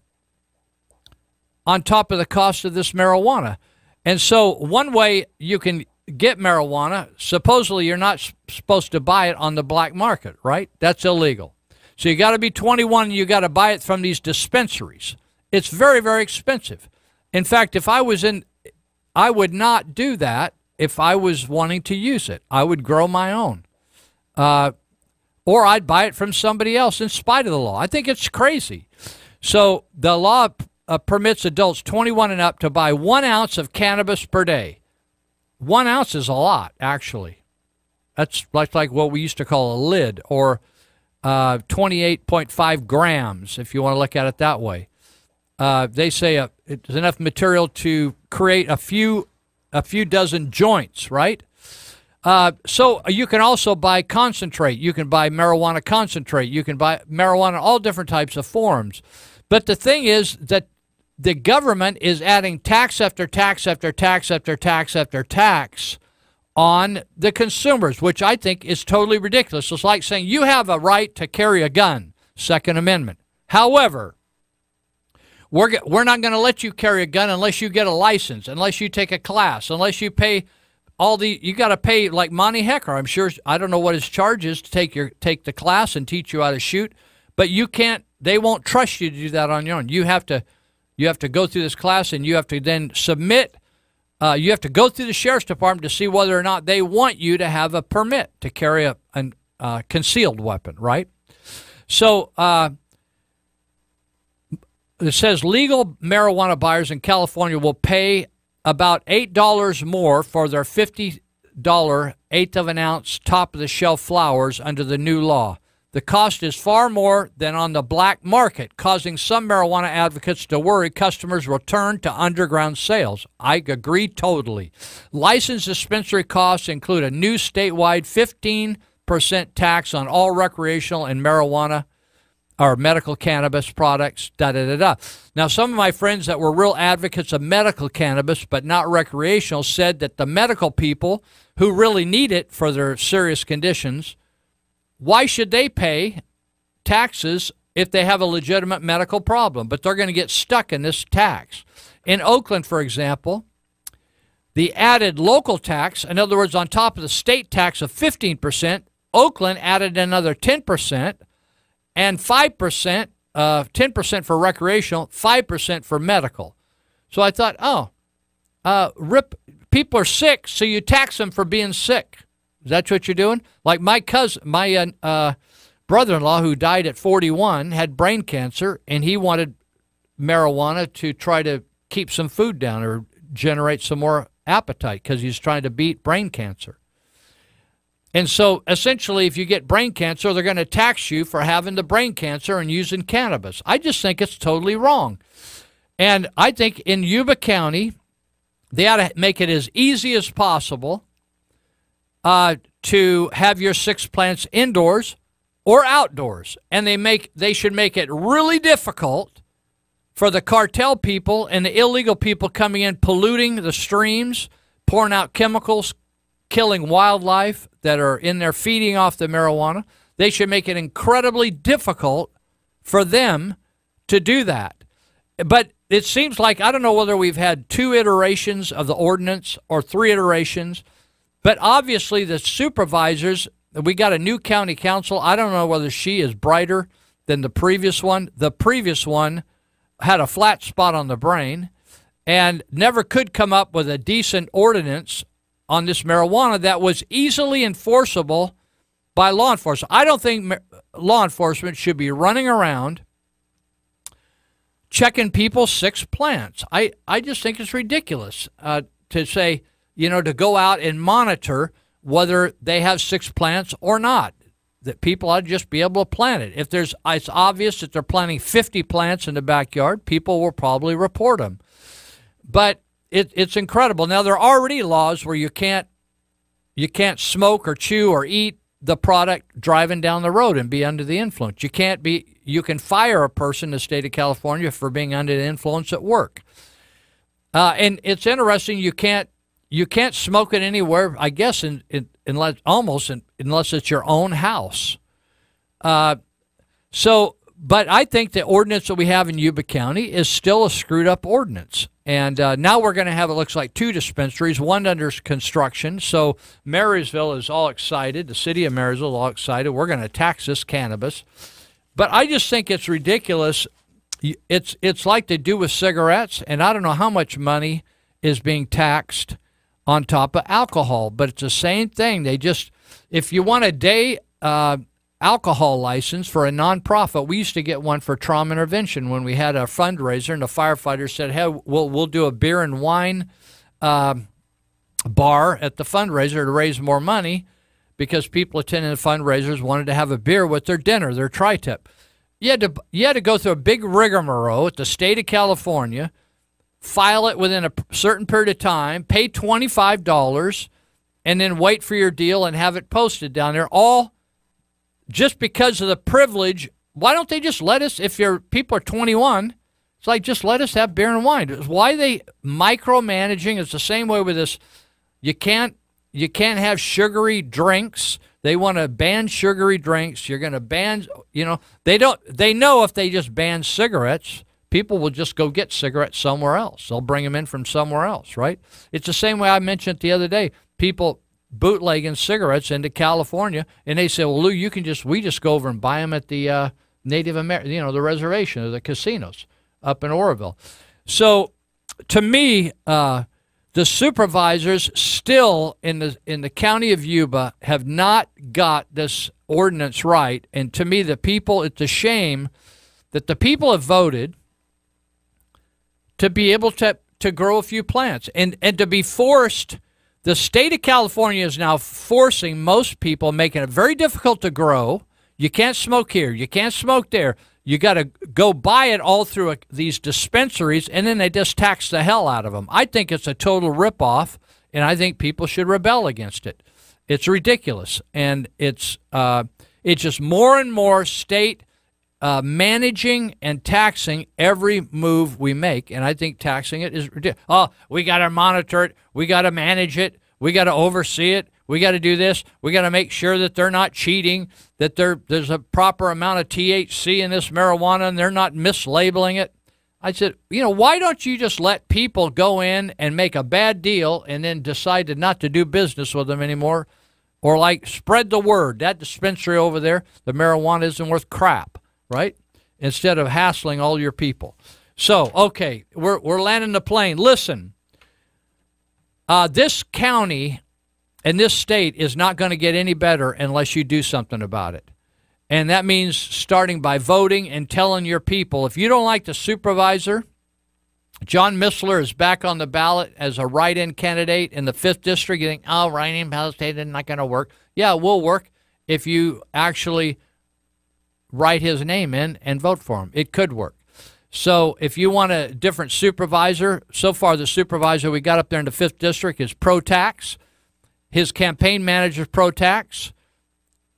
top of the cost of this marijuana. And so one way you can get marijuana, supposedly you're not supposed to buy it on the black market, right? That's illegal. So you got to be 21 and you got to buy it from these dispensaries. It's very, very expensive. In fact, if I was I would not do that if I was wanting to use it. I would grow my own. or I'd buy it from somebody else in spite of the law. I think it's crazy. So the law permits adults 21 and up to buy 1 ounce of cannabis per day. 1 ounce is a lot, actually. That's like what we used to call a lid, or 28.5 grams, if you want to look at it that way. They say it's enough material to create a few dozen joints, right? So you can also buy concentrate. You can buy marijuana concentrate. You can buy marijuana in all different types of forms. But the thing is that the government is adding tax after tax after tax after tax after tax on the consumers, which I think is totally ridiculous. It's like saying you have a right to carry a gun, Second Amendment. However, we're not going to let you carry a gun unless you get a license, unless you take a class, unless you pay you got to pay like Monty Hecker. I'm sure, I don't know what his charge is to take the class and teach you how to shoot, but you can't, they won't trust you to do that on your own. You have to go through this class, and you have to then submit, you have to go through the sheriff's department to see whether or not they want you to have a permit to carry a concealed weapon, right? So it says legal marijuana buyers in California will pay about $8 more for their $50 eighth of an ounce top-of-the-shelf flowers under the new law. The cost is far more than on the black market, causing some marijuana advocates to worry customers will turn to underground sales. I agree totally. Licensed dispensary costs include a new statewide 15% tax on all recreational and marijuana or medical cannabis products, Now, some of my friends that were real advocates of medical cannabis but not recreational said that the medical people who really need it for their serious conditions, why should they pay taxes if they have a legitimate medical problem? But they're going to get stuck in this tax. In Oakland, for example, the added local tax, in other words, on top of the state tax of 15%, Oakland added another 10%, and 5%, 10% for recreational, 5% for medical. So I thought, people are sick, so you tax them for being sick. Is that what you're doing? Like my brother-in-law, who died at 41, had brain cancer, and he wanted marijuana to try to keep some food down or generate some more appetite because he's trying to beat brain cancer. And so, essentially, if you get brain cancer, they're going to tax you for having the brain cancer and using cannabis. I just think it's totally wrong. And I think in Yuba County, they ought to make it as easy as possible to have your 6 plants indoors or outdoors. And they should make it really difficult for the cartel people and the illegal people coming in, polluting the streams, pouring out chemicals, killing wildlife that are in there feeding off the marijuana. They should make it incredibly difficult for them to do that. But it seems like, I don't know whether we've had 2 iterations of the ordinance or 3 iterations, but obviously the supervisors, we got a new county council. I don't know whether she is brighter than the previous one. The previous one had a flat spot on the brain and never could come up with a decent ordinance on this marijuana that was easily enforceable by law enforcement. I don't think law enforcement should be running around checking people's 6 plants. I just think it's ridiculous to say, to go out and monitor whether they have 6 plants or not. That people ought to just be able to plant it. If it's obvious that they're planting 50 plants in the backyard, people will probably report them. But it's incredible. Now, there are already laws where you can't smoke or chew or eat the product driving down the road and be under the influence. You can fire a person in the state of California for being under the influence at work. And it's interesting, you can't smoke it anywhere, I guess, unless it's your own house. But I think the ordinance that we have in Yuba County is still a screwed up ordinance. And now we're going to have, it looks like, 2 dispensaries, one under construction. So Marysville is all excited. The city of Marysville is all excited. We're going to tax this cannabis. But I just think it's ridiculous. It's like they do with cigarettes, and I don't know how much money is being taxed on top of alcohol, but it's the same thing. They just, if you want a day alcohol license for a nonprofit. We used to get one for trauma intervention when we had a fundraiser, and the firefighters said, hey, we'll do a beer and wine bar at the fundraiser to raise more money because people attending the fundraisers wanted to have a beer with their dinner, their tri-tip. You had to go through a big rigmarole at the state of California, file it within a certain period of time, pay $25, and then wait for your deal and have it posted down there, all just because of the privilege. Why don't they just let us, if your people are 21, it's like just let us have beer and wine. Why they micromanaging? It's the same way with this. You can't have sugary drinks. They want to ban sugary drinks. You're going to ban, they know if they just ban cigarettes, people will just go get cigarettes somewhere else. They'll bring them in from somewhere else, right? It's the same way I mentioned the other day. People bootlegging cigarettes into California, and they say, well, Lou, we just go over and buy them at the Native American, the reservation or the casinos up in Oroville. So to me, the supervisors still in the county of Yuba have not got this ordinance right. And to me, it's a shame that the people have voted to be able to grow a few plants and to be forced. The state of California is now forcing most people, making it very difficult to grow. You can't smoke here. You can't smoke there. You got to go buy it all through these dispensaries, and then they just tax the hell out of them. I think it's a total ripoff, and I think people should rebel against it. It's ridiculous, and it's just more and more state managing and taxing every move we make, and I think taxing it is ridiculous. Oh, we got to monitor it. We got to manage it. We got to oversee it. We got to do this. We got to make sure that they're not cheating, that there's a proper amount of THC in this marijuana, and they're not mislabeling it. I said, why don't you just let people go in and make a bad deal and then decide not to do business with them anymore? Or spread the word. That dispensary over there, the marijuana isn't worth crap, right? Instead of hassling all your people. So, okay, we're landing the plane. Listen, this county and this state is not going to get any better unless you do something about it. And that means starting by voting and telling your people, if you don't like the supervisor, John Missler is back on the ballot as a write-in candidate in the 5th District. You think, oh, write-in ballot is not going to work. Yeah, it will work if you actually write his name in and vote for him. It could work. So if you want a different supervisor, so far the supervisor we got up there in the 5th District is pro-tax. His campaign manager is pro-tax.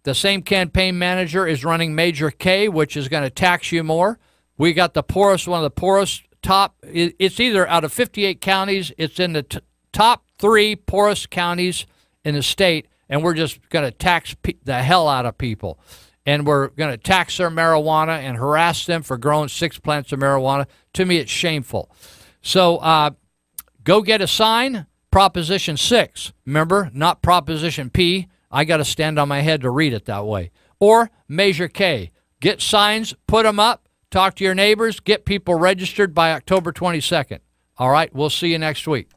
The same campaign manager is running Major K, which is going to tax you more. We got the poorest, one of the poorest top. It's either out of 58 counties, it's in the top 3 poorest counties in the state, and we're just going to tax the hell out of people. And we're going to tax their marijuana and harass them for growing 6 plants of marijuana. To me, it's shameful. So go get a sign. Proposition 6. Remember, not Proposition P. I got to stand on my head to read it that way. Or Measure K. Get signs, put them up, talk to your neighbors, get people registered by October 22nd. All right, we'll see you next week.